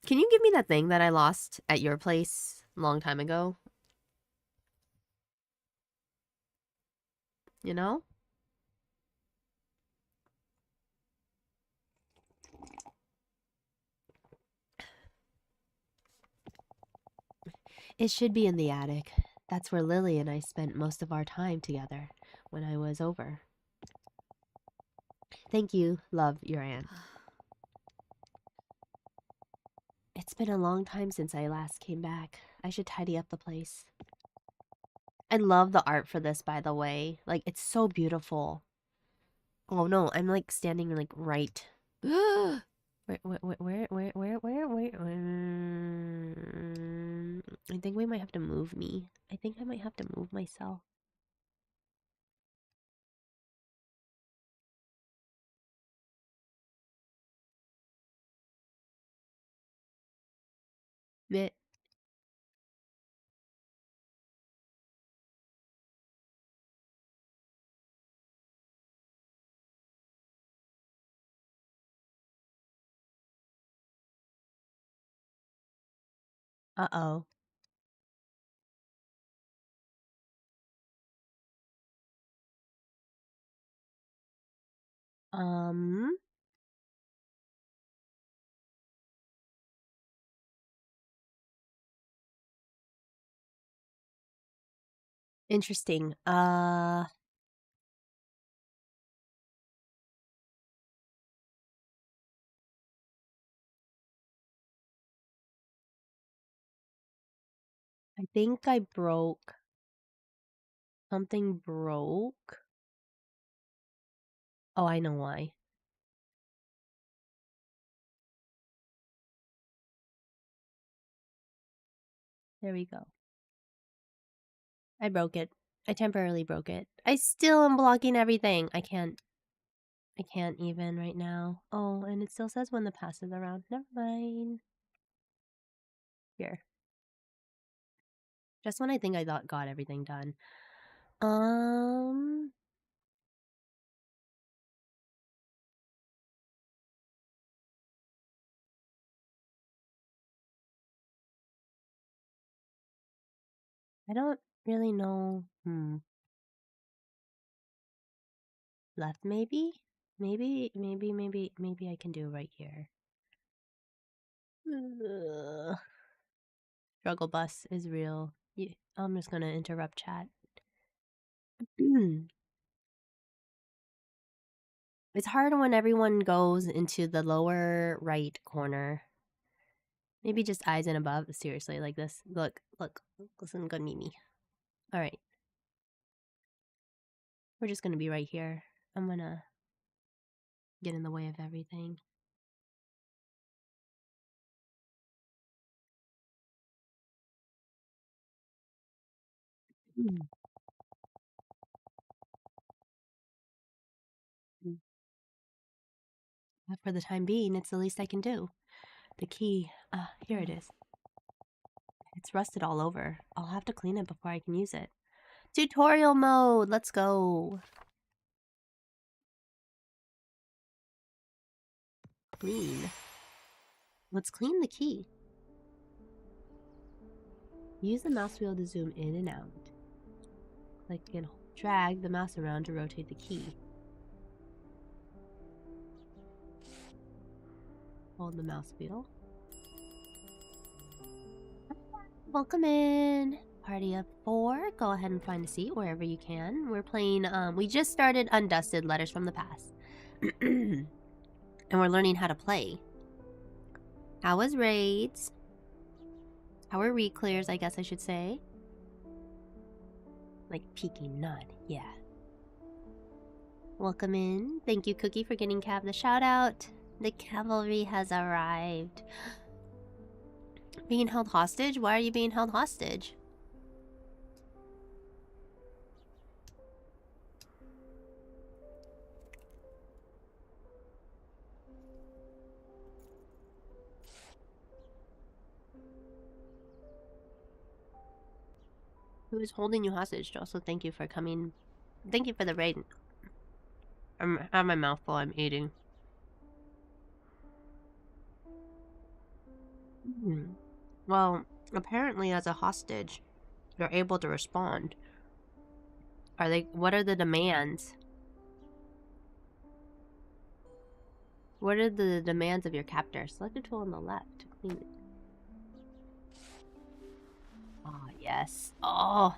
Can you give me that thing that I lost at your place a long time ago? You know? It should be in the attic. That's where Lily and I spent most of our time together when I was over. Thank you. Love, your aunt. It's been a long time since I last came back. I should tidy up the place. I love the art for this, by the way. Like, it's so beautiful. Oh no, I'm like standing like right. Where? I think we might have to move me. I think I might have to move myself. Bit. Uh-oh. Interesting. I think I broke. Something broke. Oh, I know why. There we go. I broke it. I temporarily broke it. I still am blocking everything. I can't even right now. Oh, and it still says when the pass is around. Never mind. Here. Just when I think I got everything done. I don't really know. Left maybe? Maybe I can do right here. Ugh. Struggle bus is real. I'm just gonna interrupt chat. It's hard when everyone goes into the lower right corner. Maybe just eyes and above. Seriously, like this. Look. Listen, good Mimi. Alright. We're just gonna be right here. I'm gonna get in the way of everything. But for the time being, it's the least I can do. The key. Here it is. It's rusted all over. I'll have to clean it before I can use it. Tutorial mode! Let's go! Clean. Let's clean the key. Use the mouse wheel to zoom in and out. Click and drag the mouse around to rotate the key. Hold the mouse wheel. Welcome in! Party of 4. Go ahead and find a seat wherever you can. We're playing, we just started Undusted, Letters from the Past. And we're learning how to play. How was raids? How were re-clears, I guess I should say. Like peeking nod, yeah. Welcome in. Thank you, Cookie, for getting Cav the shout out. The cavalry has arrived. Being held hostage? Why are you being held hostage? Who is holding you hostage? Also, thank you for coming. Thank you for the raid. I have my mouth full. I'm eating. Well, apparently as a hostage, you're able to respond. What are the demands? What are the demands of your captor? Select a tool on the left to clean it. Oh, yes. Oh.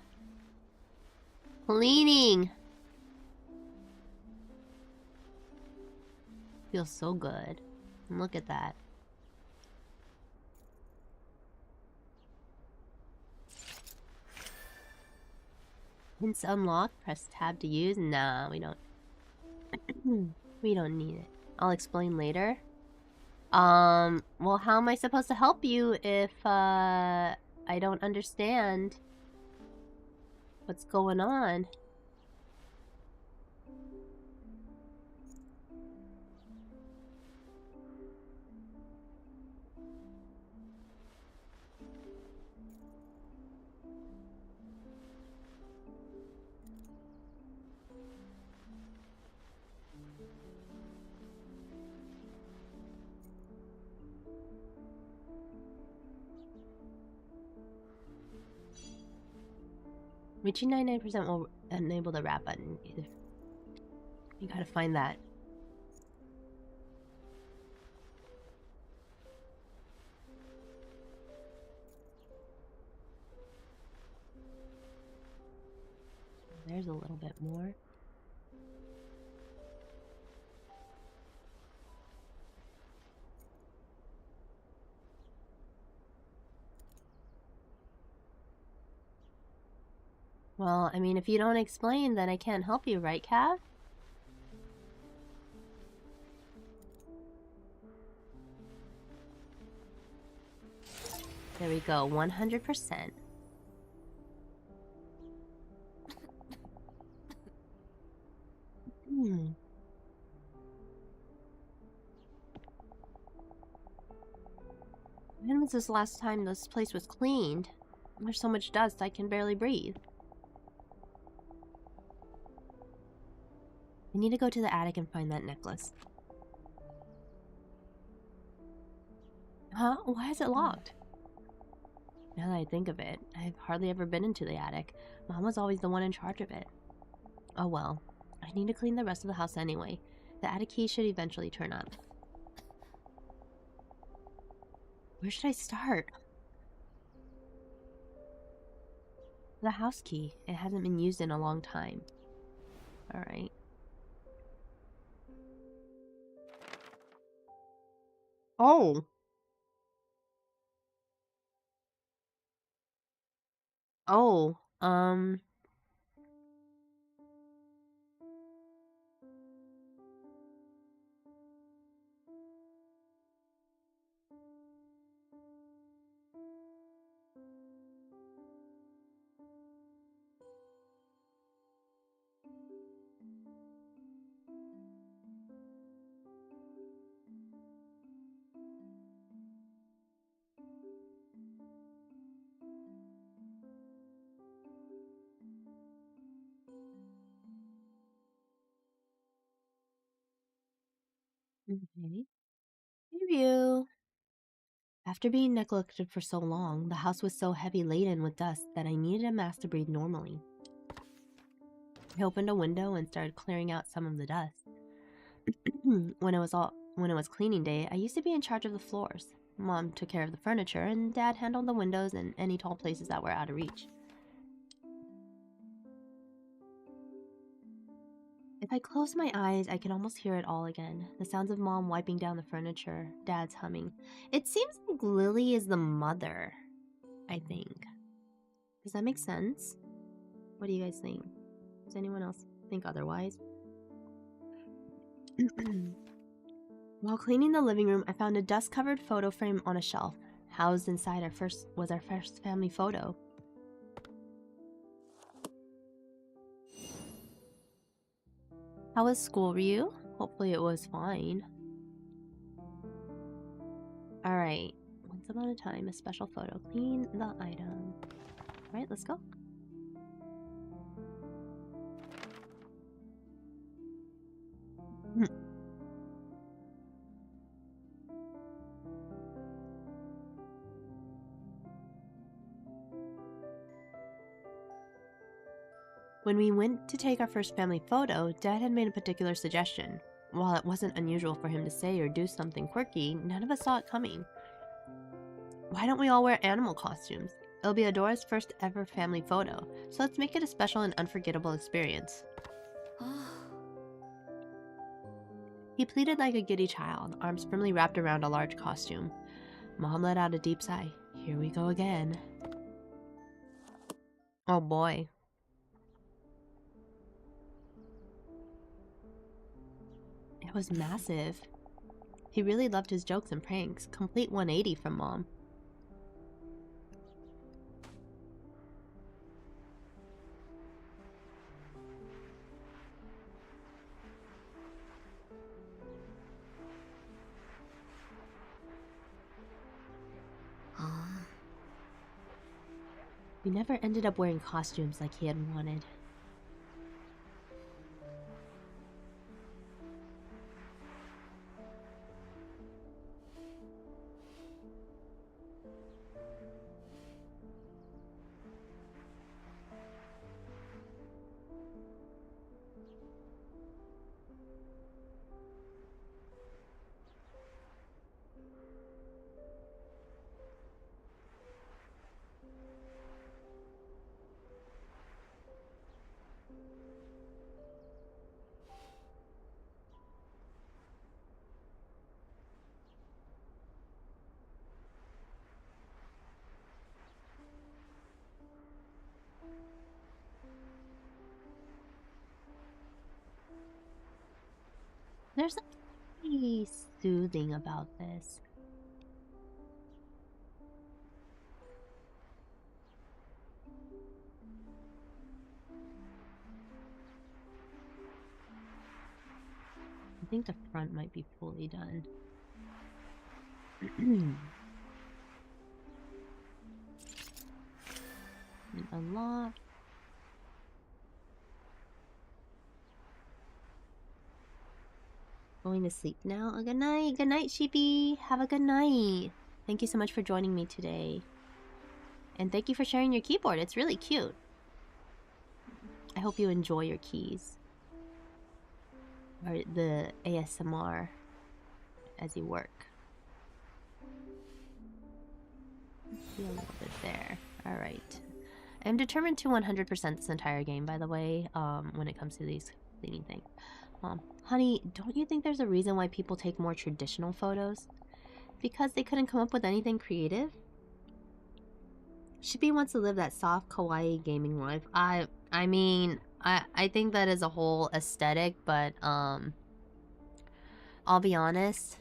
Cleaning. Feels so good. And look at that. Hints unlocked. Press tab to use. Nah, we don't. We don't need it. I'll explain later. Well, how am I supposed to help you if, I don't understand what's going on? Reaching 99% will enable the wrap button. You gotta find that. There's a little bit more. Well, I mean, if you don't explain, then I can't help you, right, Cav? There we go, 100%. When was this last time this place was cleaned? There's so much dust I can barely breathe. I need to go to the attic and find that necklace. Huh? Why is it locked? Now that I think of it, I've hardly ever been into the attic. Mom was always the one in charge of it. Oh well. I need to clean the rest of the house anyway. The attic key should eventually turn up. Where should I start? The house key. It hasn't been used in a long time. Alright. Oh! Oh, okay. Review. After being neglected for so long, the house was so heavy laden with dust that I needed a mask to breathe normally. I opened a window and started clearing out some of the dust. When it was cleaning day, I used to be in charge of the floors. Mom took care of the furniture, and Dad handled the windows and any tall places that were out of reach. If I close my eyes, I can almost hear it all again. The sounds of Mom wiping down the furniture, Dad's humming. It seems like Lily is the mother, I think. Does that make sense? What do you guys think? Does anyone else think otherwise? While cleaning the living room, I found a dust-covered photo frame on a shelf. Housed inside our first family photo. How was school, Ryu? Hopefully it was fine. Alright. Once upon a time, a special photo. Clean the item. Alright, let's go. When we went to take our first family photo, Dad had made a particular suggestion. While it wasn't unusual for him to say or do something quirky, none of us saw it coming. Why don't we all wear animal costumes? It'll be Adora's first ever family photo, so let's make it a special and unforgettable experience. He pleaded like a giddy child, arms firmly wrapped around a large costume. Mom let out a deep sigh. Here we go again. Oh boy. It was massive. He really loved his jokes and pranks. Complete 180 from Mom. We never ended up wearing costumes like he had wanted. There's something soothing about this. I think the front might be fully done. And unlock. Going to sleep now. Good night. Good night, Sheepy. Have a good night. Thank you so much for joining me today. And thank you for sharing your keyboard. It's really cute. I hope you enjoy your keys. Or the ASMR as you work. See a little bit there. Alright. I'm determined to 100% this entire game, by the way, when it comes to these cleaning things. Honey, don't you think there's a reason why people take more traditional photos? Because they couldn't come up with anything creative? Shippy wants to live that soft, kawaii gaming life. I mean, I think that is a whole aesthetic, but, I'll be honest.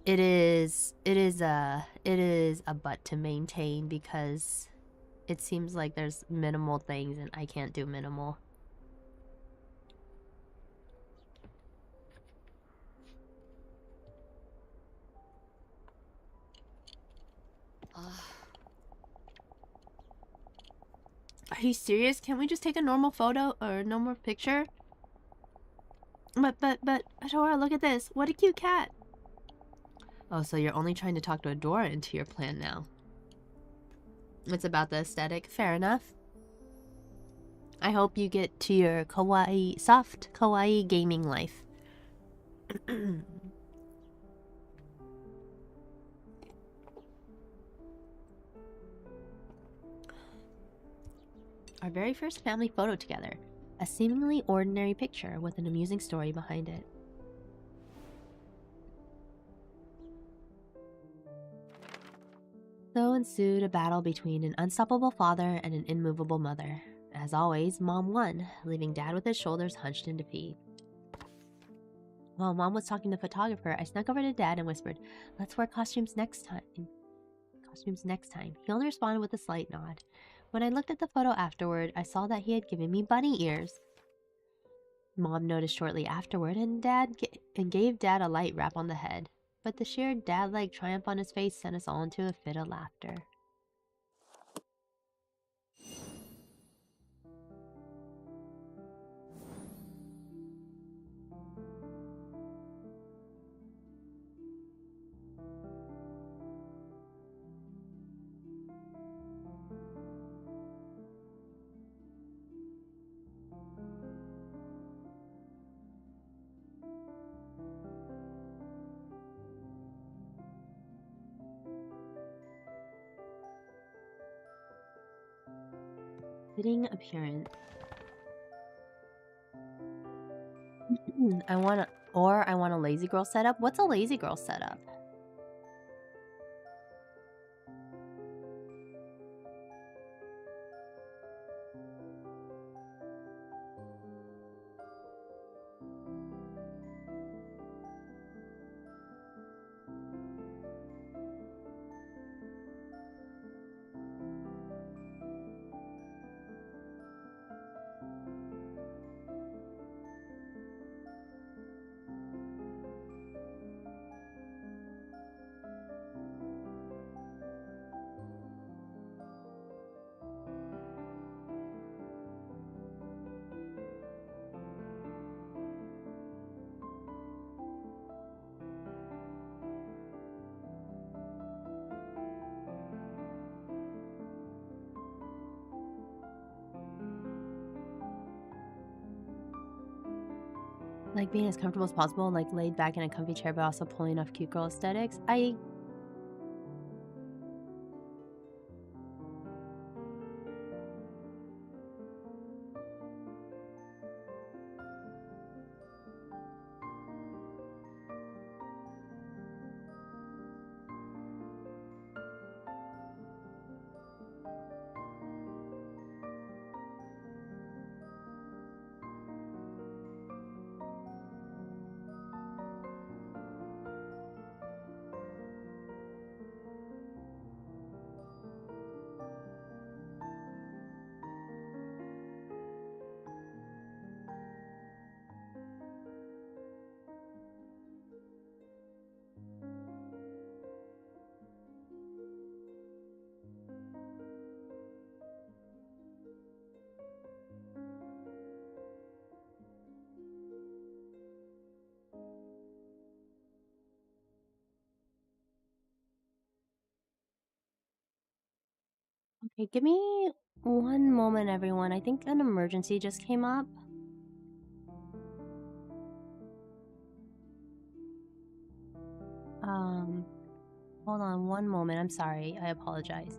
It is a butt to maintain because it seems like there's minimal things and I can't do minimal. Are you serious? Can't we just take a normal photo or a normal picture? But, Adora, look at this. What a cute cat. Oh, so you're only trying to talk to Adora into your plan now. It's about the aesthetic. Fair enough. I hope you get to your kawaii, soft, kawaii gaming life. Our very first family photo together. A seemingly ordinary picture with an amusing story behind it. So ensued a battle between an unstoppable father and an immovable mother. As always, Mom won, leaving Dad with his shoulders hunched in defeat. While Mom was talking to the photographer, I snuck over to Dad and whispered, "Let's wear costumes next time." He only responded with a slight nod. When I looked at the photo afterward, I saw that he had given me bunny ears. Mom noticed shortly afterward and gave Dad a light rap on the head. But the sheer dad-like triumph on his face sent us all into a fit of laughter. Fitting appearance. I want a lazy girl setup. What's a lazy girl setup? Like being as comfortable as possible and like laid back in a comfy chair, but also pulling off cute girl aesthetics. Okay, give me one moment, everyone. I think an emergency just came up. Hold on one moment. I'm sorry. I apologize.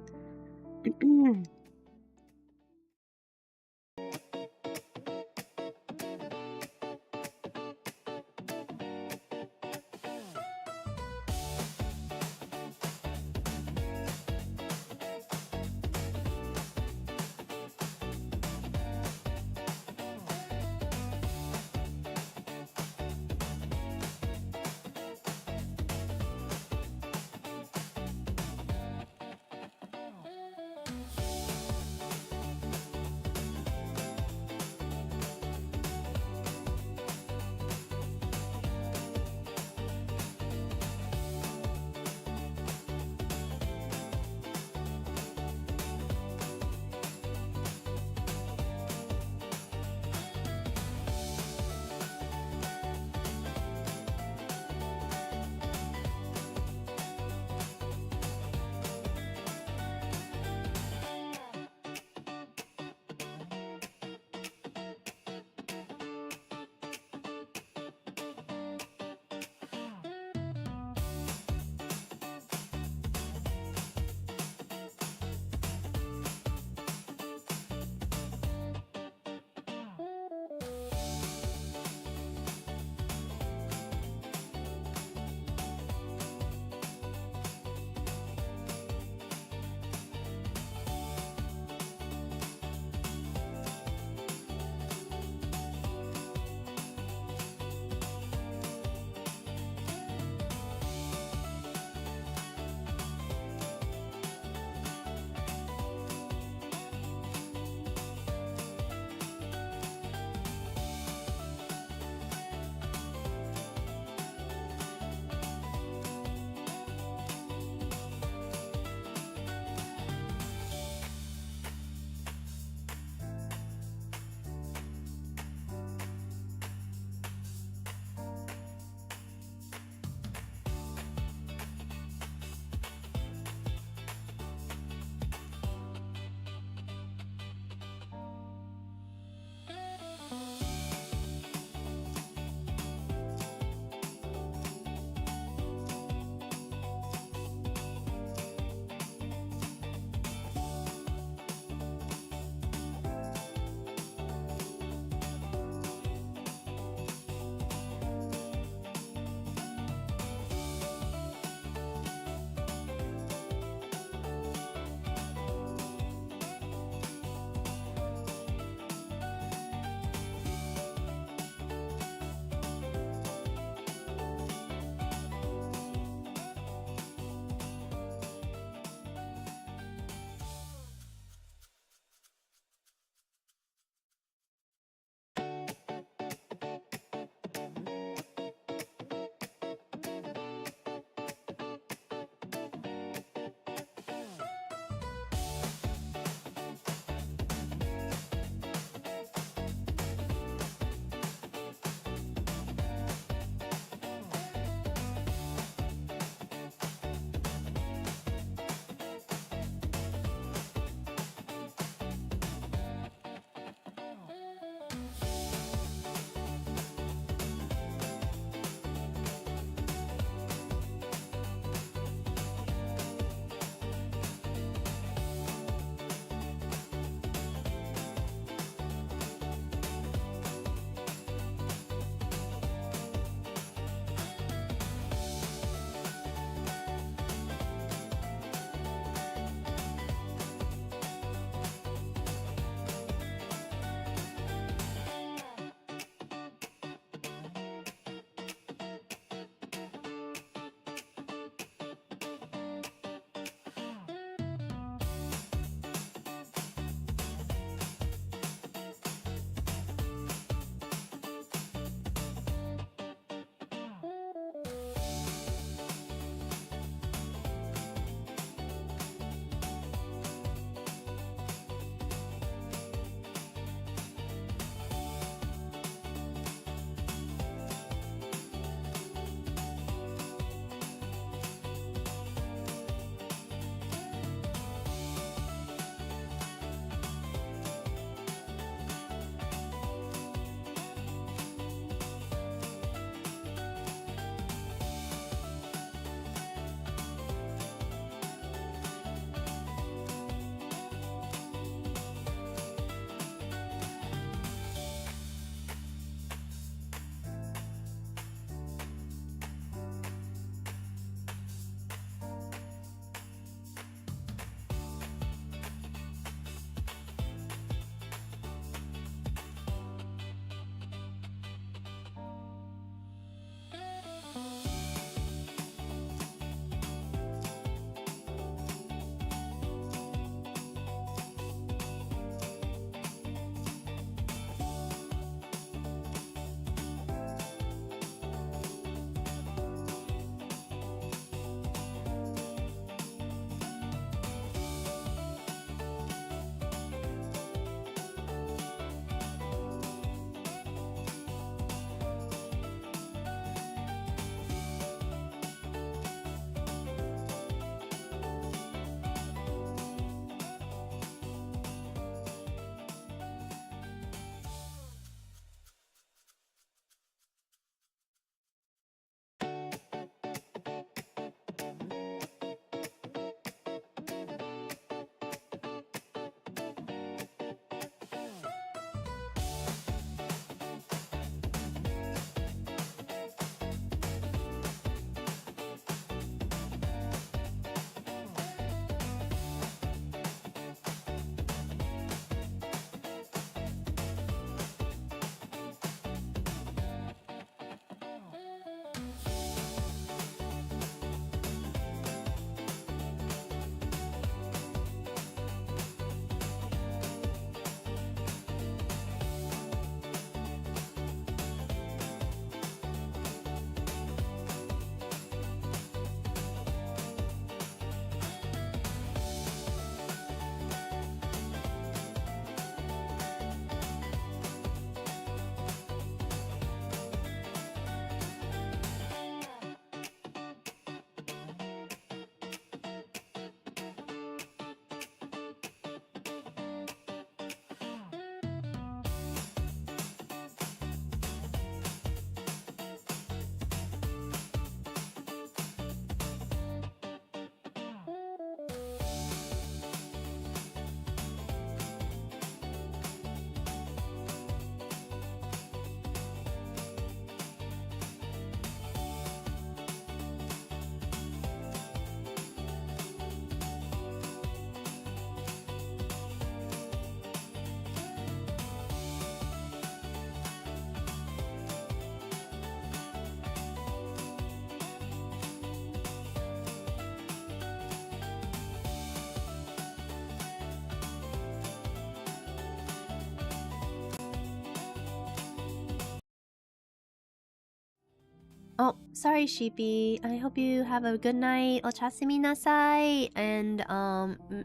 Oh, sorry, Sheepy. I hope you have a good night. Ochasumi nasai. And,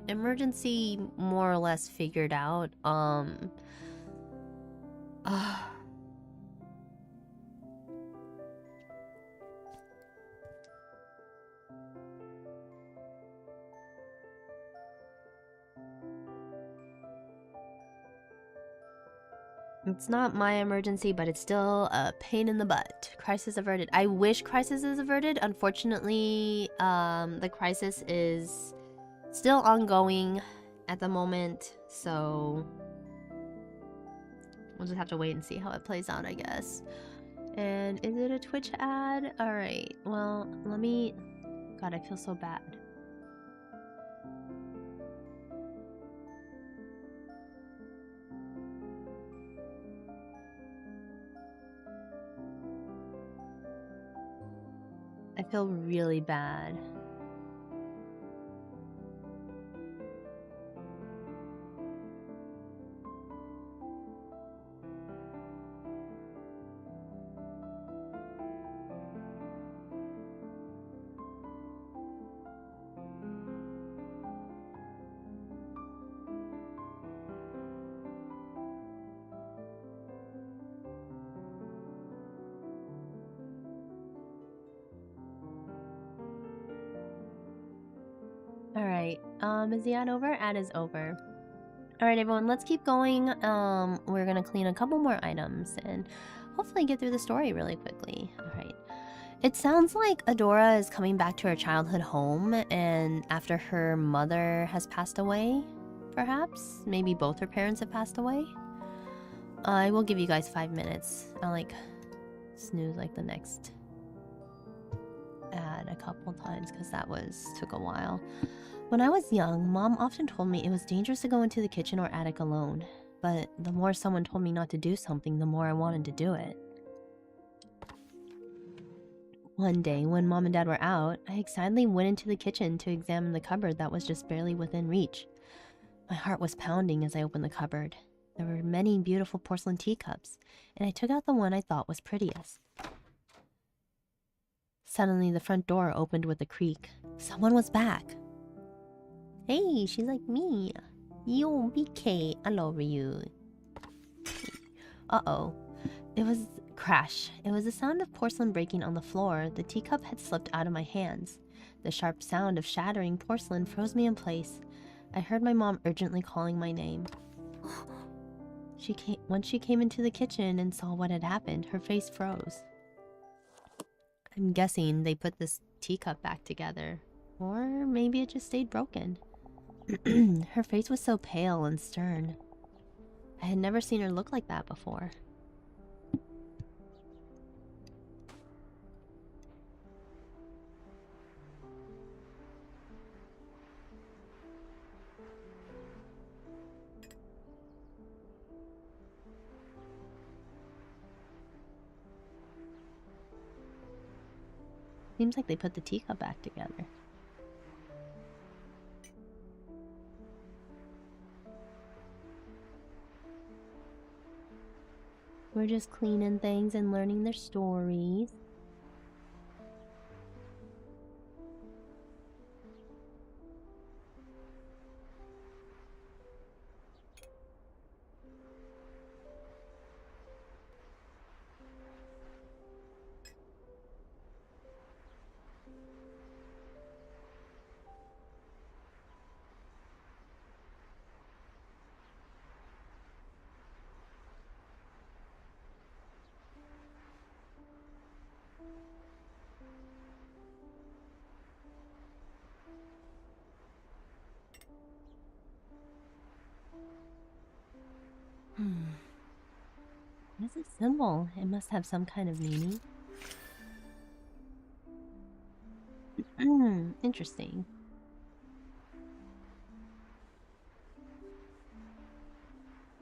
emergency more or less figured out. It's not my emergency, but it's still a pain in the butt. Crisis averted. I wish crisis is averted. Unfortunately, the crisis is still ongoing at the moment, so we'll just have to wait and see how it plays out, I guess. And is it a Twitch ad? Alright, well, let me... God, I feel so bad. I feel really bad. Alright, is the ad over? Ad is over. Alright everyone, let's keep going. We're gonna clean a couple more items and hopefully get through the story really quickly. Alright. It sounds like Adora is coming back to her childhood home and after her mother has passed away, perhaps? Maybe both her parents have passed away? I will give you guys 5 minutes. I'll like snooze like the next ad a couple times because that took a while. When I was young, Mom often told me it was dangerous to go into the kitchen or attic alone. But the more someone told me not to do something, the more I wanted to do it. One day, when Mom and Dad were out, I excitedly went into the kitchen to examine the cupboard that was just barely within reach. My heart was pounding as I opened the cupboard. There were many beautiful porcelain teacups, and I took out the one I thought was prettiest. Suddenly, the front door opened with a creak. Someone was back. Hey, she's like me. Yo, BK, I love you. Uh-oh. It was... crash. It was the sound of porcelain breaking on the floor. The teacup had slipped out of my hands. The sharp sound of shattering porcelain froze me in place. I heard my mom urgently calling my name. Once she came into the kitchen and saw what had happened, her face froze. I'm guessing they put this teacup back together. Or maybe it just stayed broken. Her face was so pale and stern. I had never seen her look like that before. Seems like they put the teacup back together. We're just cleaning things and learning their stories. What is this symbol? It must have some kind of meaning. Interesting.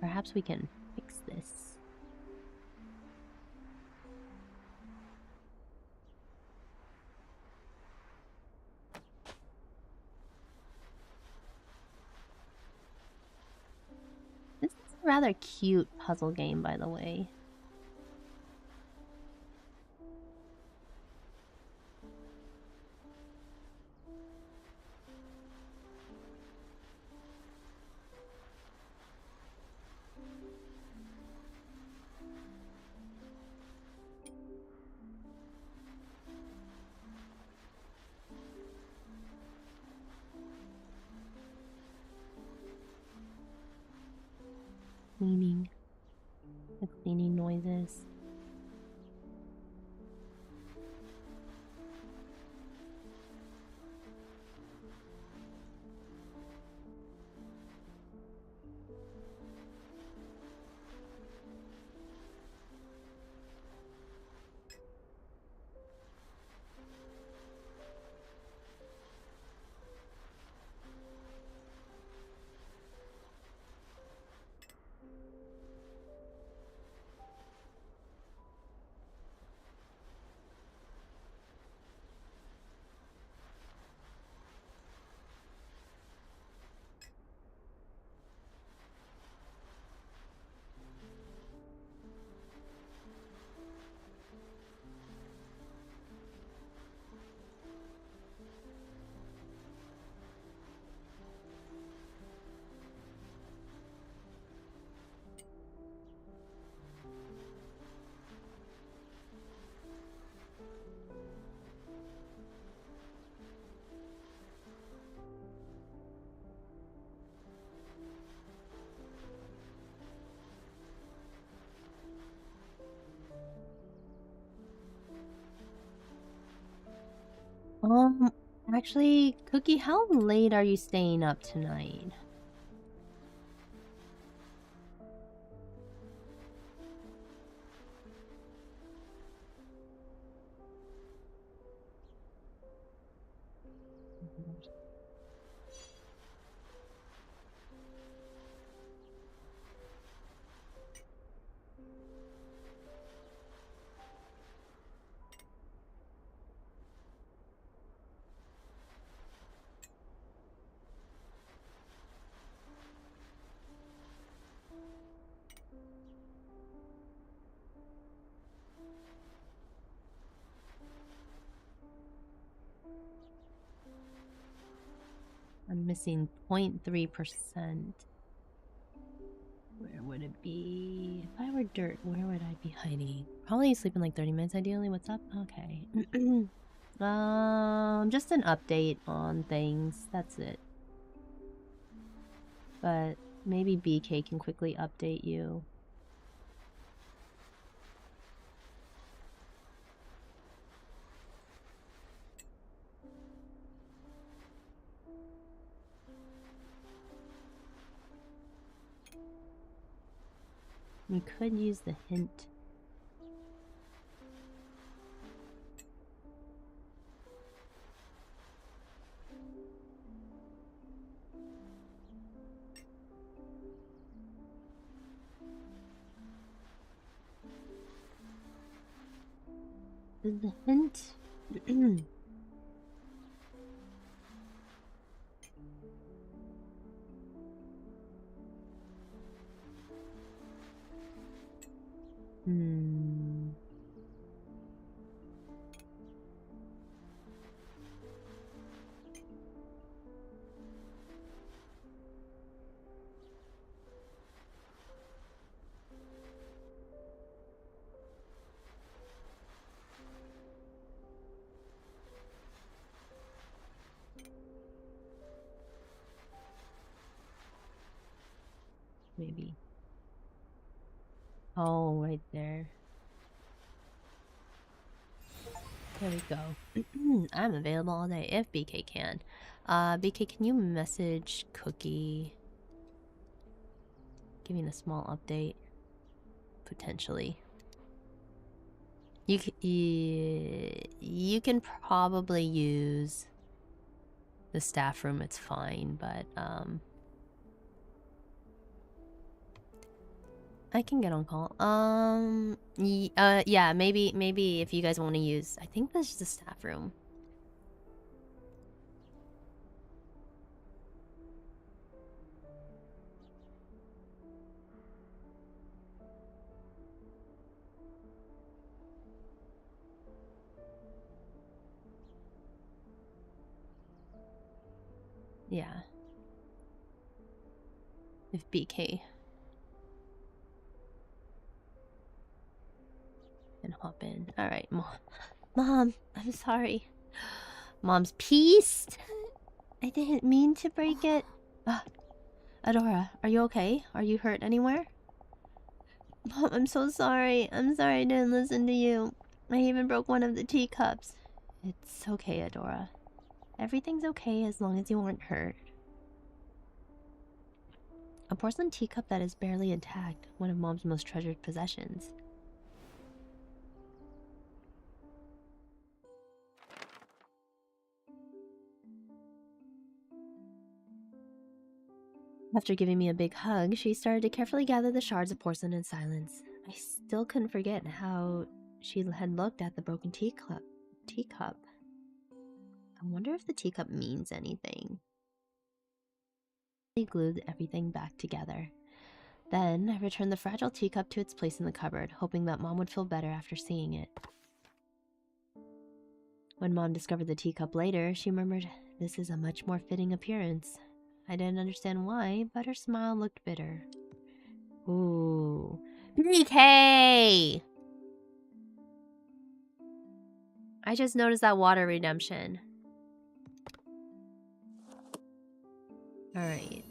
Perhaps we can fix this. This is a rather cute puzzle game, by the way. noises. Actually, Cookie, how late are you staying up tonight? I'm missing 0.3%. Where would it be? If I were dirt, where would I be hiding? Probably sleeping like 30 minutes ideally. What's up? Okay. Just an update on things. That's it. But maybe BK can quickly update you. We could use the hint. Is the hint? Maybe. Oh, right there. There we go. I'm available all day if BK can. BK, can you message Cookie? Giving a small update. Potentially. You can probably use the staff room, it's fine, but I can get on call. Yeah, maybe if you guys want to use, I think that's just the staff room. Yeah. If BK can hop in. Alright, Mom, I'm sorry. Mom's pissed. I didn't mean to break it. Adora, are you okay? Are you hurt anywhere? Mom, I'm so sorry. I'm sorry I didn't listen to you. I even broke one of the teacups. It's okay, Adora. Everything's okay as long as you weren't hurt. A porcelain teacup that is barely intact, one of Mom's most treasured possessions. After giving me a big hug, she started to carefully gather the shards of porcelain in silence. I still couldn't forget how she had looked at the broken teacup. I wonder if the teacup means anything. I glued everything back together. Then I returned the fragile teacup to its place in the cupboard, hoping that Mom would feel better after seeing it. When Mom discovered the teacup later, she murmured, "This is a much more fitting appearance." I didn't understand why, but her smile looked bitter. Ooh. BK! I just noticed that water redemption. Alright.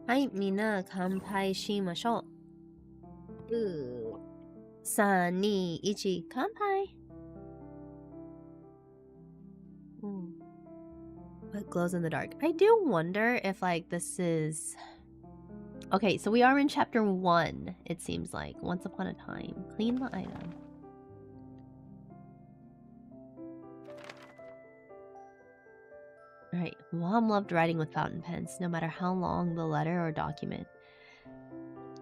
Hai, mina kanpai shimashou. 3、2、1、kanpai! What glows in the dark? I do wonder if, like, this is... Okay, so we are in chapter 1, it seems like. Once upon a time. Clean the item. Alright, Mom loved writing with fountain pens, no matter how long the letter or document.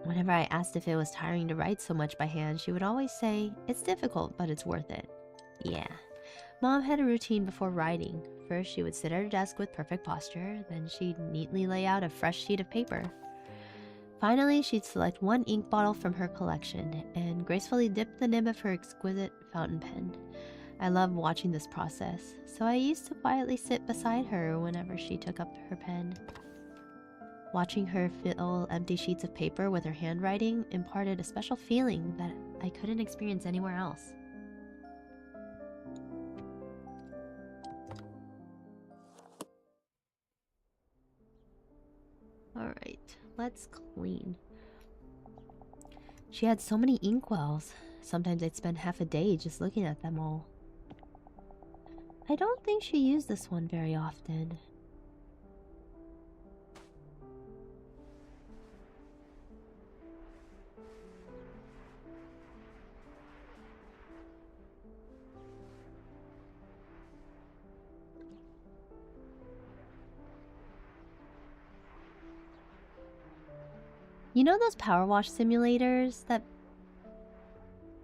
Whenever I asked if it was tiring to write so much by hand, she would always say, "It's difficult, but it's worth it." Yeah. Mom had a routine before writing. First, she would sit at her desk with perfect posture, then she'd neatly lay out a fresh sheet of paper. Finally, she'd select one ink bottle from her collection and gracefully dip the nib of her exquisite fountain pen. I loved watching this process, so I used to quietly sit beside her whenever she took up her pen. Watching her fill empty sheets of paper with her handwriting imparted a special feeling that I couldn't experience anywhere else. Alright, let's clean. She had so many inkwells. Sometimes I'd spend half a day just looking at them all. I don't think she used this one very often. You know those power wash simulators that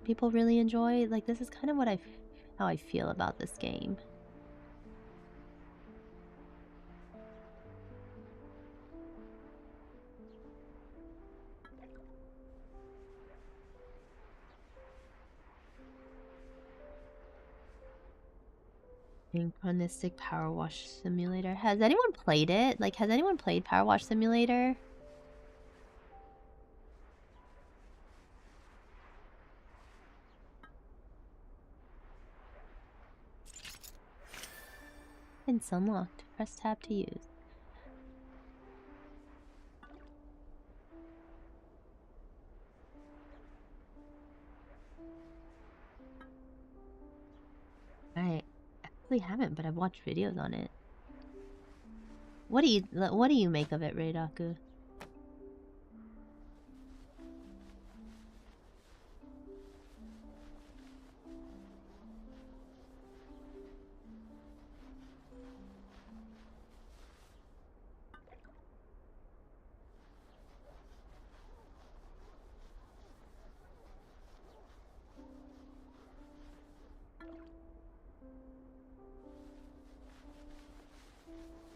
people really enjoy? Like, this is kind of how I feel about this game. Synchronistic Power Wash Simulator. Has anyone played it? Like, has anyone played Power Wash Simulator? It's unlocked. Press tab to use. I actually haven't, but I've watched videos on it. What do you make of it, Reidaku?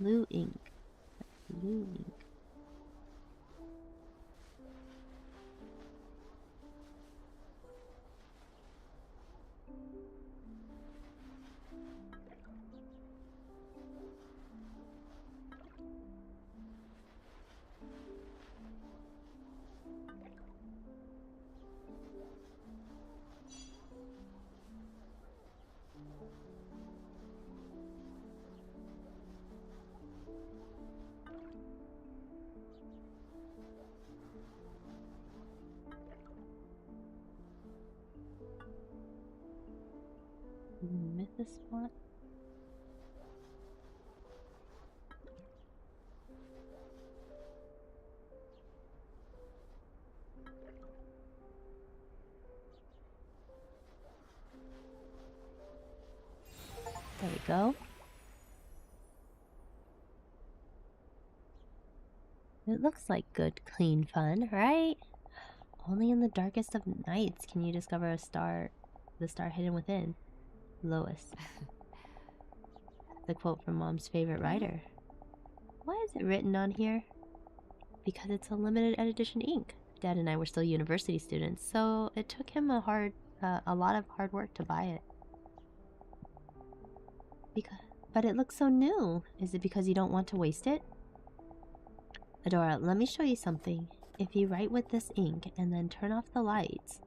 Blue ink. Blue ink. Mythos spot. There we go. It looks like good, clean fun, right? Only in the darkest of nights can you discover the star hidden within. Lois. The quote from Mom's favorite writer. Why is it written on here? Because it's a limited edition ink. Dad and I were still university students, so it took him a lot of hard work to buy it. But it looks so new. Is it because you don't want to waste it? Adora, let me show you something. If you write with this ink and then turn off the lights,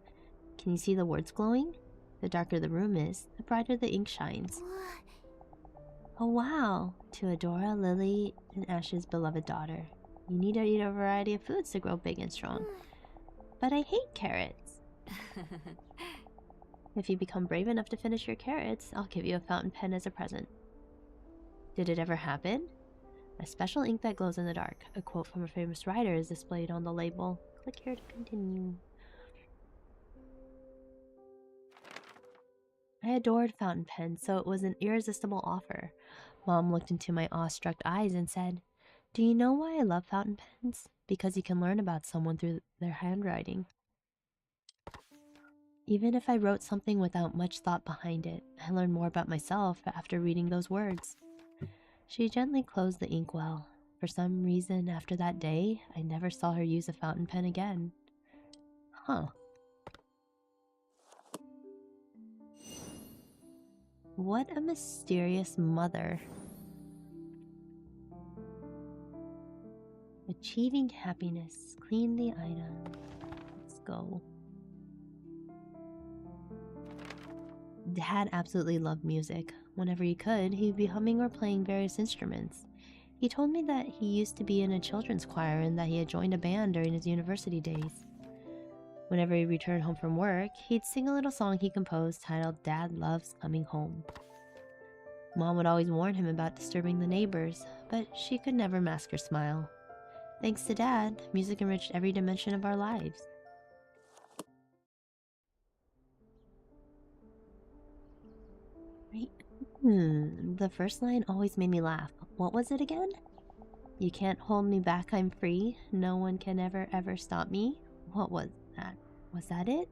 can you see the words glowing? The darker the room is, the brighter the ink shines. Oh wow! To Adora, Lily, and Ash's beloved daughter. You need to eat a variety of foods to grow big and strong. But I hate carrots. If you become brave enough to finish your carrots, I'll give you a fountain pen as a present. Did it ever happen? A special ink that glows in the dark. A quote from a famous writer is displayed on the label. Click here to continue. I adored fountain pens, so it was an irresistible offer. Mom looked into my awestruck eyes and said, "Do you know why I love fountain pens? Because you can learn about someone through their handwriting. Even if I wrote something without much thought behind it, I learned more about myself after reading those words." She gently closed the inkwell. For some reason, after that day, I never saw her use a fountain pen again. Huh. What a mysterious mother. Achieving happiness. Clean the item. Let's go. Dad absolutely loved music. Whenever he could, he'd be humming or playing various instruments. He told me that he used to be in a children's choir and that he had joined a band during his university days. Whenever he returned home from work, he'd sing a little song he composed titled "Dad Loves Coming Home." Mom would always warn him about disturbing the neighbors, but she could never mask her smile. Thanks to Dad, music enriched every dimension of our lives. Right? The first line always made me laugh. What was it again? You can't hold me back, I'm free. No one can ever stop me. What was that? Was that it?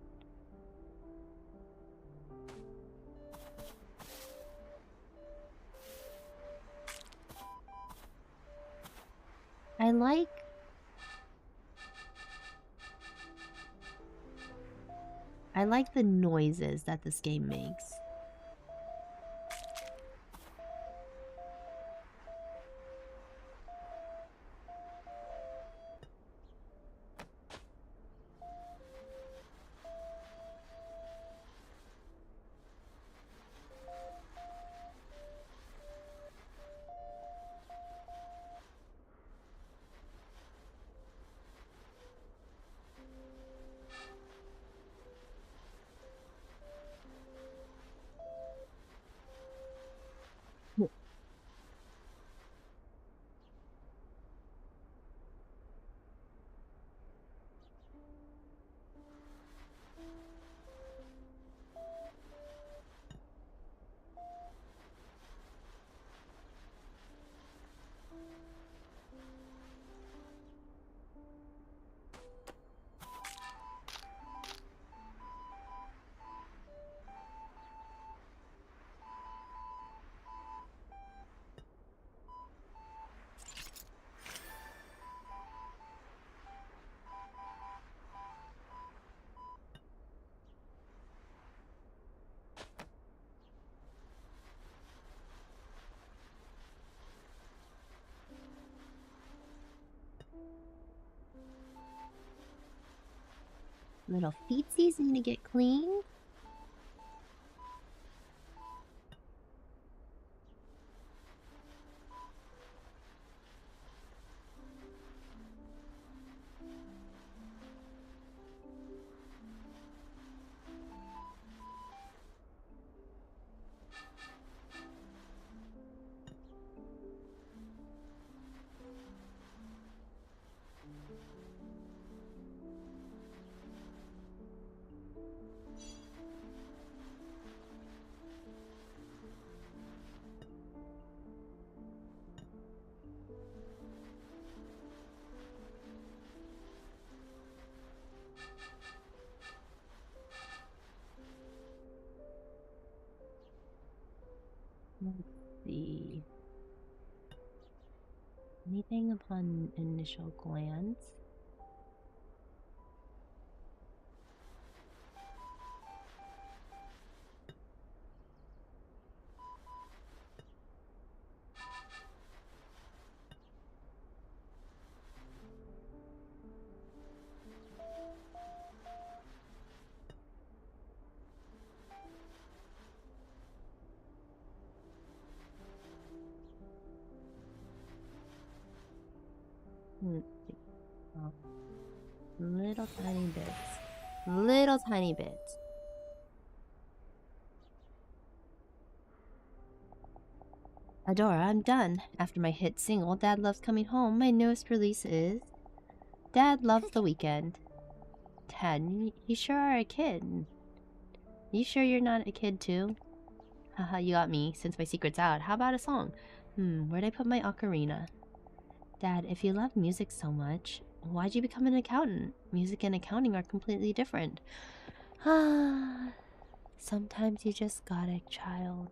I like the noises that this game makes. Little feetsies need to get clean. Let's see. Anything upon initial glance? Let's see. Little tiny bits. Little tiny bits. Adora, I'm done. After my hit single, Dad Loves Coming Home, my newest release is Dad Loves the Weekend. Dad, you sure are a kid. You sure you're not a kid too? Haha, you got me. Since my secret's out, how about a song? Where'd I put my ocarina? Dad, if you love music so much, why'd you become an accountant? Music and accounting are completely different. Ah, sometimes you just got a child.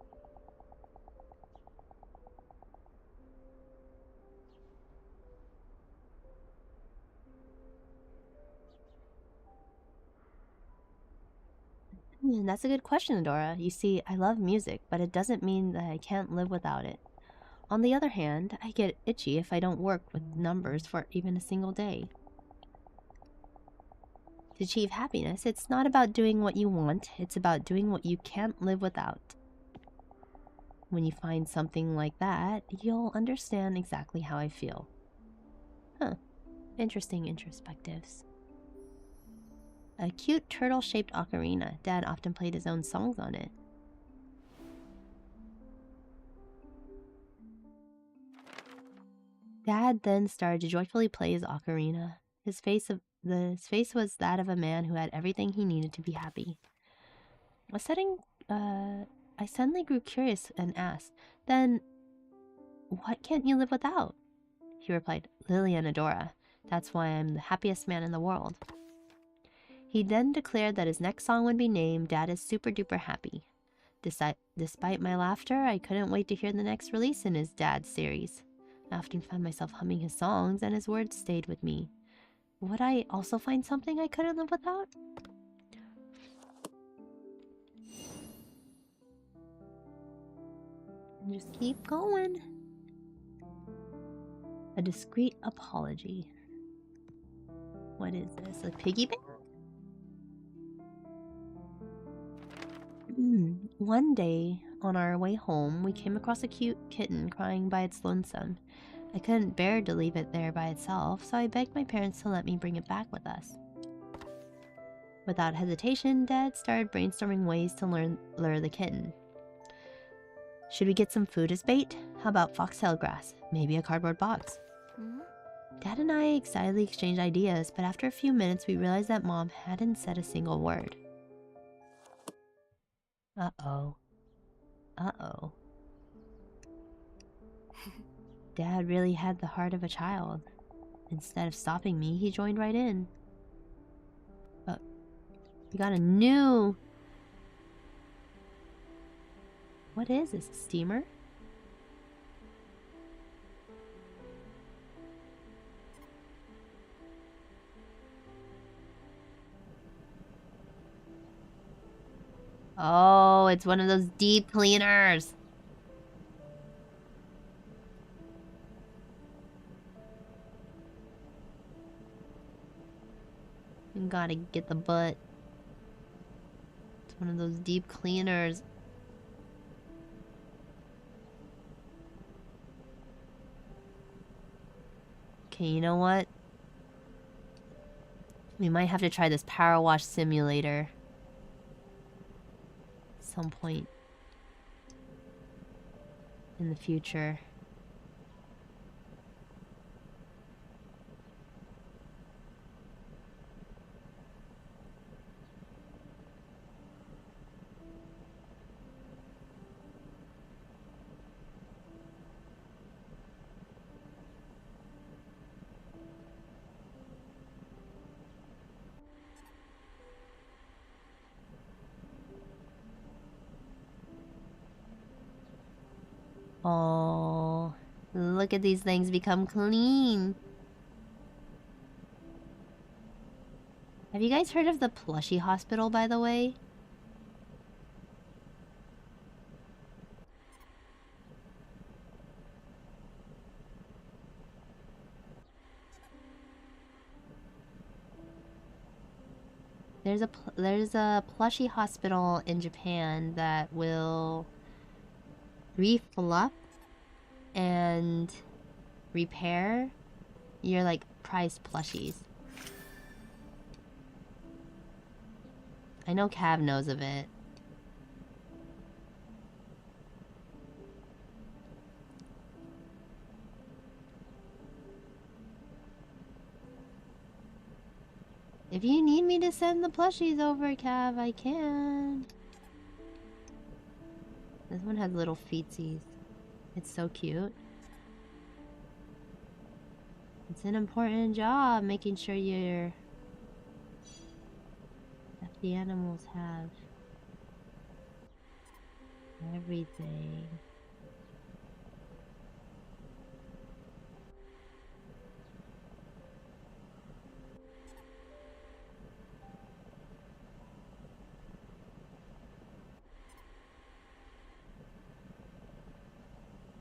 That's a good question, Adora. You see, I love music, but it doesn't mean that I can't live without it. On the other hand, I get itchy if I don't work with numbers for even a single day. To achieve happiness, it's not about doing what you want, it's about doing what you can't live without. When you find something like that, you'll understand exactly how I feel. Huh. Interesting introspectives. A cute turtle-shaped ocarina. Dad often played his own songs on it. Dad then started to joyfully play his ocarina. His face was that of a man who had everything he needed to be happy. I suddenly grew curious and asked, "Then, what can't you live without?" He replied, "Lily and Adora. That's why I'm the happiest man in the world." He then declared that his next song would be named Dad is Super Duper Happy. Despite my laughter, I couldn't wait to hear the next release in his Dad series. I often found myself humming his songs, and his words stayed with me. Would I also find something I couldn't live without? Just keep going. A discreet apology. What is this? A piggy bank? One day, on our way home, we came across a cute kitten crying by its lonesome. I couldn't bear to leave it there by itself, so I begged my parents to let me bring it back with us. Without hesitation, Dad started brainstorming ways to lure the kitten. Should we get some food as bait? How about foxtail grass? Maybe a cardboard box? Dad and I excitedly exchanged ideas, but after a few minutes we realized that Mom hadn't said a single word. Uh-oh. Uh-oh. Dad really had the heart of a child. Instead of stopping me, he joined right in. But we got a new... What is this, a steamer? Oh, it's one of those deep cleaners. You gotta get the butt. It's one of those deep cleaners. Okay, you know what? We might have to try this power wash simulator. At some point in the future. Oh, look at these things become clean. Have you guys heard of the plushie hospital, by the way? There's a plushie hospital in Japan that will refluff and repair your like prized plushies. I know Cav knows of it. If you need me to send the plushies over, Cav, I can. This one has little feetsies. It's so cute. It's an important job making sure that the animals have everything.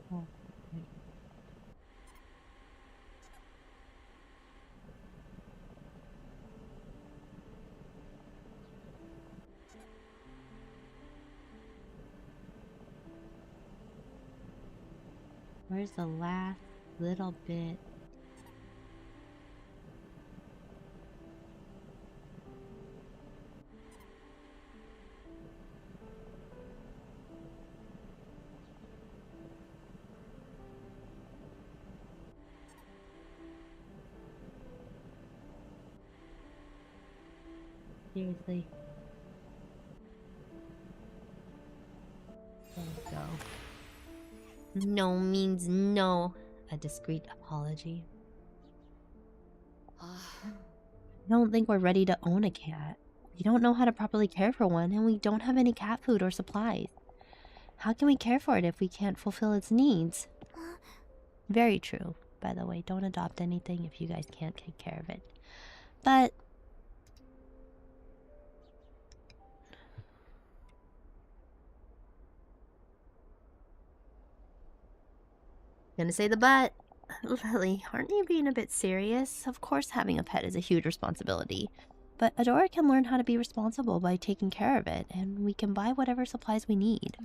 Oh, right. Where's the last little bit? Seriously. There we go. No means no. A discreet apology. I don't think we're ready to own a cat. We don't know how to properly care for one, and we don't have any cat food or supplies. How can we care for it if we can't fulfill its needs? Very true, by the way. Don't adopt anything if you guys can't take care of it. But gonna say the but. Lily, aren't you being a bit serious? Of course having a pet is a huge responsibility. But Adora can learn how to be responsible by taking care of it, and we can buy whatever supplies we need.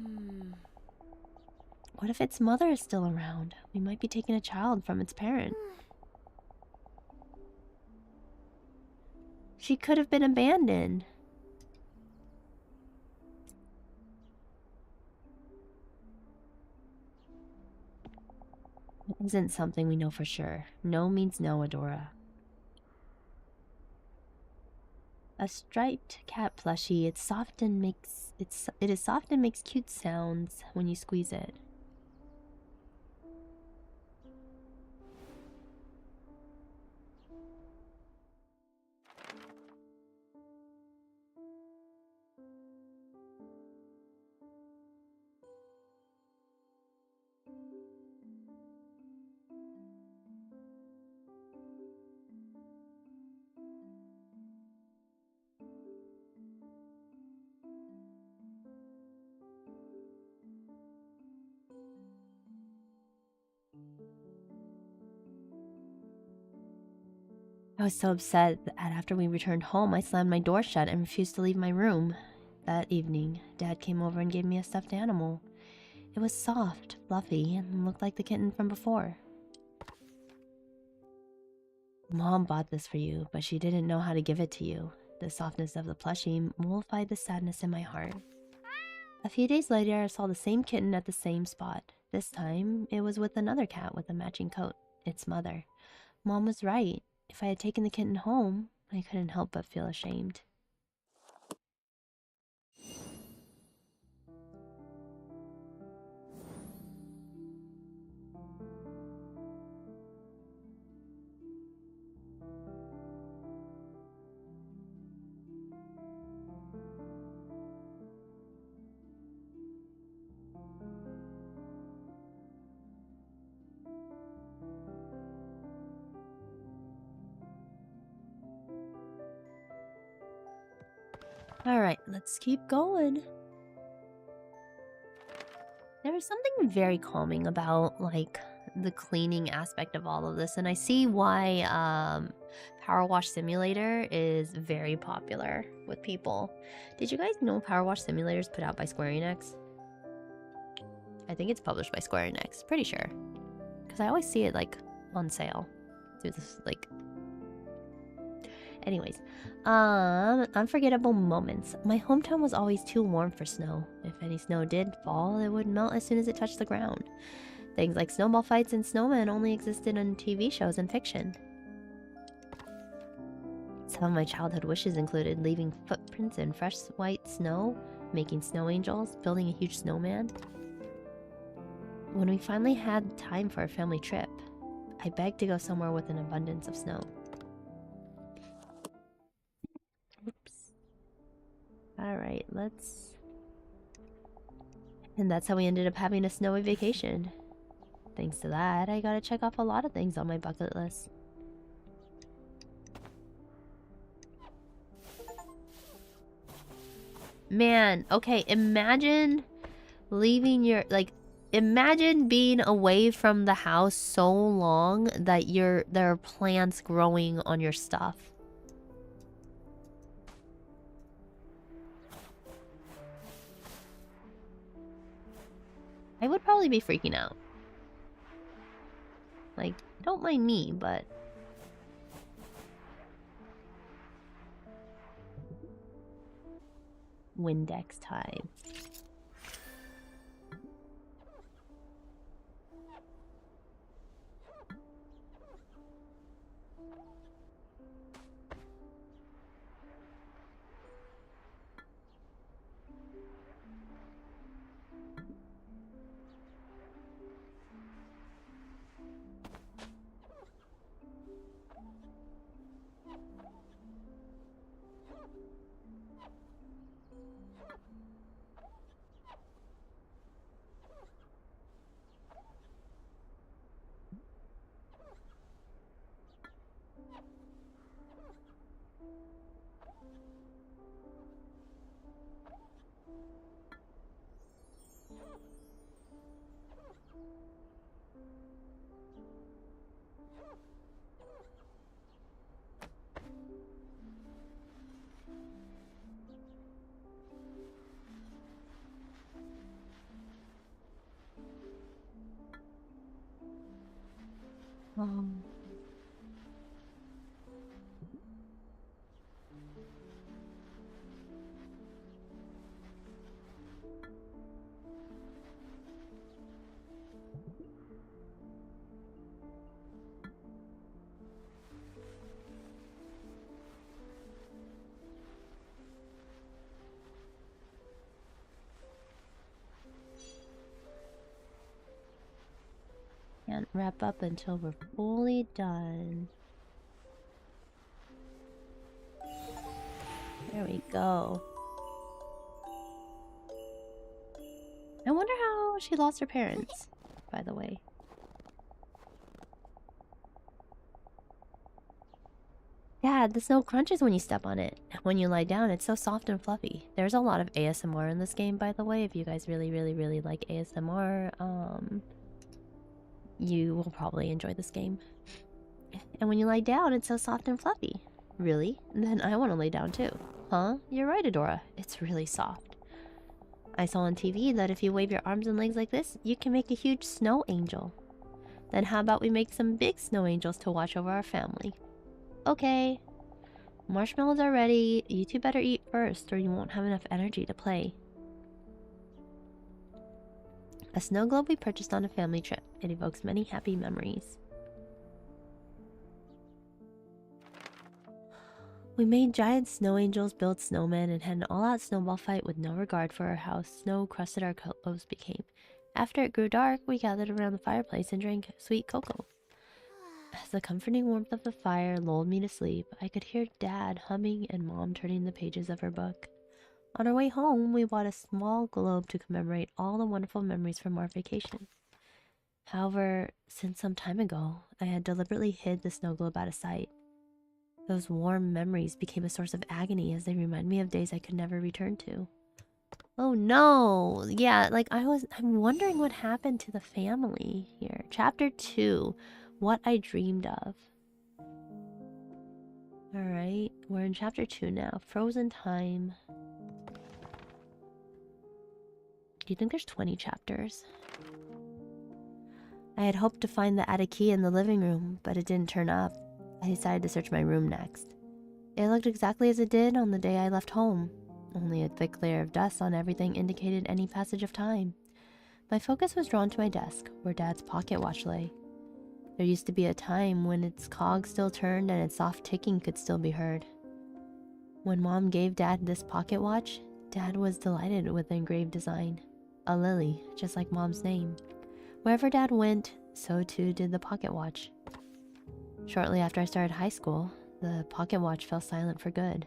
What if its mother is still around? We might be taking a child from its parent. She could have been abandoned. It isn't something we know for sure. No means no, Adora. A striped cat plushie. It is soft and makes cute sounds when you squeeze it. I was so upset that after we returned home, I slammed my door shut and refused to leave my room. That evening, Dad came over and gave me a stuffed animal. It was soft, fluffy, and looked like the kitten from before. Mom bought this for you, but she didn't know how to give it to you. The softness of the plushie mollified the sadness in my heart. A few days later, I saw the same kitten at the same spot. This time, it was with another cat with a matching coat, its mother. Mom was right. If I had taken the kitten home, I couldn't help but feel ashamed. Alright, let's keep going. There was something very calming about, like, the cleaning aspect of all of this, and I see why Power Wash Simulator is very popular with people. Did you guys know Power Wash Simulator is put out by Square Enix? I think it's published by Square Enix, pretty sure. Because I always see it, like, on sale through this, like... Anyways, unforgettable moments. My hometown was always too warm for snow. If any snow did fall, it would melt as soon as it touched the ground. Things like snowball fights and snowmen only existed on TV shows and fiction. Some of my childhood wishes included leaving footprints in fresh white snow, making snow angels, building a huge snowman. When we finally had time for a family trip, I begged to go somewhere with an abundance of snow. Oops. Alright, let's... And that's how we ended up having a snowy vacation. Thanks to that, I gotta check off a lot of things on my bucket list. Man, okay, imagine leaving your, like, imagine being away from the house so long that there are plants growing on your stuff. I would probably be freaking out. Like, don't mind me, but... Windex time. Um... Can't wrap up until we're fully done. There we go. I wonder how she lost her parents, by the way. Dad, the snow crunches when you step on it. When you lie down, it's so soft and fluffy. There's a lot of ASMR in this game, by the way. If you guys really like ASMR, you will probably enjoy this game. And when you lie down, it's so soft and fluffy. Really? Then I want to lay down too. Huh? You're right, Adora. It's really soft. I saw on TV that if you wave your arms and legs like this, you can make a huge snow angel. Then how about we make some big snow angels to watch over our family? Okay. Marshmallows are ready. You two better eat first or you won't have enough energy to play. A snow globe we purchased on a family trip. It evokes many happy memories. We made giant snow angels, built snowmen, and had an all-out snowball fight with no regard for how snow-crusted our clothes became. After it grew dark, we gathered around the fireplace and drank sweet cocoa. As the comforting warmth of the fire lulled me to sleep, I could hear Dad humming and Mom turning the pages of her book. On our way home, we bought a small globe to commemorate all the wonderful memories from our vacation. However, since some time ago, I had deliberately hid the snow globe out of sight. Those warm memories became a source of agony as they remind me of days I could never return to. Oh no! Yeah, like I'm wondering what happened to the family here. Chapter 2, What I Dreamed of. Alright, we're in chapter 2 now. Frozen time. Do you think there's 20 chapters? I had hoped to find the attic key in the living room, but it didn't turn up. I decided to search my room next. It looked exactly as it did on the day I left home. Only a thick layer of dust on everything indicated any passage of time. My focus was drawn to my desk, where Dad's pocket watch lay. There used to be a time when its cogs still turned and its soft ticking could still be heard. When Mom gave Dad this pocket watch, Dad was delighted with the engraved design. A lily, just like Mom's name. Wherever Dad went, so too did the pocket watch. Shortly after I started high school, the pocket watch fell silent for good.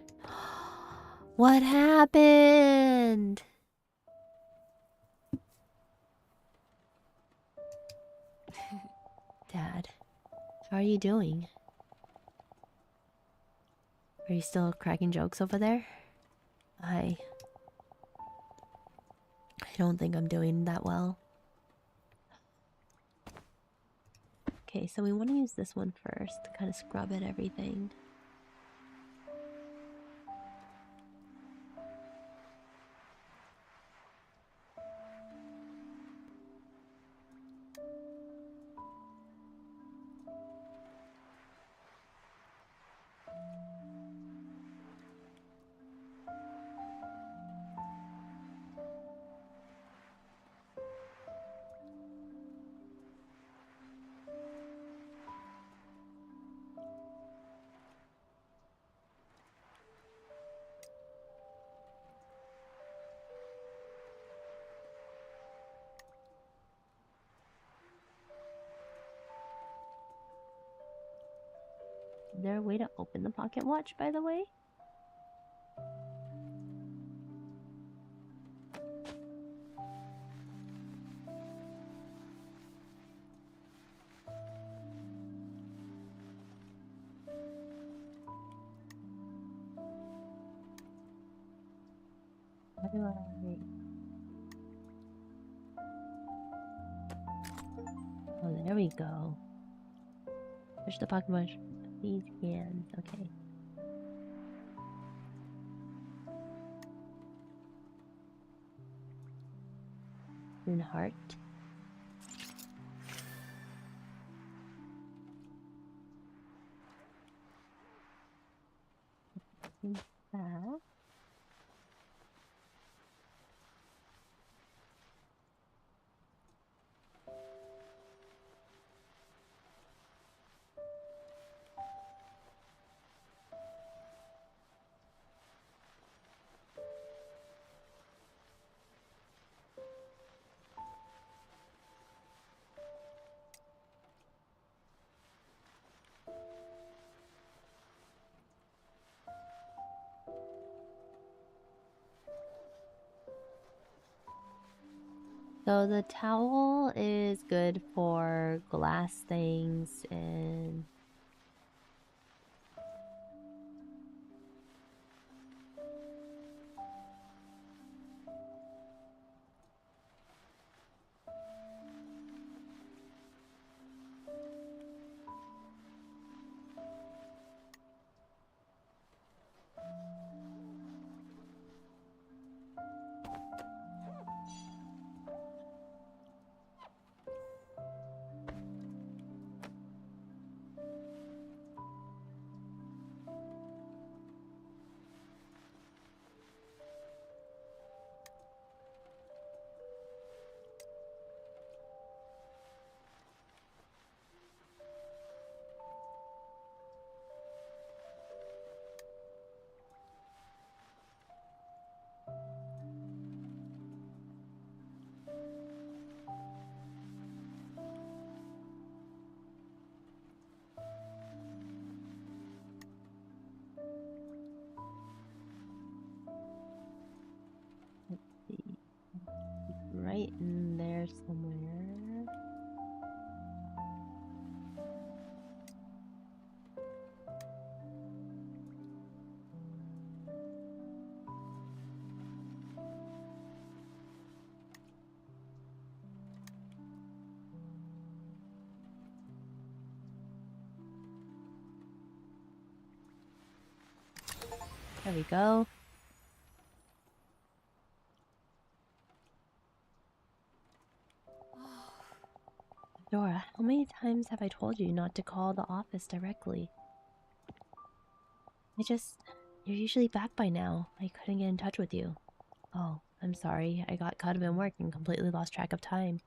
What happened? Dad, how are you doing? Are you still cracking jokes over there? I don't think I'm doing that well. Okay, so we want to use this one first to kind of scrub at everything. Is there a way to open the pocket watch, by the way? How do I... Oh, there we go. Push the pocket watch. These hands. Okay. And heart. That. So the towel is good for glass things and... right in there somewhere. There we go. Dora, how many times have I told you not to call the office directly? You're usually back by now. I couldn't get in touch with you. Oh, I'm sorry. I got caught up in work and completely lost track of time.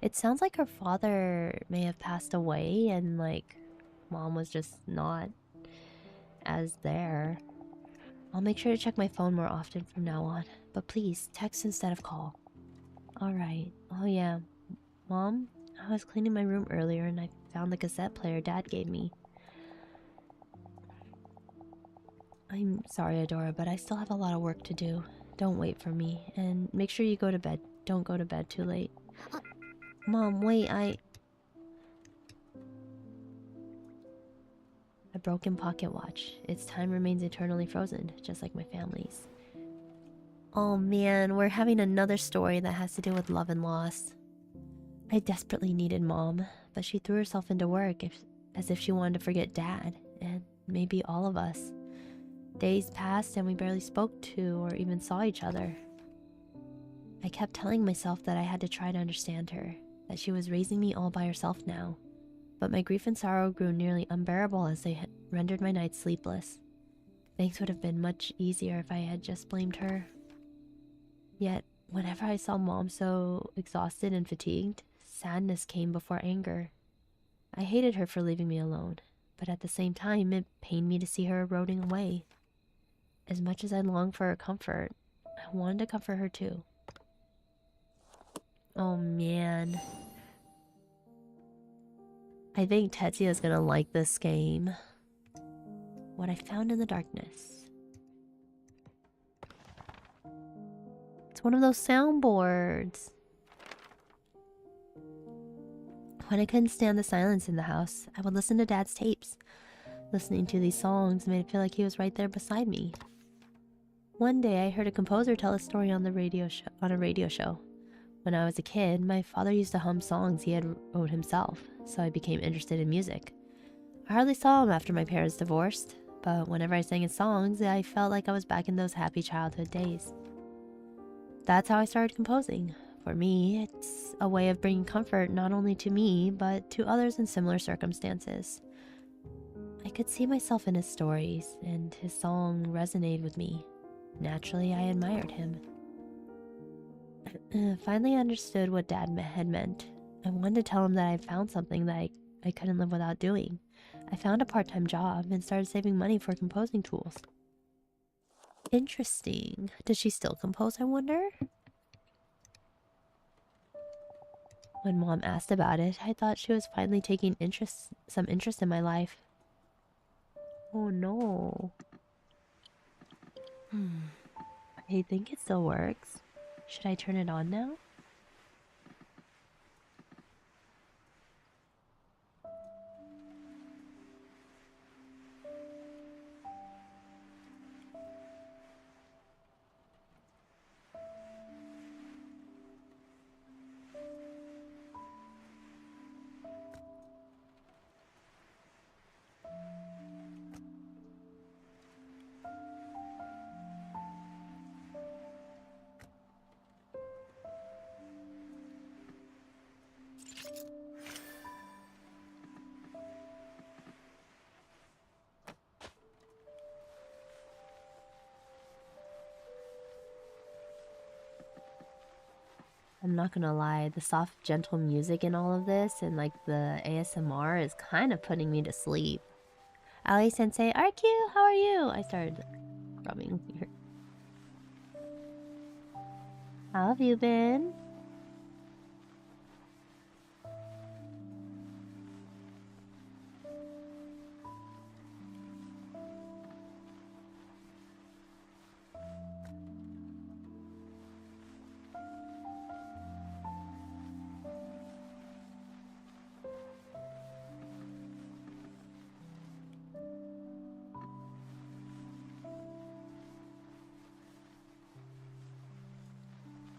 It sounds like her father may have passed away and, like, Mom was just not as there. I'll make sure to check my phone more often from now on. But please, text instead of call. Alright. Oh yeah. Mom, I was cleaning my room earlier and I found the cassette player Dad gave me. I'm sorry, Adora, but I still have a lot of work to do. Don't wait for me. And make sure you go to bed. Don't go to bed too late. Mom, wait, A broken pocket watch. Its time remains eternally frozen, just like my family's. Oh man, we're having another story that has to do with love and loss. I desperately needed Mom, but she threw herself into work as if she wanted to forget Dad, and maybe all of us. Days passed and we barely spoke to or even saw each other. I kept telling myself that I had to try to understand her, that she was raising me all by herself now. But my grief and sorrow grew nearly unbearable as they rendered my nights sleepless. Things would have been much easier if I had just blamed her. Yet, whenever I saw Mom so exhausted and fatigued, sadness came before anger. I hated her for leaving me alone, but at the same time, it pained me to see her eroding away. As much as I longed for her comfort, I wanted to comfort her too. Oh man. I think Tetsuya's gonna like this game. What I found in the darkness. It's one of those soundboards. When I couldn't stand the silence in the house, I would listen to Dad's tapes. Listening to these songs made it feel like he was right there beside me. One day I heard a composer tell a story on a radio show. When I was a kid, my father used to hum songs he had wrote himself, so I became interested in music. I hardly saw him after my parents divorced, but whenever I sang his songs, I felt like I was back in those happy childhood days. That's how I started composing. For me, it's a way of bringing comfort not only to me, but to others in similar circumstances. I could see myself in his stories, and his song resonated with me. Naturally, I admired him. Finally, I understood what Dad had meant. I wanted to tell him that I found something that I couldn't live without doing. I found a part-time job and started saving money for composing tools. Interesting. Does she still compose, I wonder? When Mom asked about it, I thought she was finally taking some interest in my life. Oh no. I think it still works. Should I turn it on now? I'm not gonna lie, the soft, gentle music in all of this and like the ASMR is kind of putting me to sleep. Ali Sensei, RQ, how are you? I started like, rubbing here. How have you been?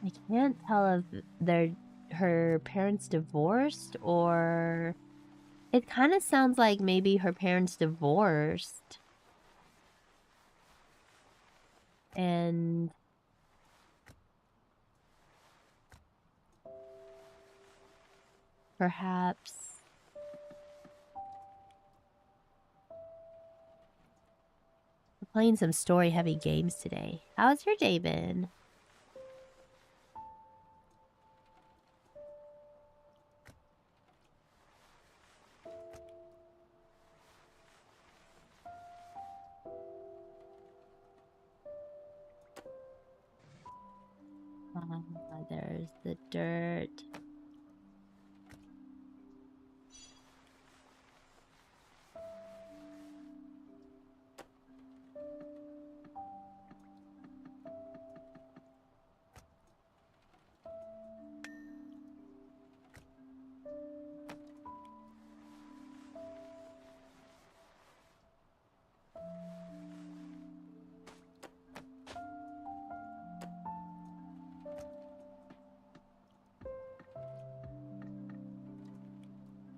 I can't tell if her parents divorced or... It kind of sounds like maybe her parents divorced. And perhaps we're playing some story-heavy games today. How's your day been? There's the dirt.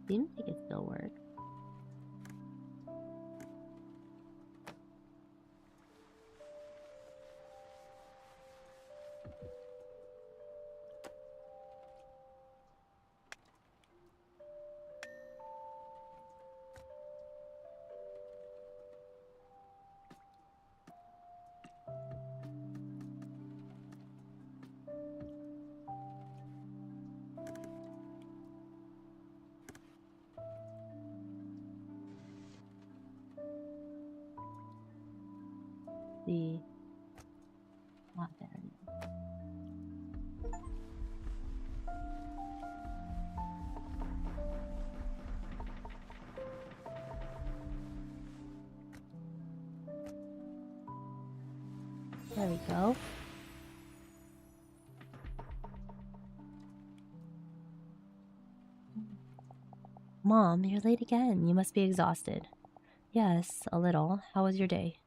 Seems like it still works. See. Not there anymore. There we go. Mom, you're late again. You must be exhausted. Yes, a little. How was your day?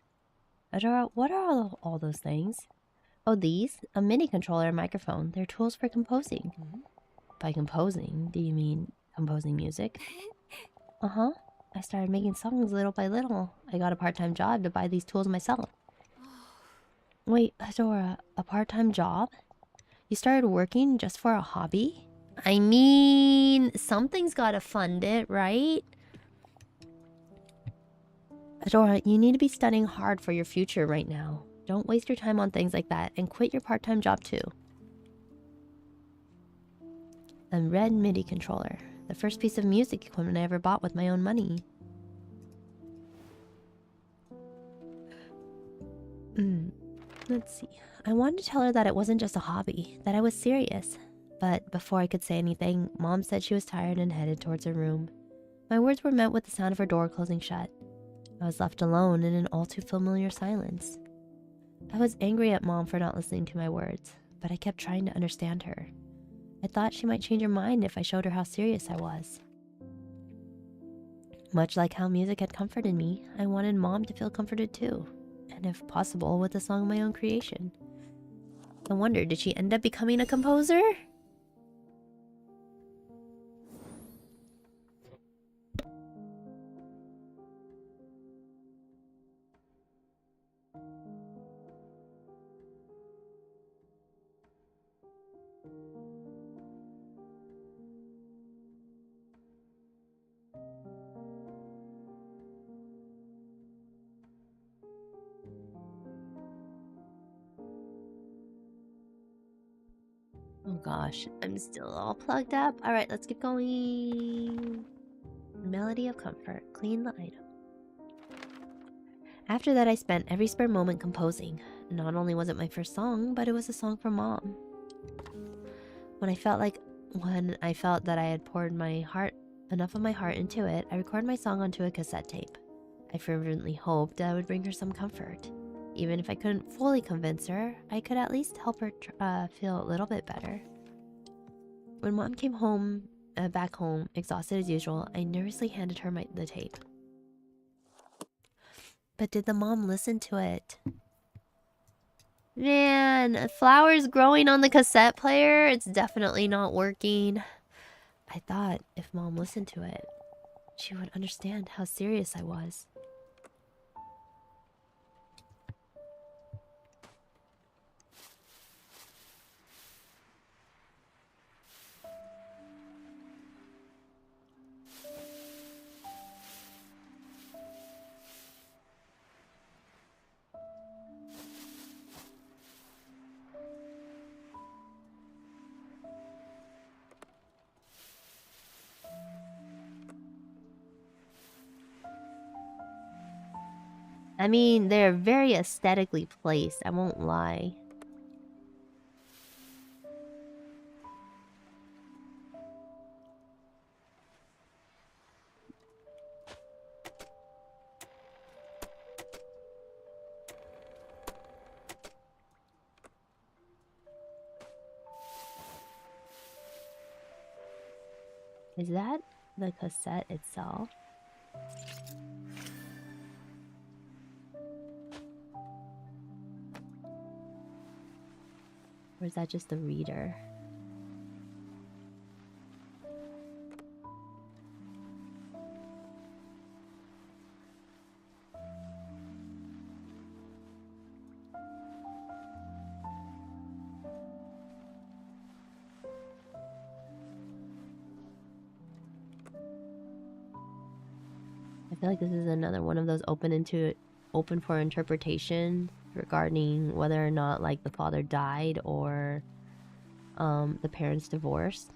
Adora, what are all those things? Oh, these? A MIDI controller and microphone. They're tools for composing. By composing, do you mean composing music? Uh-huh. I started making songs little by little. I got a part-time job to buy these tools myself. Wait, Adora, a part-time job? You started working just for a hobby? I mean, something's gotta fund it, right? Adora, you need to be studying hard for your future right now. Don't waste your time on things like that, and quit your part-time job too. A red MIDI controller. The first piece of music equipment I ever bought with my own money. Let's see. I wanted to tell her that it wasn't just a hobby, that I was serious. But before I could say anything, Mom said she was tired and headed towards her room. My words were met with the sound of her door closing shut. I was left alone in an all too familiar silence. I was angry at Mom for not listening to my words, but I kept trying to understand her. I thought she might change her mind if I showed her how serious I was. Much like how music had comforted me, I wanted Mom to feel comforted too, and if possible, with a song of my own creation. I wonder, did she end up becoming a composer? Oh gosh, I'm still all plugged up. Alright, let's keep going. Melody of comfort. Clean the item. After that, I spent every spare moment composing. Not only was it my first song, but it was a song for Mom. When I felt that I had poured enough of my heart into it, I recorded my song onto a cassette tape. I fervently hoped that I would bring her some comfort. Even if I couldn't fully convince her, I could at least help her feel a little bit better. When Mom came back home, exhausted as usual, I nervously handed her the tape. But did the mom listen to it? Man, flowers growing on the cassette player? It's definitely not working. I thought if Mom listened to it, she would understand how serious I was. I mean, they're very aesthetically placed, I won't lie. Is that the cassette itself? Or is that just the reader? I feel like this is another one of those open for interpretation regarding whether or not like the father died or the parents divorced.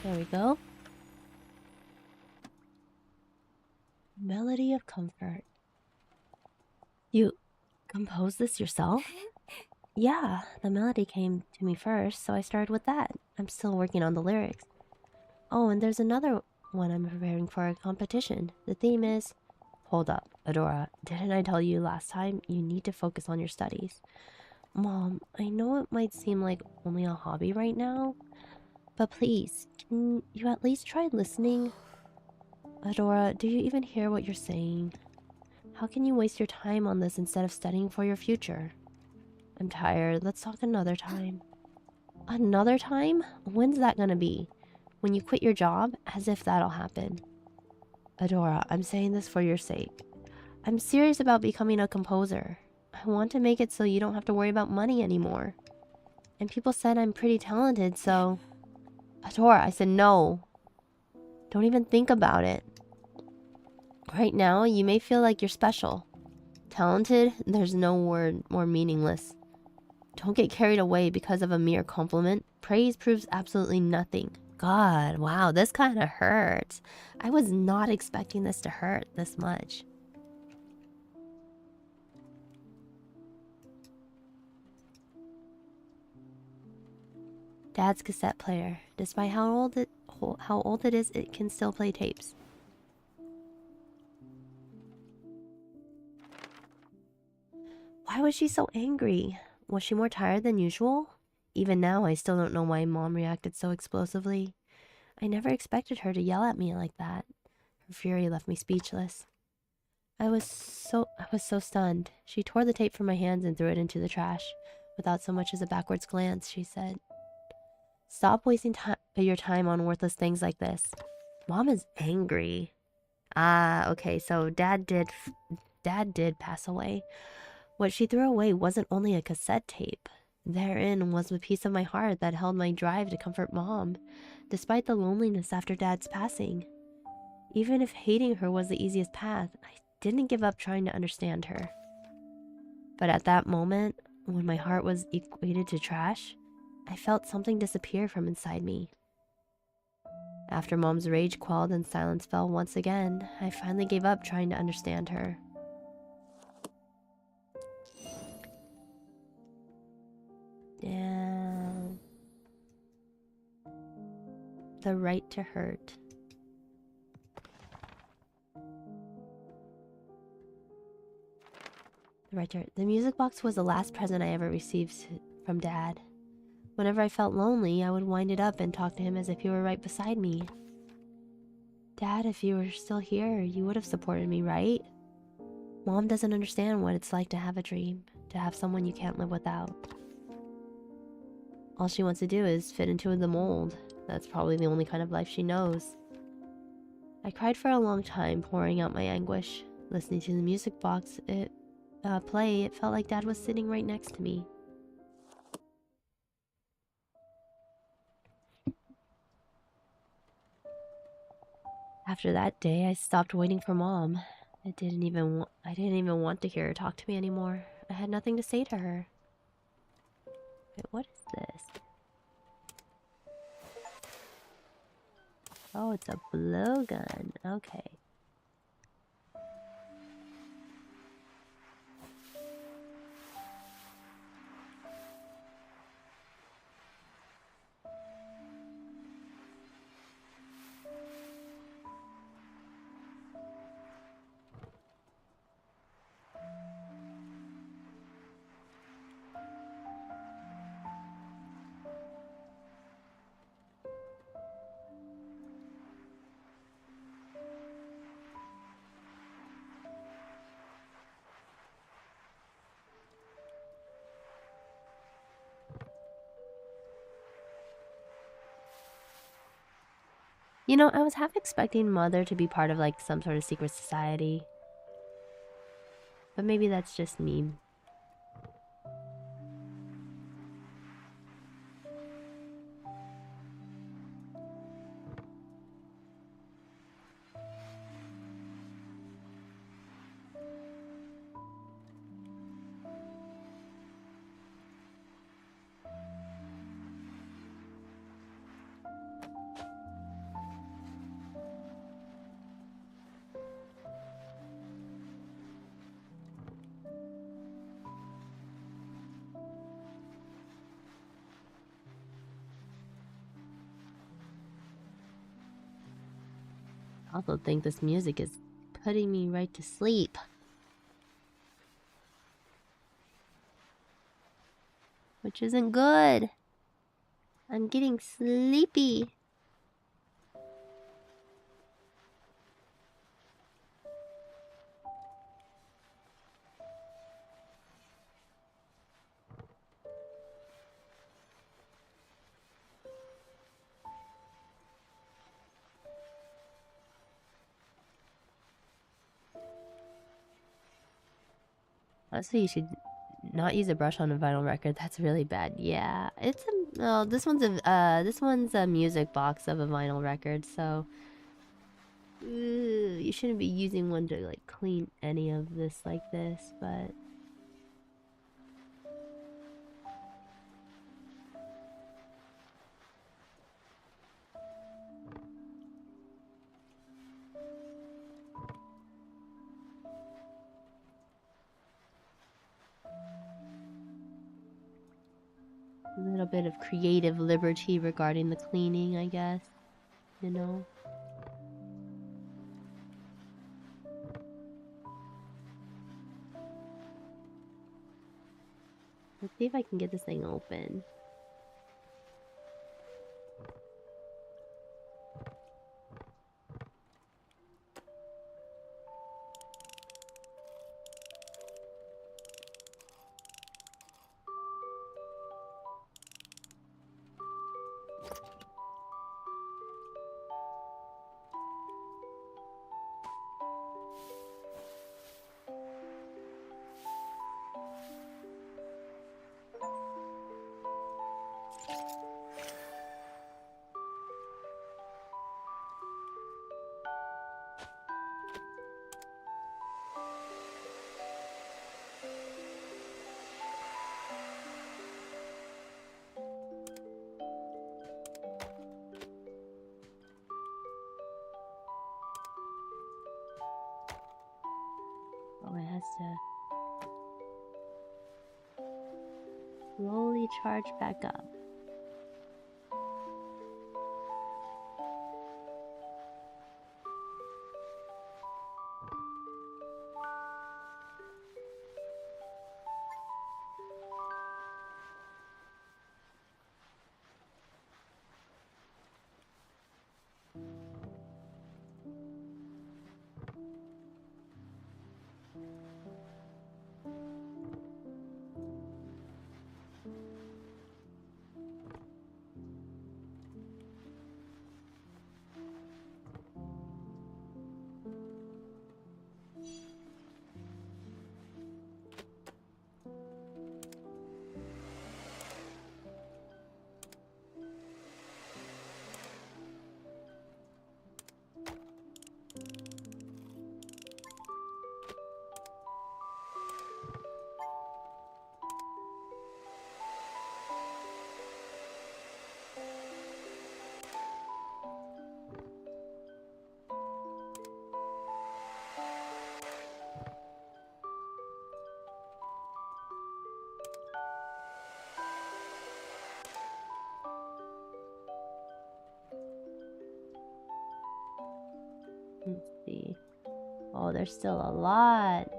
There we go. Melody of Comfort. You composed this yourself? Yeah, the melody came to me first, so I started with that. I'm still working on the lyrics. Oh, and there's another one I'm preparing for a competition. The theme is... Hold up, Adora. Didn't I tell you last time you need to focus on your studies? Mom, I know it might seem like only a hobby right now, but please, can you at least try listening? Adora, do you even hear what you're saying? How can you waste your time on this instead of studying for your future? I'm tired. Let's talk another time. Another time? When's that gonna be? When you quit your job? As if that'll happen. Adora, I'm saying this for your sake. I'm serious about becoming a composer. I want to make it so you don't have to worry about money anymore. And people said I'm pretty talented, so... Adora, I said no. Don't even think about it. Right now, you may feel like you're special. Talented, there's no word more meaningless. Don't get carried away because of a mere compliment. Praise proves absolutely nothing. God, wow, this kind of hurts. I was not expecting this to hurt this much. Dad's cassette player. Despite how old it is, it can still play tapes. Why was she so angry? Was she more tired than usual? Even now, I still don't know why Mom reacted so explosively. I never expected her to yell at me like that. Her fury left me speechless. I was so stunned. She tore the tape from my hands and threw it into the trash. Without so much as a backwards glance, she said, "Stop wasting your time on worthless things like this. Mom is angry." Ah, okay, so Dad did pass away. What she threw away wasn't only a cassette tape. Therein was a piece of my heart that held my drive to comfort Mom, despite the loneliness after Dad's passing. Even if hating her was the easiest path, I didn't give up trying to understand her. But at that moment, when my heart was equated to trash, I felt something disappear from inside me. After Mom's rage quelled and silence fell once again, I finally gave up trying to understand her. Damn. The right to hurt. The music box was the last present I ever received from Dad. Whenever I felt lonely, I would wind it up and talk to him as if he were right beside me. Dad, if you were still here, you would have supported me, right? Mom doesn't understand what it's like to have a dream, to have someone you can't live without. All she wants to do is fit into the mold. That's probably the only kind of life she knows. I cried for a long time, pouring out my anguish. Listening to the music box play, it felt like Dad was sitting right next to me. After that day, I stopped waiting for Mom. I didn't even want to hear her talk to me anymore. I had nothing to say to her. Wait, what is this? Oh, it's a blowgun. Okay. You know, I was half expecting Mother to be part of like some sort of secret society. But maybe that's just me. I also think this music is putting me right to sleep. Which isn't good. I'm getting sleepy. Honestly, you should not use a brush on a vinyl record. That's really bad. Yeah, it's a no. This one's a music box of a vinyl record. So you shouldn't be using one to like clean any of this like this. But a little bit of creative liberty regarding the cleaning, I guess. You know. Let's see if I can get this thing open. Oh, it has to slowly charge back up. Let's see. Oh, there's still a lot.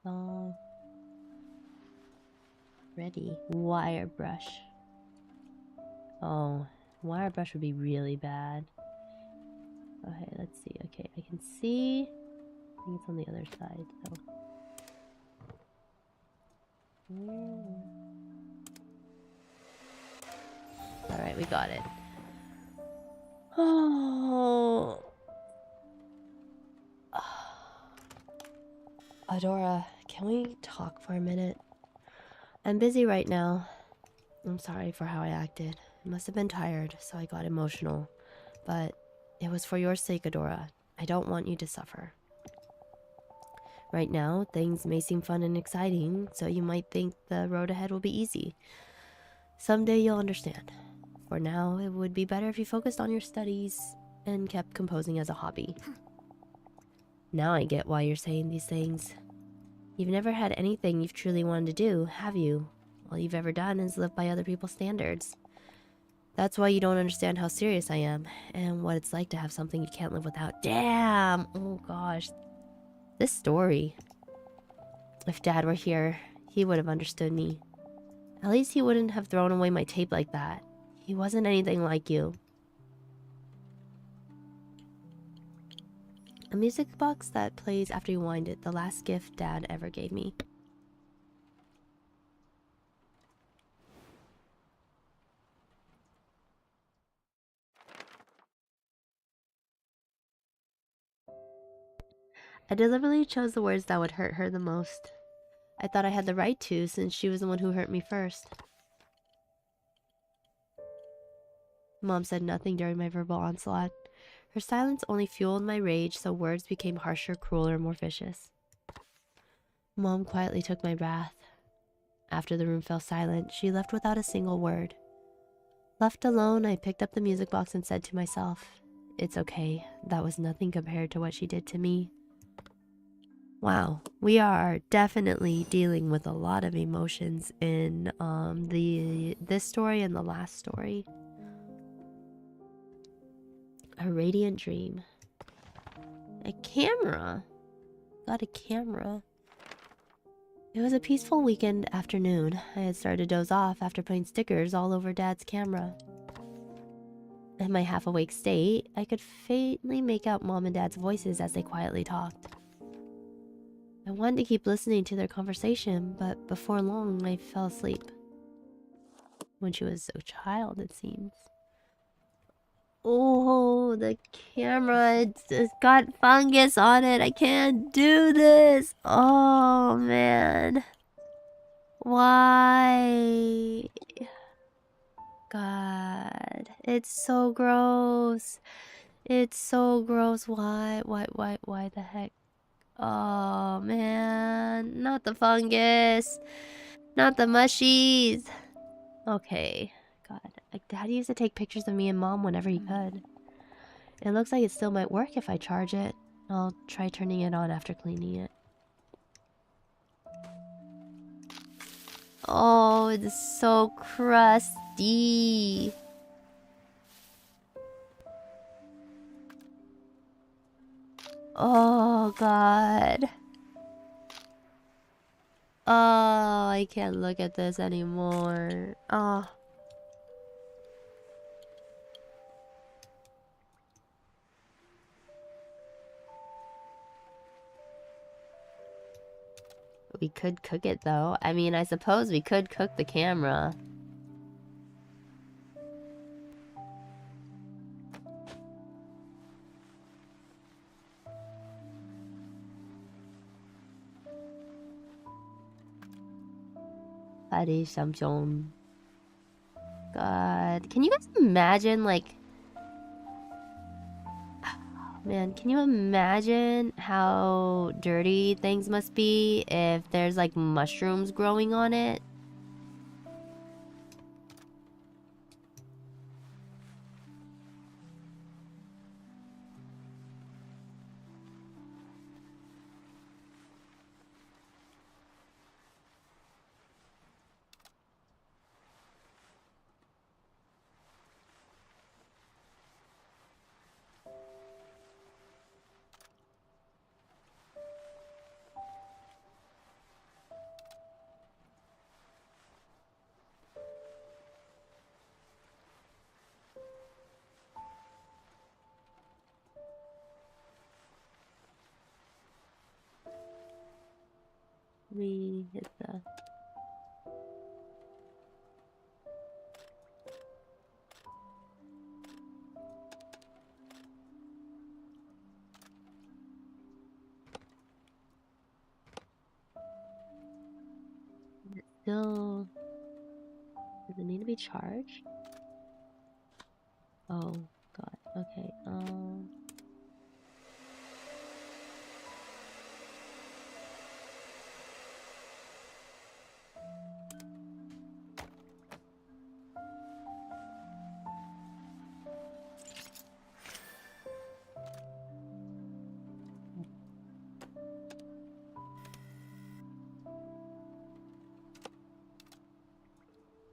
Oh, ready. Wire brush. Oh, wire brush would be really bad. Okay, let's see. Okay, I can see. I think it's on the other side, so. Alright, we got it. Oh. Adora, can we talk for a minute? I'm busy right now. I'm sorry for how I acted. I must have been tired, so I got emotional. But it was for your sake, Adora. I don't want you to suffer. Right now, things may seem fun and exciting, so you might think the road ahead will be easy. Someday you'll understand. For now, it would be better if you focused on your studies and kept composing as a hobby. Now I get why you're saying these things. You've never had anything you've truly wanted to do, have you? All you've ever done is live by other people's standards. That's why you don't understand how serious I am, and what it's like to have something you can't live without. Damn! Oh gosh. This story. If Dad were here, he would have understood me. At least he wouldn't have thrown away my tape like that. He wasn't anything like you. A music box that plays after you wind it, the last gift Dad ever gave me. I deliberately chose the words that would hurt her the most. I thought I had the right to, since she was the one who hurt me first. Mom said nothing during my verbal onslaught. Her silence only fueled my rage, so words became harsher, crueler, more vicious. Mom quietly took my wrath. After the room fell silent, she left without a single word. Left alone, I picked up the music box and said to myself, "It's okay. That was nothing compared to what she did to me." Wow, we are definitely dealing with a lot of emotions in this story and the last story. A radiant dream. A camera. Got a camera. It was a peaceful weekend afternoon. I had started to doze off after putting stickers all over Dad's camera. In my half-awake state, I could faintly make out Mom and Dad's voices as they quietly talked. I wanted to keep listening to their conversation, but before long, I fell asleep. When she was a child, it seems. Oh, the camera, it's got fungus on it. I can't do this. Oh, man. Why? God, it's so gross. It's so gross. Why the heck? Oh, man. Not the fungus. Not the mushies. Okay. God, Dad used to take pictures of me and Mom whenever he could. It looks like it still might work if I charge it. I'll try turning it on after cleaning it. Oh, it's so crusty. Oh, God. Oh, I can't look at this anymore. Oh. We could cook it, though. I mean, I suppose we could cook the camera. God, can you guys imagine, like... Man, can you imagine how dirty things must be if there's, like, mushrooms growing on it? We hit the... Still... Does it need to be charged? Oh, God. Okay,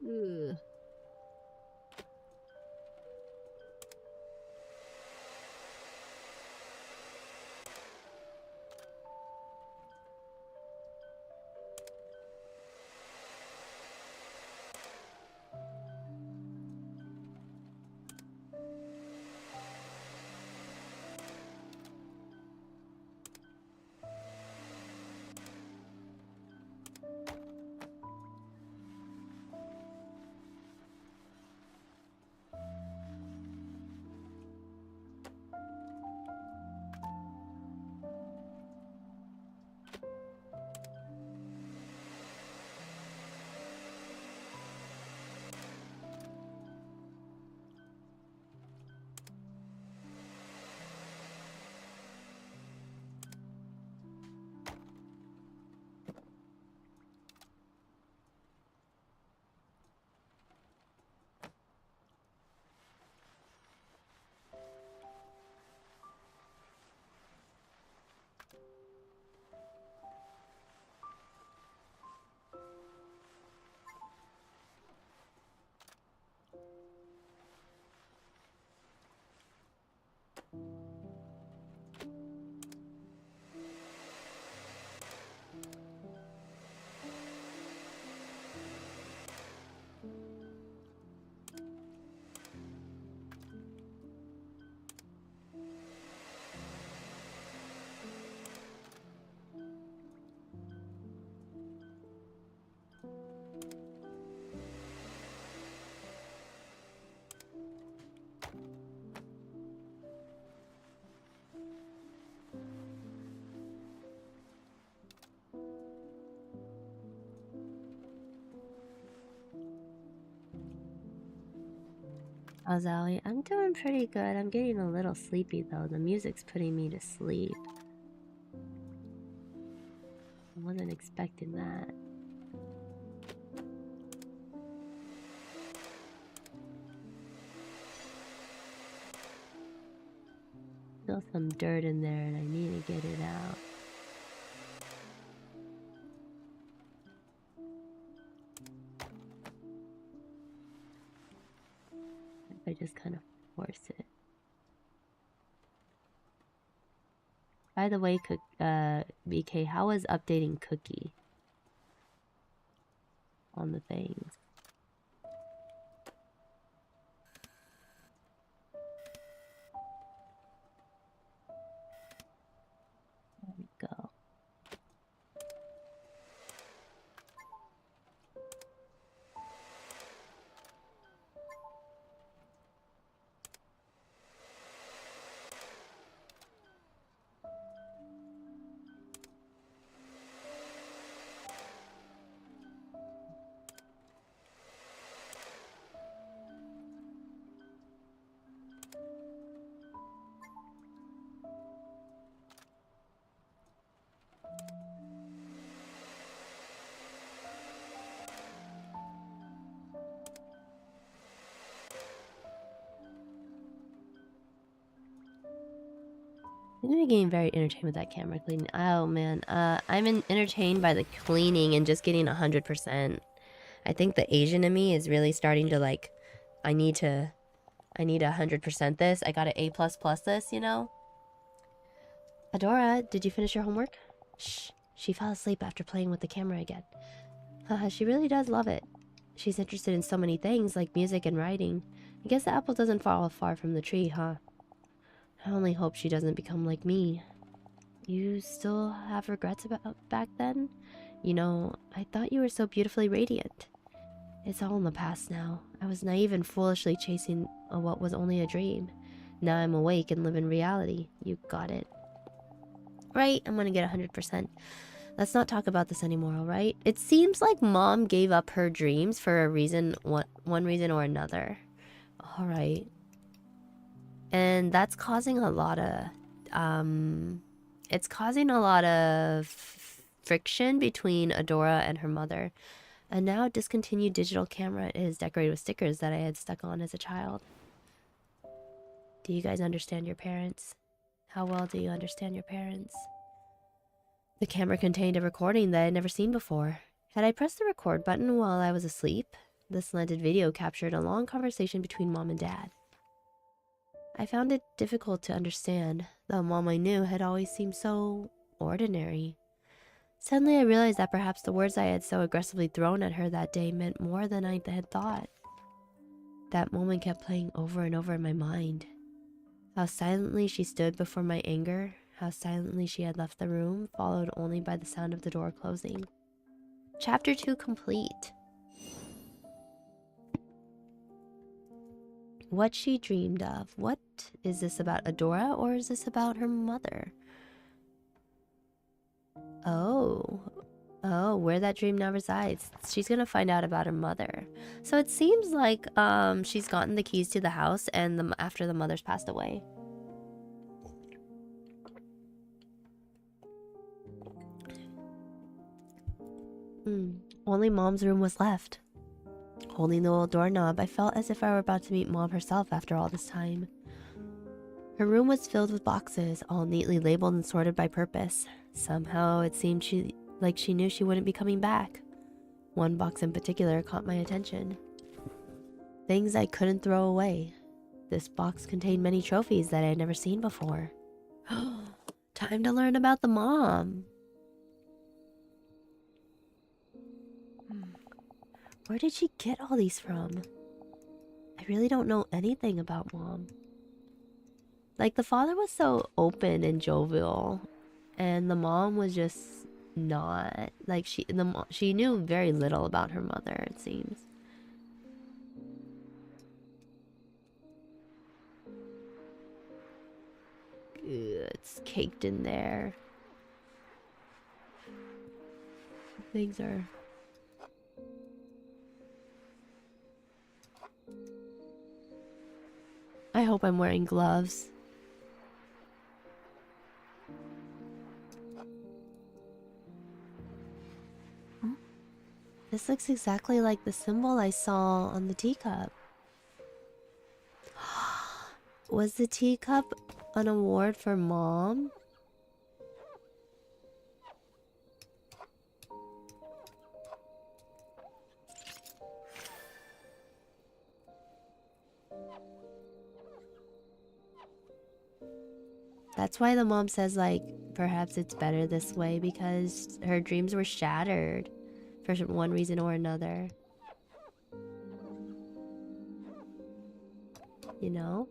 Ugh. How's Allie? I'm doing pretty good. I'm getting a little sleepy though. The music's putting me to sleep. I wasn't expecting that. Still some dirt in there and I need to get it out. I just kind of force it. By the way, BK, how was updating Cookie on the things? There we go. I'm gonna be getting very entertained with that camera cleaning. Oh man, I'm entertained by the cleaning and just getting 100%. I think the Asian in me is really starting to like, I need 100% this. I got an A++ this, you know? Adora, did you finish your homework? Shh, she fell asleep after playing with the camera again. Haha, she really does love it. She's interested in so many things like music and writing. I guess the apple doesn't fall far from the tree, huh? I only hope she doesn't become like me. You still have regrets about back then? You know, I thought you were so beautifully radiant. It's all in the past now. I was naive and foolishly chasing what was only a dream. Now I'm awake and live in reality. You got it. Right, I'm gonna get 100%. Let's not talk about this anymore, alright? It seems like Mom gave up her dreams for a reason, one reason or another. Alright. And that's causing a lot of, it's causing a lot of friction between Adora and her mother. A now discontinued digital camera is decorated with stickers that I had stuck on as a child. Do you guys understand your parents? How well do you understand your parents? The camera contained a recording that I had never seen before. Had I pressed the record button while I was asleep, the slanted video captured a long conversation between Mom and Dad. I found it difficult to understand. The Mom I knew had always seemed so ordinary. Suddenly I realized that perhaps the words I had so aggressively thrown at her that day meant more than I had thought. That moment kept playing over and over in my mind. How silently she stood before my anger, how silently she had left the room, followed only by the sound of the door closing. Chapter 2 complete. What she dreamed of. What is this about Adora, or is this about her mother? Oh, where that dream now resides. She's gonna find out about her mother. So it seems like she's gotten the keys to the house and after the mother's passed away. Only Mom's room was left. Holding the old doorknob, I felt as if I were about to meet Mom herself after all this time. Her room was filled with boxes, all neatly labeled and sorted by purpose. Somehow, it seemed she knew she wouldn't be coming back. One box in particular caught my attention. Things I couldn't throw away. This box contained many trophies that I had never seen before. Time to learn about the mom. Where did she get all these from? I really don't know anything about Mom. Like, the father was so open and jovial, and the mom was just not. Like, she knew very little about her mother, it seems. Ugh, it's caked in there. Things are... hope I'm wearing gloves. This looks exactly like the symbol I saw on the teacup. Was the teacup an award for Mom? That's why the mom says, like, perhaps it's better this way, because her dreams were shattered for one reason or another. You know?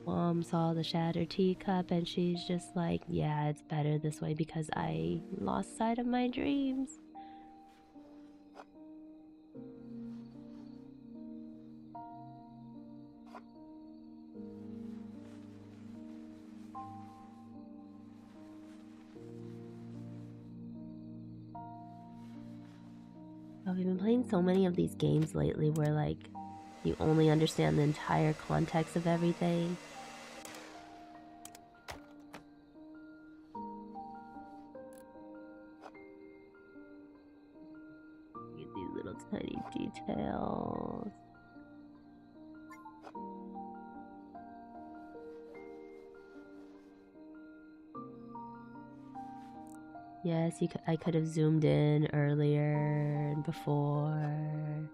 Mom saw the shattered teacup and she's just like, yeah, it's better this way because I lost sight of my dreams. Oh, we've been playing so many of these games lately where, like, you only understand the entire context of everything. These little tiny details. Yes, I could have zoomed in earlier and before.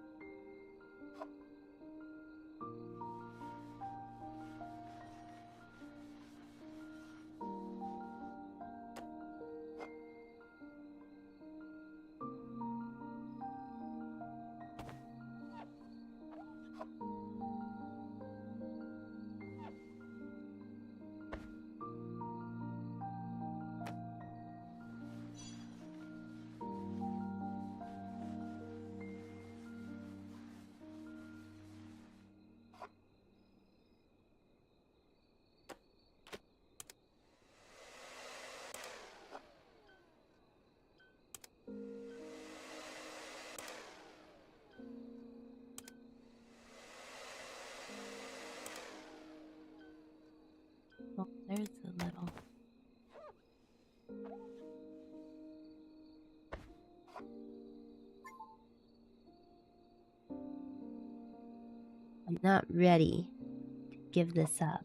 Oh, there's a little. I'm not ready to give this up.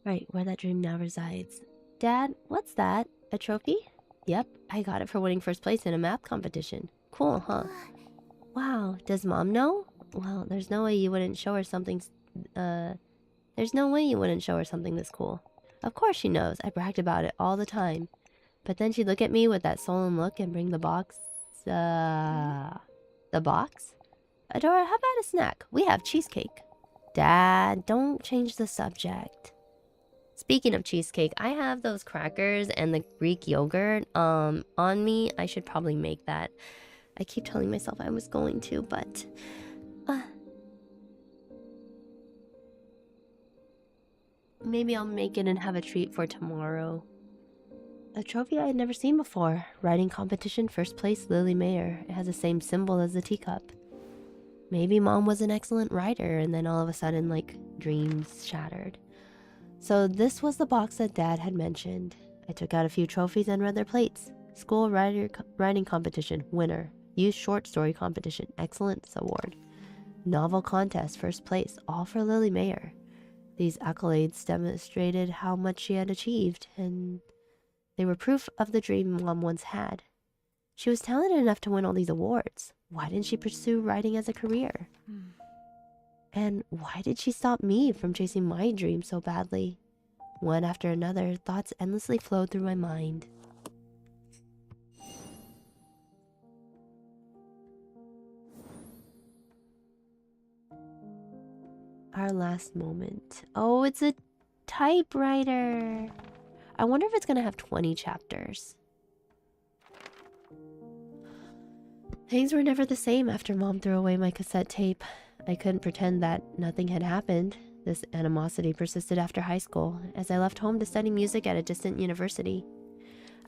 Right, where that dream now resides. Dad, what's that? A trophy? Yep, I got it for winning first place in a math competition. Cool, huh? Wow, does Mom know? Well, there's no way you wouldn't show her something, there's no way you wouldn't show her something this cool. Of course she knows, I bragged about it all the time. But then she'd look at me with that solemn look and bring the box, The box? Adora, how about a snack? We have cheesecake. Dad, don't change the subject. Speaking of cheesecake, I have those crackers and the Greek yogurt on me. I should probably make that. I keep telling myself I was going to, but maybe I'll make it and have a treat for tomorrow. A trophy I had never seen before. Writing competition, first place, Lily Mayer. It has the same symbol as the teacup. Maybe Mom was an excellent writer, and then all of a sudden, like, dreams shattered. So this was the box that Dad had mentioned. I took out a few trophies and read their plates. School writing competition, winner. Youth short story competition, excellence award. Novel contest, first place, all for Lily Mayer. These accolades demonstrated how much she had achieved, and they were proof of the dream Mom once had. She was talented enough to win all these awards. Why didn't she pursue writing as a career? And why did she stop me from chasing my dream so badly? One after another, thoughts endlessly flowed through my mind. Our last moment. Oh, it's a typewriter. I wonder if it's gonna have 20 chapters. Things were never the same after Mom threw away my cassette tape. I couldn't pretend that nothing had happened. This animosity persisted after high school, as I left home to study music at a distant university.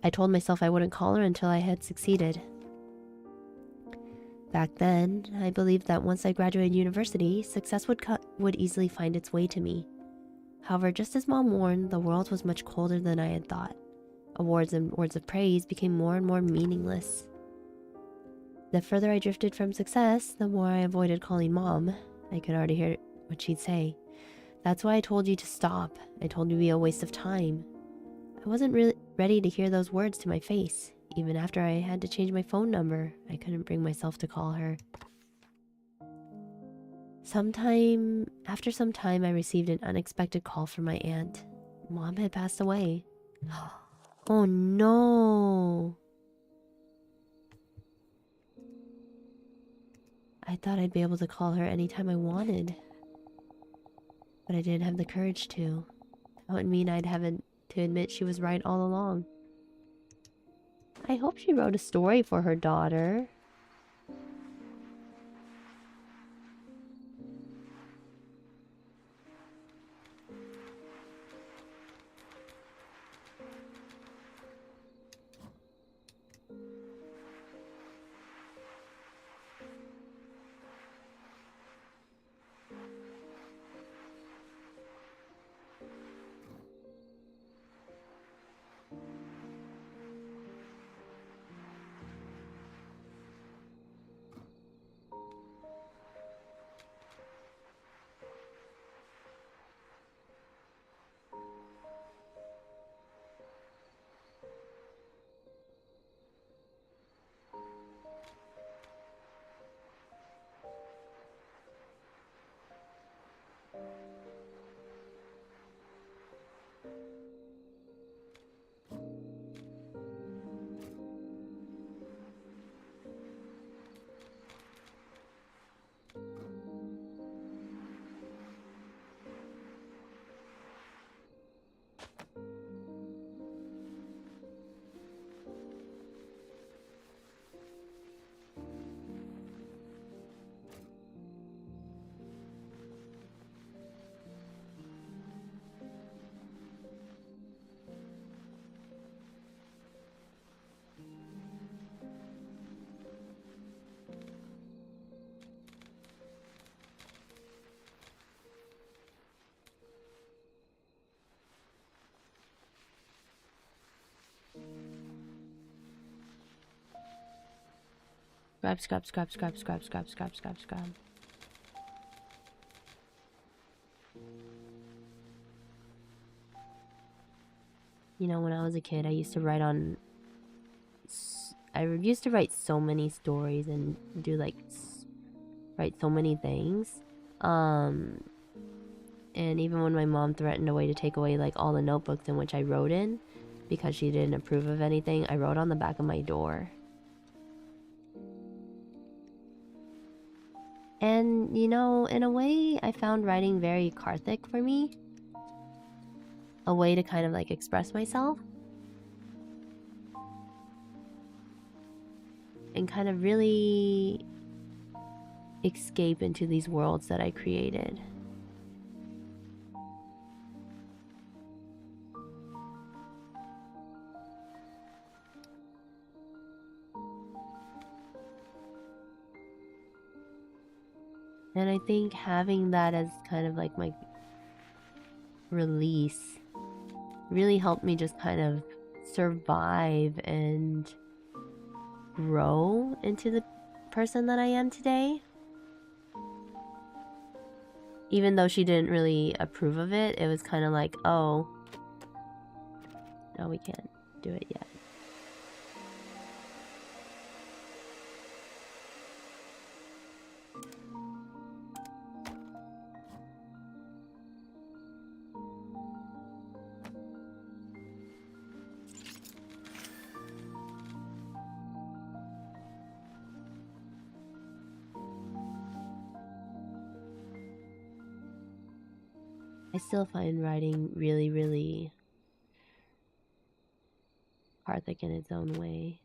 I told myself I wouldn't call her until I had succeeded. Back then, I believed that once I graduated university, success would easily find its way to me. However, just as Mom warned, the world was much colder than I had thought. Awards and words of praise became more and more meaningless. The further I drifted from success, the more I avoided calling Mom. I could already hear what she'd say. That's why I told you to stop. I told you it would be a waste of time. I wasn't really ready to hear those words to my face. Even after I had to change my phone number, I couldn't bring myself to call her. After some time, I received an unexpected call from my aunt. Mom had passed away. Oh no! I thought I'd be able to call her anytime I wanted. But I didn't have the courage to. That would mean I'd have to admit she was right all along. I hope she wrote a story for her daughter. Scrap. You know, when I was a kid, I used to write so many stories and do like write so many things. And even when my mom threatened a way to take away like all the notebooks in which I wrote in because she didn't approve of anything, I wrote on the back of my door. And, you know, in a way, I found writing very cathartic for me. A way to kind of like express myself. And kind of really escape into these worlds that I created. And I think having that as kind of like my release really helped me just kind of survive and grow into the person that I am today. Even though she didn't really approve of it, it was kind of like, oh, no, we can't do it yet. I still find writing really, really cathartic in its own way.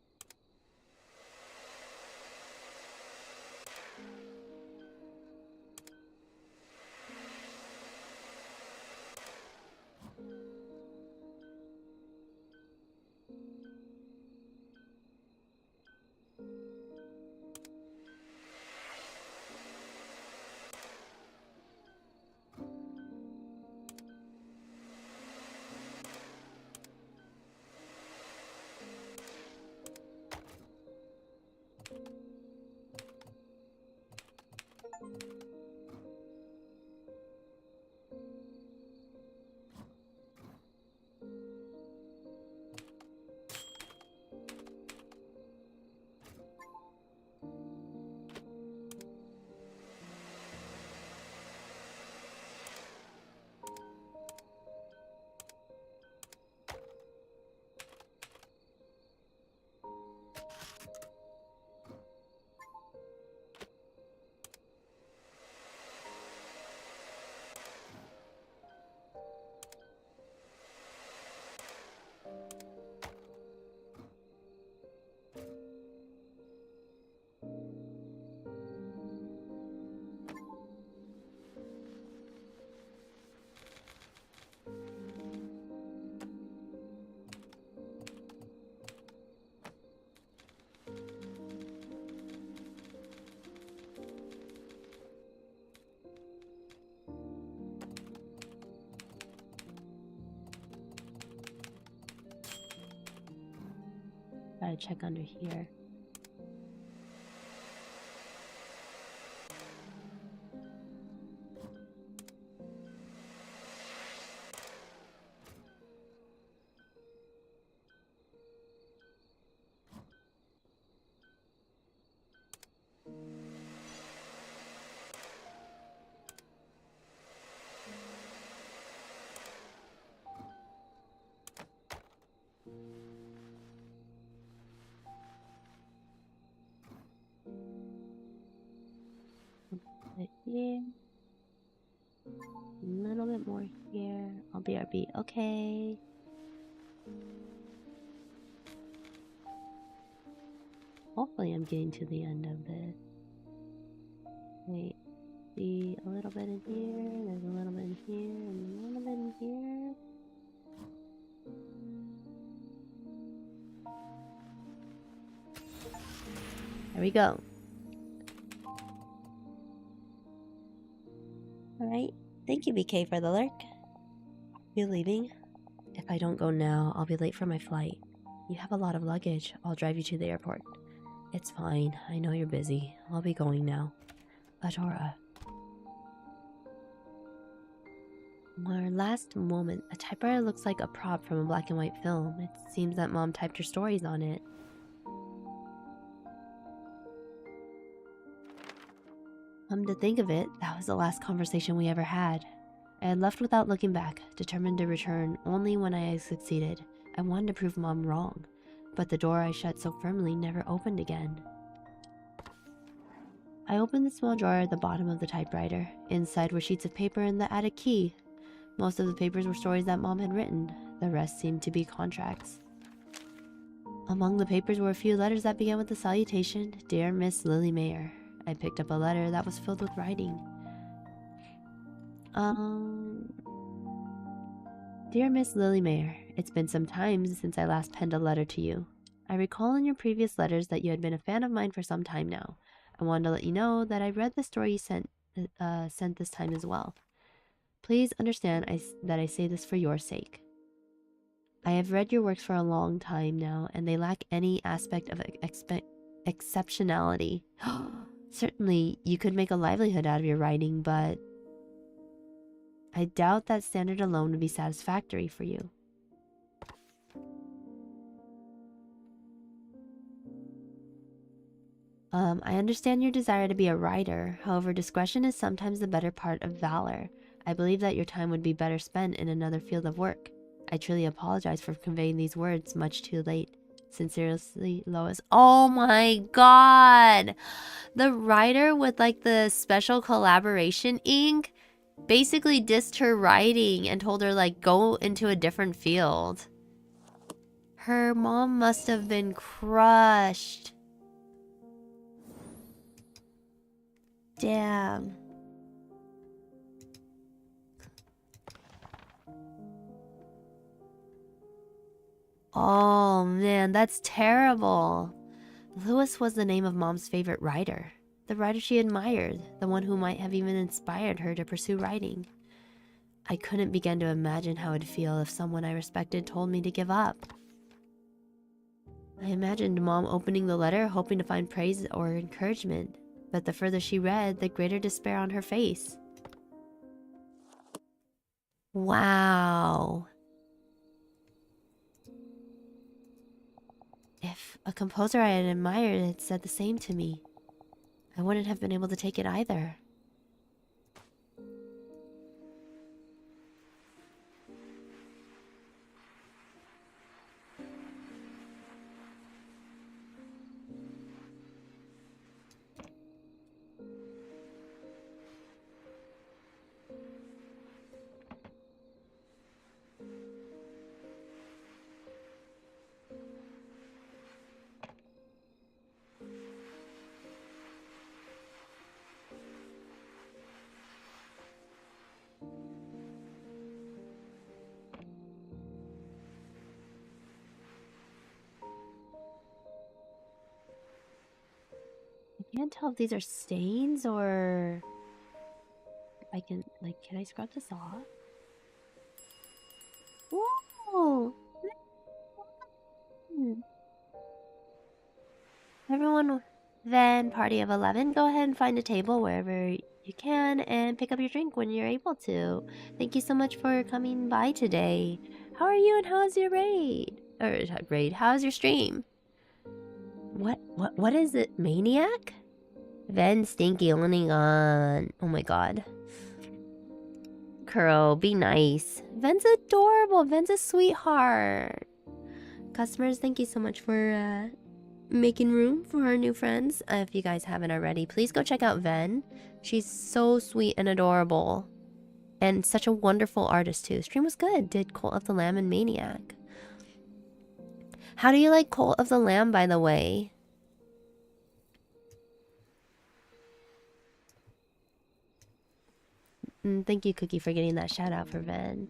Gotta check under here. Here. A little bit more here. I'll BRB. Okay. Hopefully I'm getting to the end of this. Wait. See a little bit in here. There's a little bit in here. And a little bit in here. There we go. Alright. Thank you, BK, for the lurk. You leaving? If I don't go now, I'll be late for my flight. You have a lot of luggage. I'll drive you to the airport. It's fine. I know you're busy. I'll be going now. Adora. Our last moment. A typewriter looks like a prop from a black and white film. It seems that Mom typed her stories on it. Come to think of it, that was the last conversation we ever had. I had left without looking back, determined to return only when I had succeeded. I wanted to prove Mom wrong, but the door I shut so firmly never opened again. I opened the small drawer at the bottom of the typewriter. Inside were sheets of paper and the attic key. Most of the papers were stories that Mom had written. The rest seemed to be contracts. Among the papers were a few letters that began with the salutation, "Dear Miss Lily Mayer." I picked up a letter that was filled with writing. Dear Miss Lily Mayer, it's been some time since I last penned a letter to you. I recall in your previous letters that you had been a fan of mine for some time now. I wanted to let you know that I read the story you sent sent this time as well. Please understand that I say this for your sake. I have read your works for a long time now, and they lack any aspect of exceptionality. Certainly, you could make a livelihood out of your writing, but I doubt that standard alone would be satisfactory for you. I understand your desire to be a writer. However, discretion is sometimes the better part of valor. I believe that your time would be better spent in another field of work. I truly apologize for conveying these words much too late. Sincerely, Lois. Oh my god! The writer with like the special collaboration ink basically dissed her writing and told her like go into a different field. Her mom must have been crushed. Damn. Oh man, that's terrible. Lewis was the name of Mom's favorite writer. The writer she admired, the one who might have even inspired her to pursue writing. I couldn't begin to imagine how it'd feel if someone I respected told me to give up. I imagined Mom opening the letter hoping to find praise or encouragement, but the further she read, the greater despair on her face. Wow. If a composer I had admired had said the same to me, I wouldn't have been able to take it either. I can't tell if these are stains or... I can, like, can I scrub this off? Whoa! Everyone, then party of 11, go ahead and find a table wherever you can and pick up your drink when you're able to. Thank you so much for coming by today. How are you and how's your raid? Or raid, how's your stream? What is it? Maniac? Ven Stinky only on. Oh my god. Kuro, be nice. Ven's adorable. Ven's a sweetheart. Customers, thank you so much for making room for our new friends. If you guys haven't already, please go check out Ven. She's so sweet and adorable. And such a wonderful artist too. Stream was good. Did Cult of the Lamb and Maniac. How do you like Cult of the Lamb, by the way? Thank you, Cookie, for getting that shout out for Ven.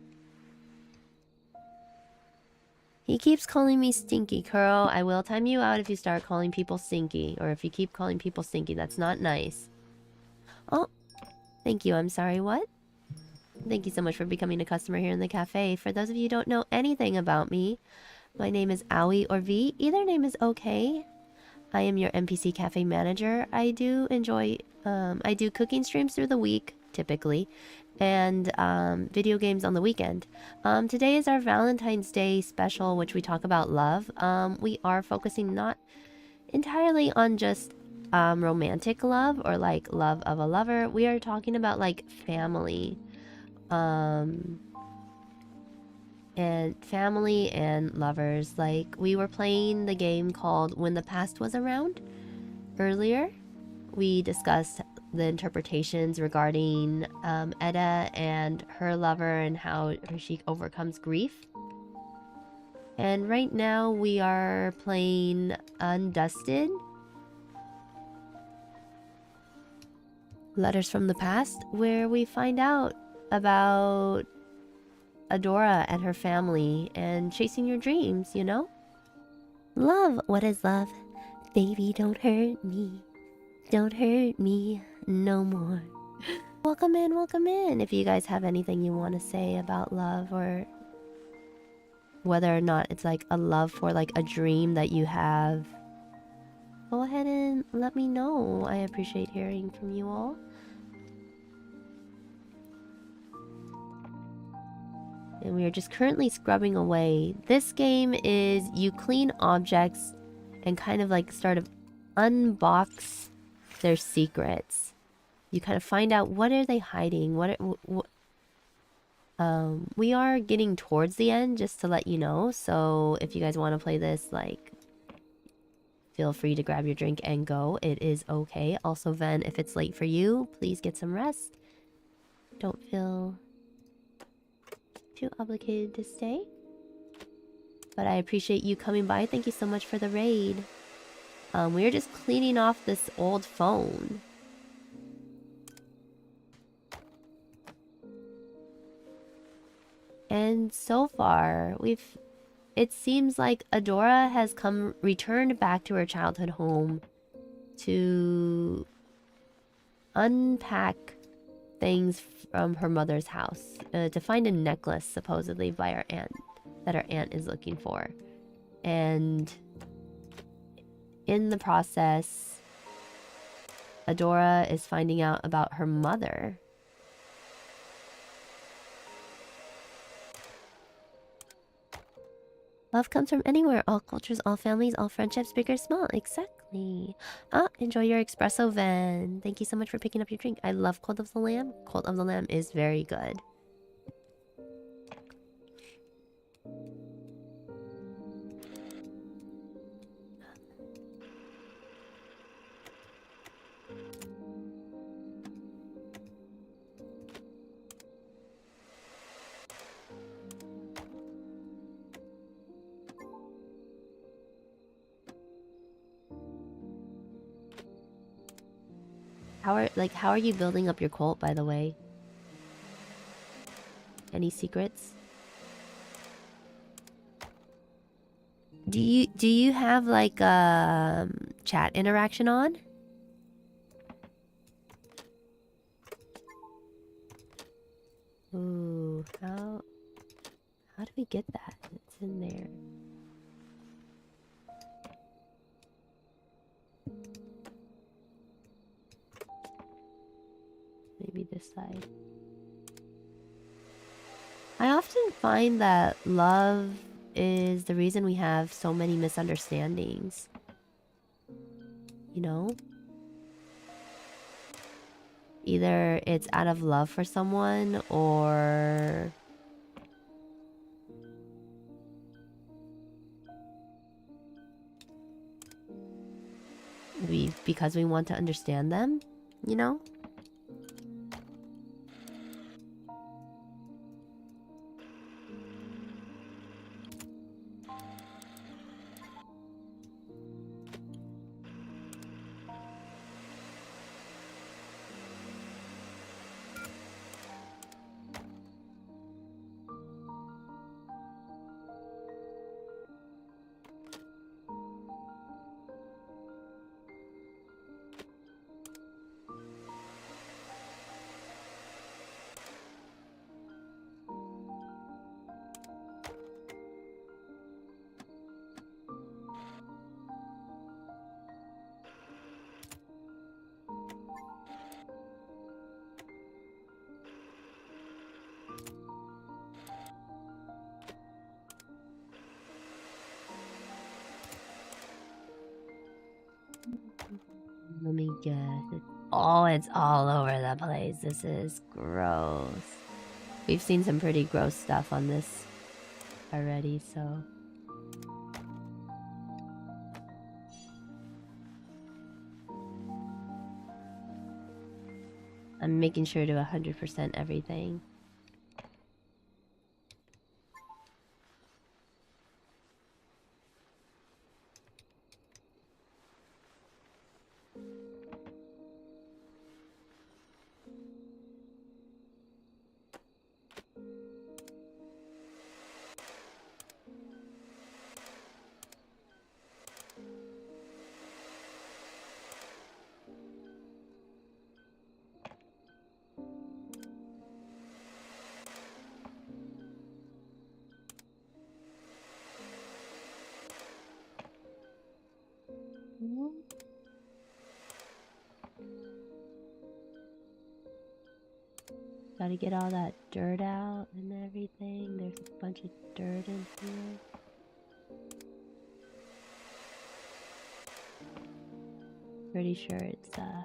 He keeps calling me Stinky, Kuro. I will time you out if you start calling people Stinky. Or if you keep calling people Stinky. That's not nice. Oh, thank you. I'm sorry, what? Thank you so much for becoming a customer here in the cafe. For those of you who don't know anything about me, my name is Aoi or V. Either name is okay. I am your NPC Café Manager. I do enjoy... I do cooking streams through the week, typically, and video games on the weekend. Today is our Valentine's Day special, which we talk about love. We are focusing not entirely on just romantic love or like love of a lover. We are talking about like family. And family and lovers. Like, we were playing the game called When the Past Was Around earlier. We discussed the interpretations regarding Edda and her lover and how she overcomes grief. And right now we are playing Undusted. Letters from the Past, where we find out about Adora and her family and chasing your dreams, you know? Love, what is love? Baby, don't hurt me. Don't hurt me no more. Welcome in, welcome in. If you guys have anything you want to say about love, or whether or not it's like a love for like a dream that you have, go ahead and let me know. I appreciate hearing from you all. And we are just currently scrubbing away. This game is you clean objects and kind of like start to unbox their secrets. You kind of find out, what are they hiding? We are getting towards the end, just to let you know. So if you guys want to play this, like, feel free to grab your drink and go. It is okay. Also, Ven, if it's late for you, please get some rest. Don't feel too obligated to stay. But I appreciate you coming by. Thank you so much for the raid. We are just cleaning off this old phone. And so far, it seems like Adora has returned back to her childhood home to unpack things from her mother's house, to find a necklace supposedly by her aunt, that her aunt is looking for. And in the process, Adora is finding out about her mother. Love comes from anywhere. All cultures, all families, all friendships, big or small. Exactly. Ah, enjoy your espresso, Van. Thank you so much for picking up your drink. I love Cold of the Lamb. Cold of the Lamb is very good. How are you building up your cult, by the way? Any secrets? Do you have like chat interaction on? Ooh, how do we get that? It's in there. Maybe this side. I often find that love is the reason we have so many misunderstandings. You know? Either it's out of love for someone, or because we want to understand them, you know? Let me guess. Oh, it's all over the place. This is gross. We've seen some pretty gross stuff on this already, so... I'm making sure to 100% everything. Gotta get all that dirt out and everything. There's a bunch of dirt in here. Pretty sure it's alright.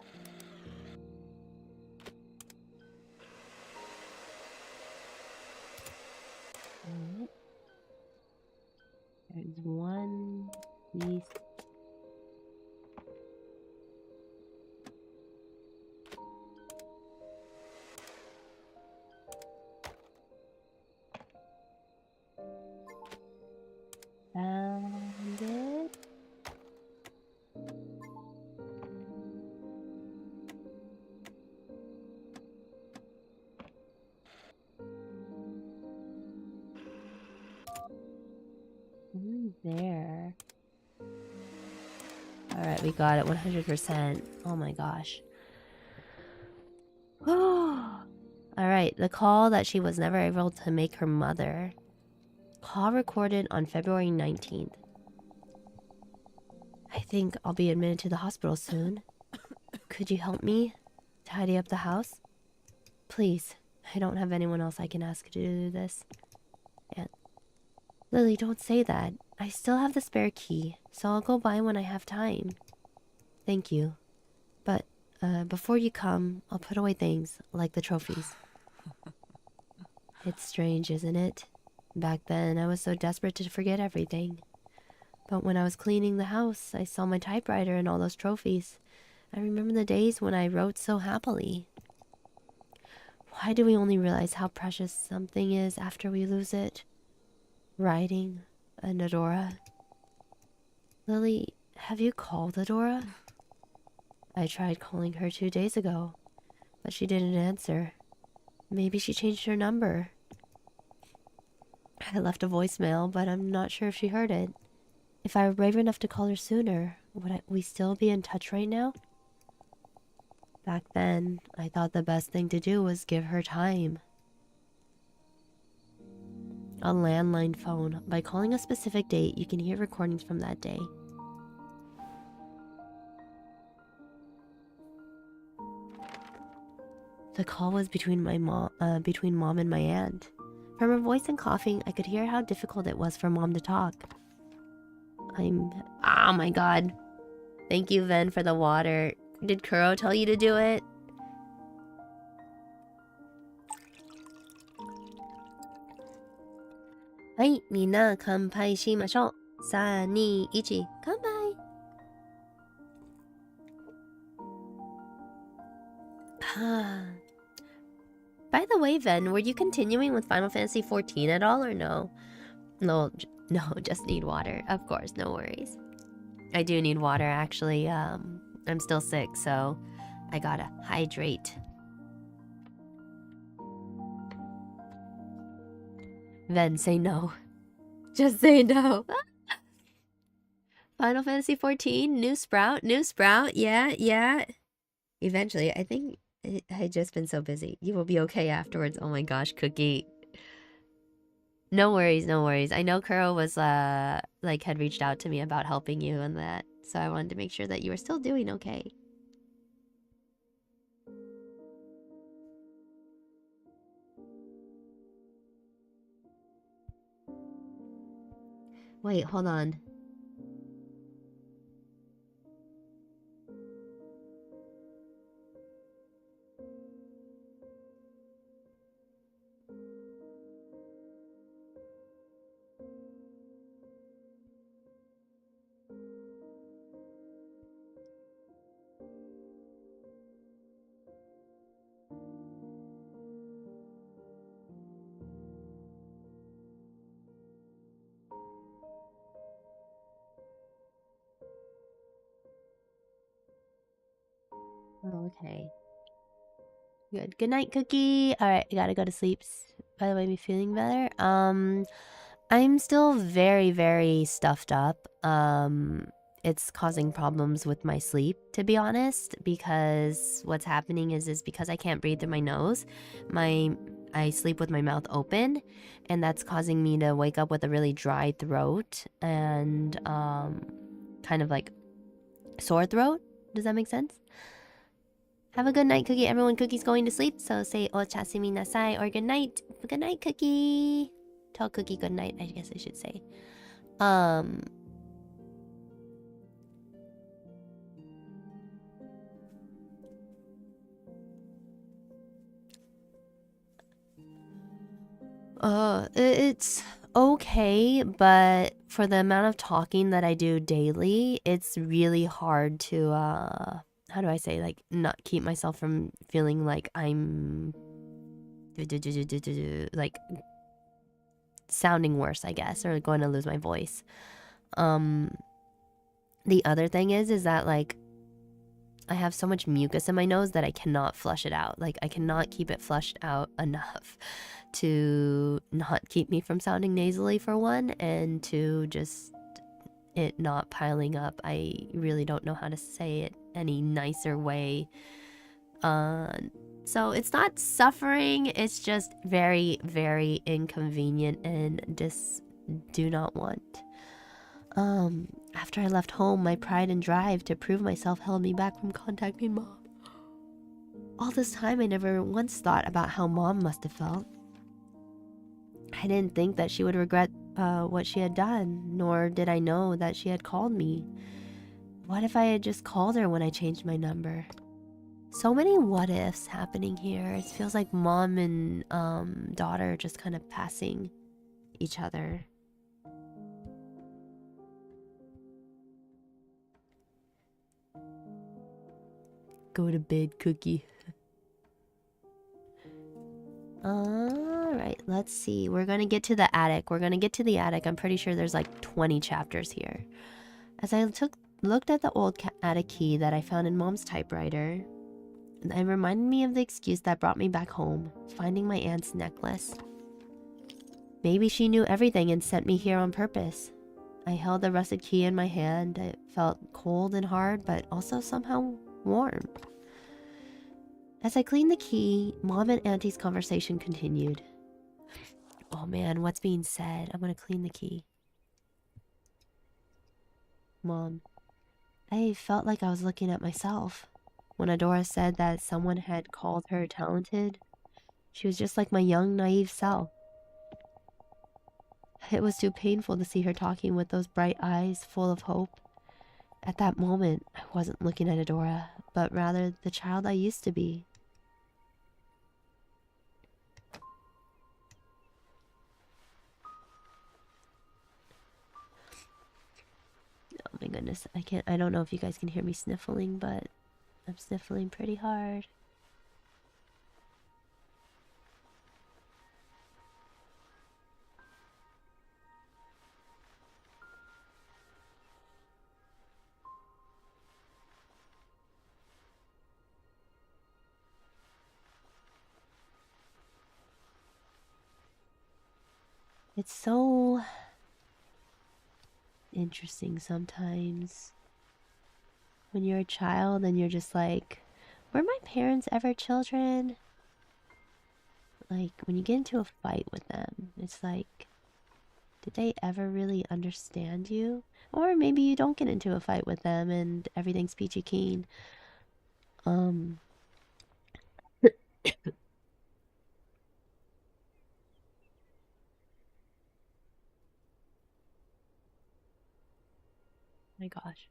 There's one piece. Found it. There. Alright, we got it 100%. Oh my gosh. Alright, the call that she was never able to make her mother. Call recorded on February 19th. I think I'll be admitted to the hospital soon. Could you help me tidy up the house? Please, I don't have anyone else I can ask to do this. And Lily, don't say that. I still have the spare key, so I'll go by when I have time. Thank you. But, before you come, I'll put away things, like the trophies. It's strange, isn't it? Back then, I was so desperate to forget everything. But when I was cleaning the house, I saw my typewriter and all those trophies. I remember the days when I wrote so happily. Why do we only realize how precious something is after we lose it? Writing and Adora. Lily, have you called Adora? I tried calling her 2 days ago, but she didn't answer. Maybe she changed her number. I left a voicemail, but I'm not sure if she heard it. If I were brave enough to call her sooner, would we still be in touch right now? Back then, I thought the best thing to do was give her time. A landline phone. By calling a specific date, you can hear recordings from that day. The call was between mom and my aunt. From her voice and coughing, I could hear how difficult it was for Mom to talk. Oh my god. Thank you, Ven, for the water. Did Kuro tell you to do it? Hai, minna kanpai shimashou. 3, 2, 1, kanpai. By the way, Ven, were you continuing with Final Fantasy XIV at all or no? No, just need water. Of course, no worries. I do need water, actually. I'm still sick, so I gotta hydrate. Ven, say no. Just say no. Final Fantasy XIV, new sprout, yeah. Eventually, I think I had just been so busy. You will be okay afterwards. Oh my gosh, Cookie. No worries. I know Kuro was, had reached out to me about helping you and that. So I wanted to make sure that you were still doing okay. Wait, hold on. Okay. Good. Good night, Cookie. Alright, I gotta go to sleep. By the way, me feeling better? I'm still very, very stuffed up. It's causing problems with my sleep, to be honest, because what's happening is because I can't breathe through my nose, I sleep with my mouth open, and that's causing me to wake up with a really dry throat and kind of like sore throat. Does that make sense? Have a good night, Cookie. Everyone, Cookie's going to sleep, so say ochasumi nasai or good night. Good night, Cookie. Tell Cookie good night, I guess I should say. It's okay, but for the amount of talking that I do daily, it's really hard to, how do I say, like, not keep myself from feeling like I'm, like, sounding worse, I guess, or going to lose my voice. The other thing is that, like, I have so much mucus in my nose that I cannot flush it out. Like, I cannot keep it flushed out enough to not keep me from sounding nasally, for one, and to just it not piling up. I really don't know how to say it any nicer way. So it's not suffering, it's just very, very inconvenient and do not want. After I left home, my pride and drive to prove myself held me back from contacting Mom. All this time, I never once thought about how Mom must have felt. I didn't think that she would regret what she had done, nor did I know that she had called me. What if I had just called her when I changed my number? So many what ifs happening here. It feels like Mom and daughter are just kind of passing each other. Go to bed, Cookie. Alright, let's see. We're gonna get to the attic. I'm pretty sure there's like 20 chapters here. As I looked at the old attic key that I found in Mom's typewriter, it reminded me of the excuse that brought me back home, finding my aunt's necklace. Maybe she knew everything and sent me here on purpose. I held the rusted key in my hand. It felt cold and hard, but also somehow warm. As I cleaned the key, Mom and Auntie's conversation continued. Oh man, what's being said? I'm gonna clean the key. Mom, I felt like I was looking at myself. When Adora said that someone had called her talented, she was just like my young, naive self. It was too painful to see her talking with those bright eyes full of hope. At that moment, I wasn't looking at Adora, but rather the child I used to be. Oh my goodness, I don't know if you guys can hear me sniffling, but I'm sniffling pretty hard. It's so interesting sometimes when you're a child and you're just like, were my parents ever children? Like, when you get into a fight with them, it's like, did they ever really understand you? Or maybe you don't get into a fight with them and everything's peachy keen. My gosh.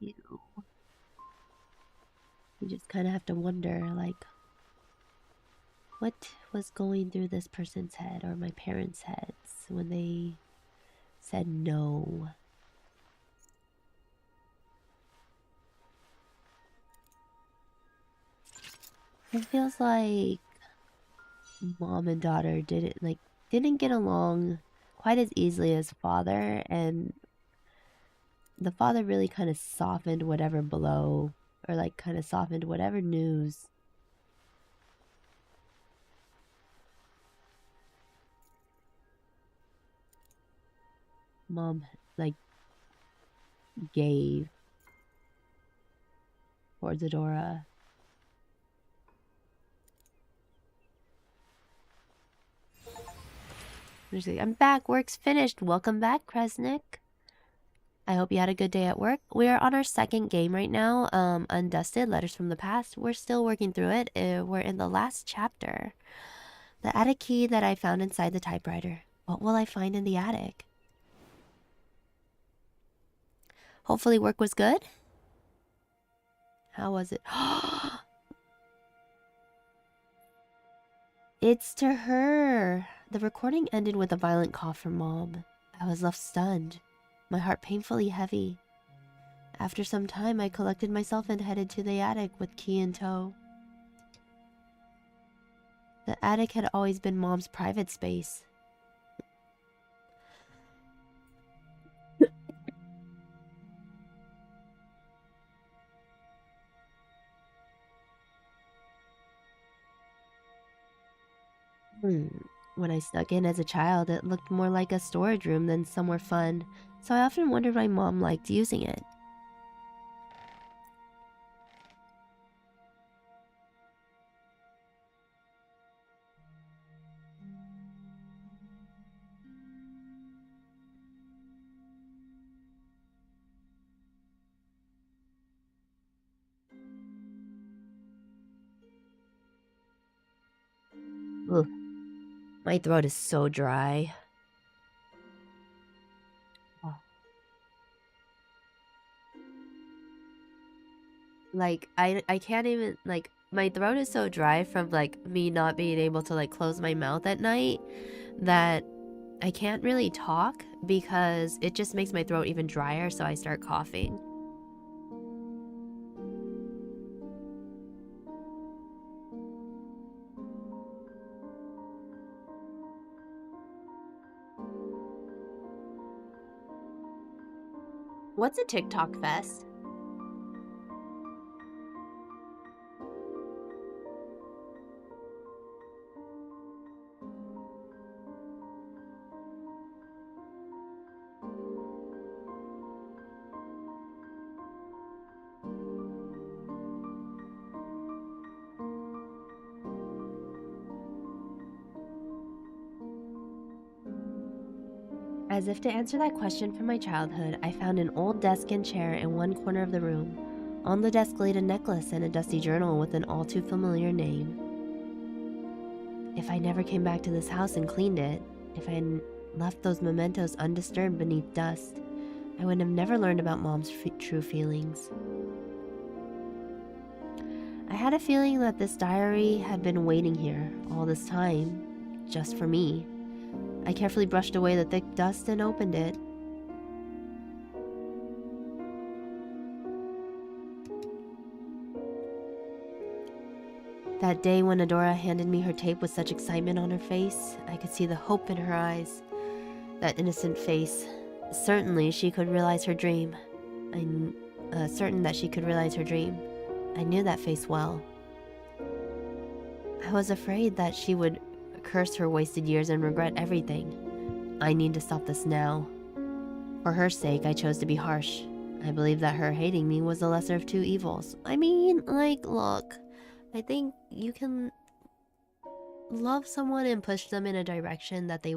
You just kind of have to wonder, like, what was going through this person's head or my parents' heads when they said no? It feels like Mom and daughter didn't get along quite as easily as father, and the father really kind of softened whatever blow, or like kind of softened whatever news. Mom, like, gave towards Adora. I'm back. Work's finished. Welcome back, Kresnik. I hope you had a good day at work. We are on our second game right now, Undusted, Letters from the Past. We're still working through it. We're in the last chapter. The attic key that I found inside the typewriter. What will I find in the attic? Hopefully work was good. How was it? It's to her. The recording ended with a violent cough from Mom. I was left stunned, my heart painfully heavy. After some time, I collected myself and headed to the attic with key in tow. The attic had always been Mom's private space. When I snuck in as a child, it looked more like a storage room than somewhere fun, so I often wondered why Mom liked using it. Ugh. My throat is so dry. Oh. Like, I can't even, like, my throat is so dry from, like, me not being able to, like, close my mouth at night that I can't really talk because it just makes my throat even drier, so I start coughing. What's a TikTok fest? As if to answer that question from my childhood, I found an old desk and chair in one corner of the room. On the desk laid a necklace and a dusty journal with an all too familiar name. If I never came back to this house and cleaned it, if I had left those mementos undisturbed beneath dust, I would have never learned about Mom's true feelings. I had a feeling that this diary had been waiting here all this time, just for me. I carefully brushed away the thick dust and opened it. That day when Adora handed me her tape with such excitement on her face, I could see the hope in her eyes. That innocent face. Certainly she could realize her dream. I'm certain that she could realize her dream. I knew that face well. I was afraid that she would curse her wasted years and regret everything. I need to stop this now. For her sake, I chose to be harsh. I believe that her hating me was the lesser of two evils. I mean, like, look, I think you can love someone and push them in a direction that they,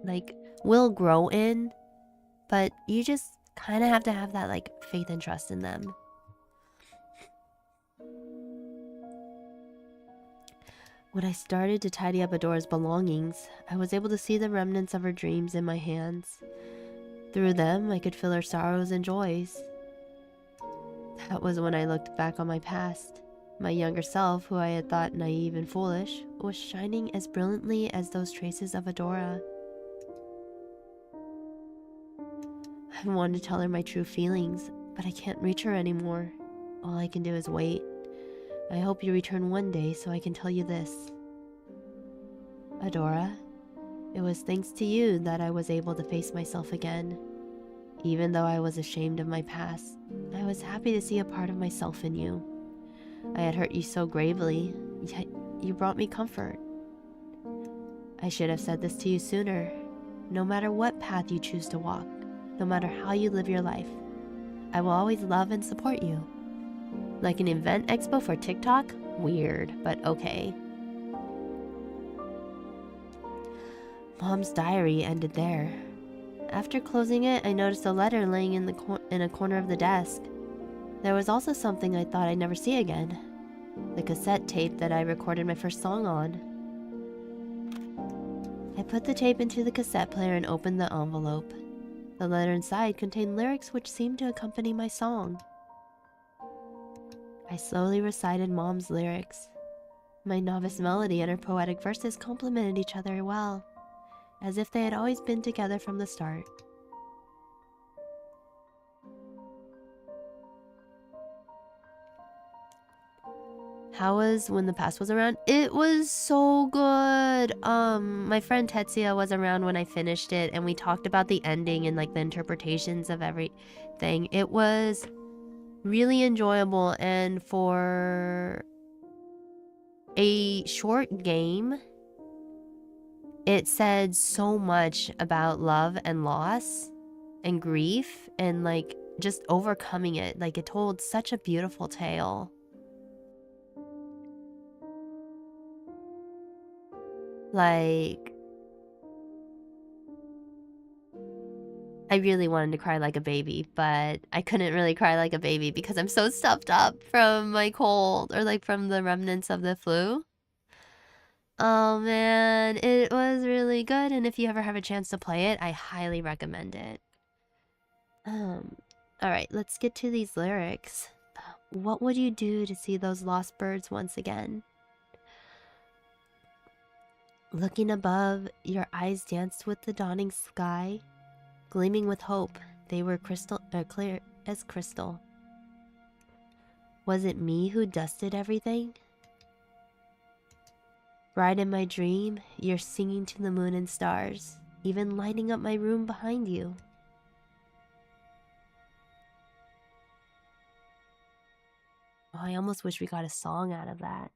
like, will grow in, but you just kind of have to have that, like, faith and trust in them. When I started to tidy up Adora's belongings, I was able to see the remnants of her dreams in my hands. Through them, I could feel her sorrows and joys. That was when I looked back on my past. My younger self, who I had thought naive and foolish, was shining as brilliantly as those traces of Adora. I wanted to tell her my true feelings, but I can't reach her anymore. All I can do is wait. I hope you return one day so I can tell you this. Adora, it was thanks to you that I was able to face myself again. Even though I was ashamed of my past, I was happy to see a part of myself in you. I had hurt you so gravely, yet you brought me comfort. I should have said this to you sooner. no matter what path you choose to walk, no matter how you live your life. I will always love and support you. Like an event expo for TikTok? Weird, but okay. Mom's diary ended there. After closing it, I noticed a letter laying in a corner of the desk. There was also something I thought I'd never see again. The cassette tape that I recorded my first song on. I put the tape into the cassette player and opened the envelope. The letter inside contained lyrics which seemed to accompany my song. I slowly recited Mom's lyrics. My novice melody and her poetic verses complemented each other well, as if they had always been together from the start. How was When the Past Was Around? It was so good. My friend Tetsuya was around when I finished it, and we talked about the ending and like the interpretations of everything. It was really enjoyable, and for a short game, it said so much about love and loss and grief and like just overcoming it. Like it told such a beautiful tale. Like, I really wanted to cry like a baby, but I couldn't really cry like a baby because I'm so stuffed up from my cold or like from the remnants of the flu. Oh man, it was really good, and if you ever have a chance to play it, I highly recommend it. Alright, let's get to these lyrics. What would you do to see those lost birds once again? Looking above, your eyes danced with the dawning sky. Gleaming with hope, they were clear as crystal. Was it me who dusted everything? Bright in my dream, you're singing to the moon and stars, even lighting up my room behind you. Oh, I almost wish we got a song out of that.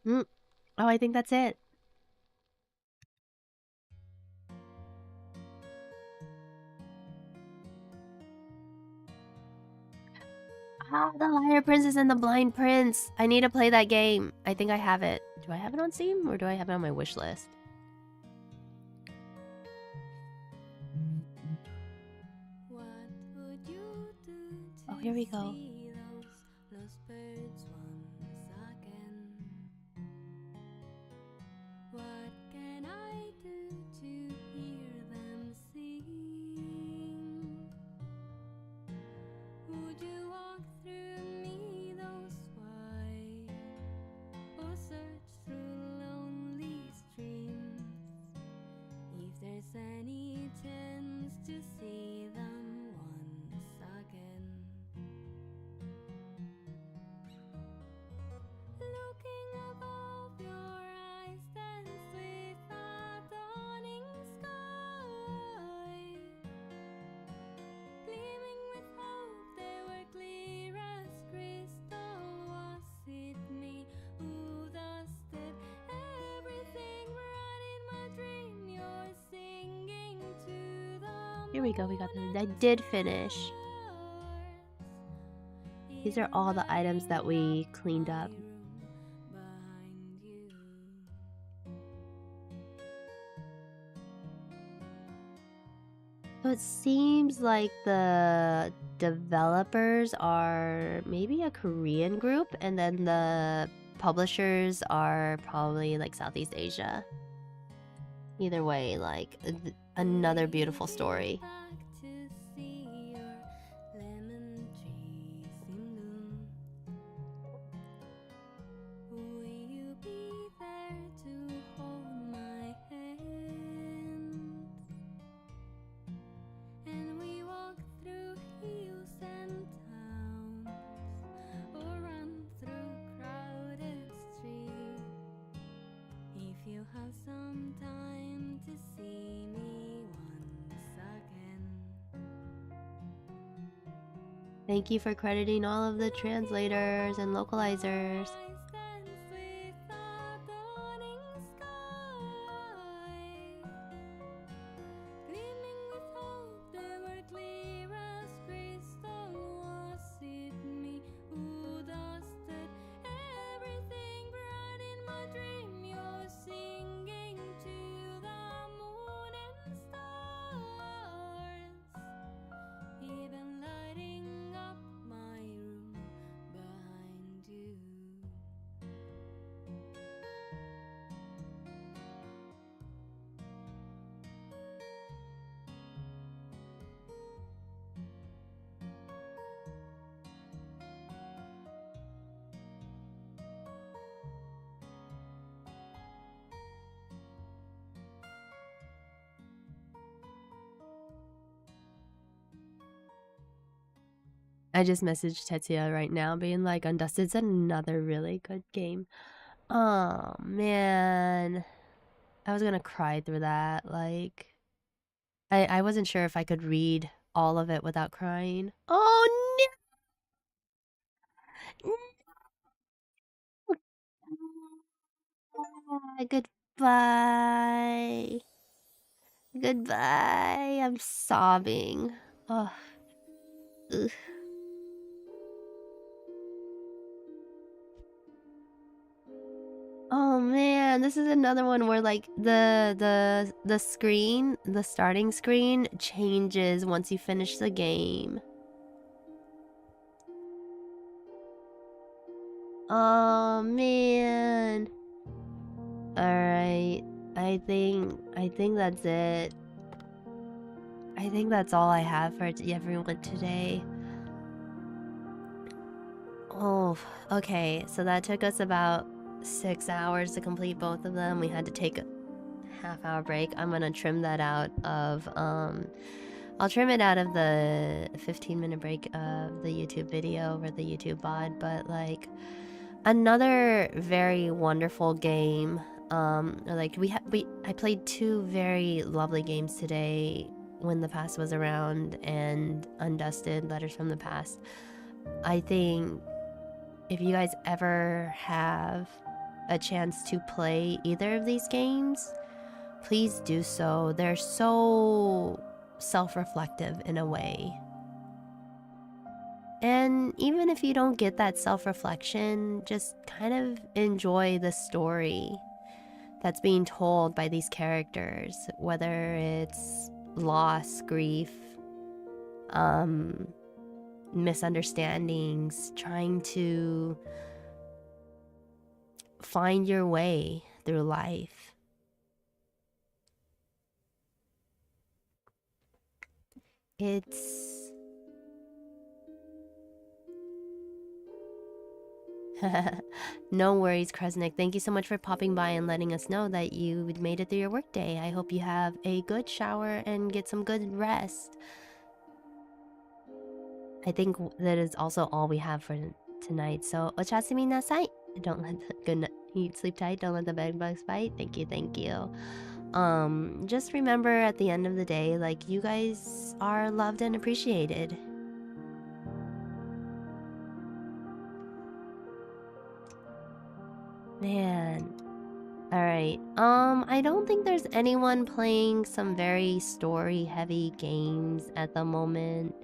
Oh, I think that's it. Ah, the Liar Princess and the Blind Prince. I need to play that game. I think I have it. Do I have it on Steam or do I have it on my wish list? Oh, here we go. What can I do to hear them sing? Would you walk through meadows wide, or search through lonely streams? If there's any chance to see them once again. Looking above, your eyes dance with a dawning sky. Gleaming with hope, they were clear as crystal. Was it me who dusted everything? Right in my dream, you're singing to the Here we go, we got them. I did finish. These are all the items that we cleaned up. So it seems like the developers are maybe a Korean group, and then the publishers are probably like Southeast Asia. Either way, like another beautiful story. Have some time to see me once again. Thank you for crediting all of the translators and localizers. Gleaming with hope, they were clear as crystal. Was it me who dusted everything bright in my dream? You're singing to the moon and stars, even lighting up my room behind you. I just messaged Tetsuya right now being like, Undusted's another really good game. Oh, man. I was gonna cry through that. Like, I wasn't sure if I could read all of it without crying. Oh, no! Goodbye. Goodbye. I'm sobbing. Oh. Ugh. Oh man, this is another one where like the screen, the starting screen changes once you finish the game. Oh man. All right. I think that's it. I think that's all I have for everyone today. Oh, okay. So that took us about 6 hours to complete both of them. We had to take a half-hour break. I'm gonna trim that out of I'll trim it out of the 15-minute break of the YouTube video or the YouTube VOD, but like another very wonderful game. Like I played 2 very lovely games today, When the Past Was Around and Undusted, Letters from the Past. I think if you guys ever have a chance to play either of these games, please do so. They're so self-reflective in a way. And even if you don't get that self-reflection, just kind of enjoy the story that's being told by these characters, whether it's loss, grief, misunderstandings, trying to find your way through life. It's no worries, Kresnik. Thank you so much for popping by and letting us know that you made it through your workday. I hope you have a good shower and get some good rest. I think that is also all we have for tonight. So, ochasumi nasai. Don't let the good night, sleep tight. Don't let the bed bugs bite. Thank you, thank you. Just remember at the end of the day, like, you guys are loved and appreciated. Man. Alright. I don't think there's anyone playing some very story-heavy games at the moment.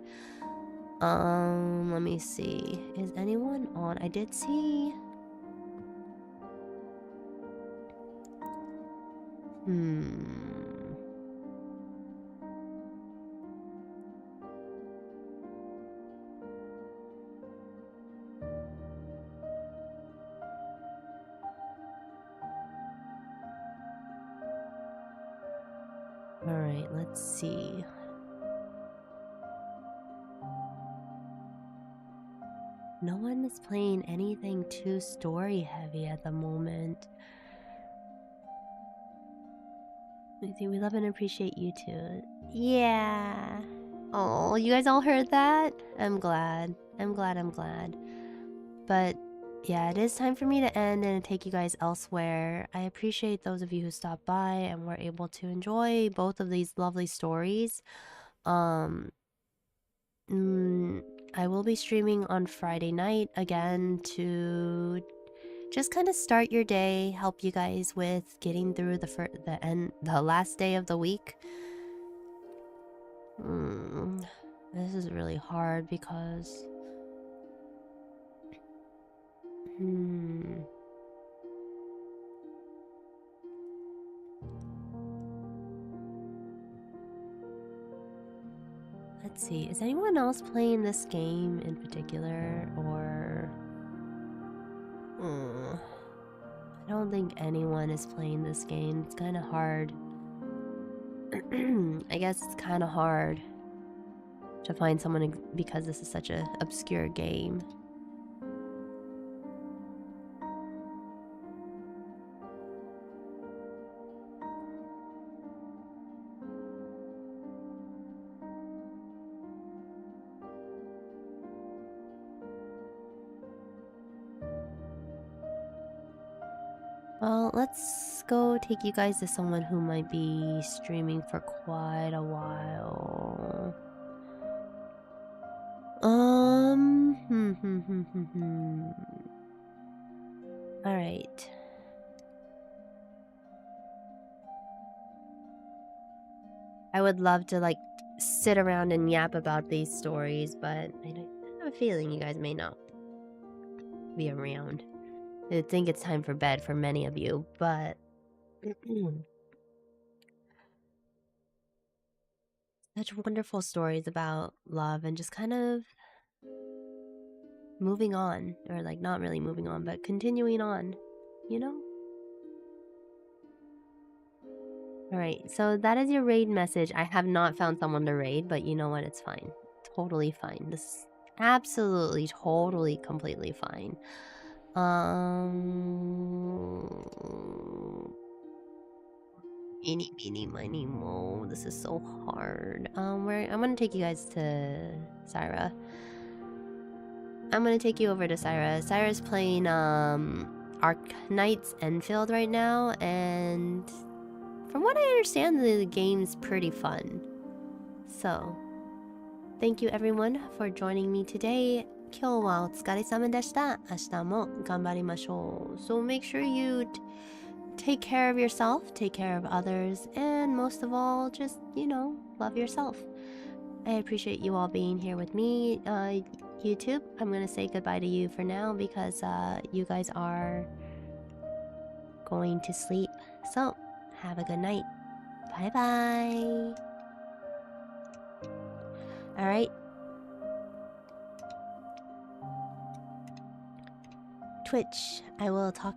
Let me see. Is anyone on? I did see... Alright, let's see. No one is playing anything too story heavy at the moment. I think we love and appreciate you too. Yeah. Oh, you guys all heard that? I'm glad. I'm glad. But yeah, it is time for me to end and take you guys elsewhere. I appreciate those of you who stopped by and were able to enjoy both of these lovely stories. I I will be streaming on Friday night again to just kind of start your day, help you guys with getting through the last day of the week. This is really hard because let's see, is anyone else playing this game in particular, or I don't think anyone is playing this game. It's kind of hard. I guess it's kind of hard to find someone because this is such an obscure game. Well, let's go take you guys to someone who might be streaming for quite a while. All right. I would love to like sit around and yap about these stories, but I have a feeling you guys may not be around. I think it's time for bed for many of you, but such wonderful stories about love and just kind of moving on, or like not really moving on, but continuing on, you know? All right, so that is your raid message. I have not found someone to raid, but you know what? It's fine. Totally fine. This is absolutely, totally, completely fine. Eeny, meeny, miny, mo. This is so hard. I'm gonna take you guys to Syra. I'm gonna take you over to Syra. Syra's playing Arc Knights Enfield right now, and from what I understand, the game's pretty fun. So, thank you everyone for joining me today. 今日はお疲れ様でした。明日も頑張りましょう。So make sure you take care of yourself, take care of others, and most of all, just, you know, love yourself. I appreciate you all being here with me. YouTube, I'm gonna say goodbye to you for now because you guys are going to sleep. So, have a good night. Bye bye. Alright. Twitch, I will talk to you.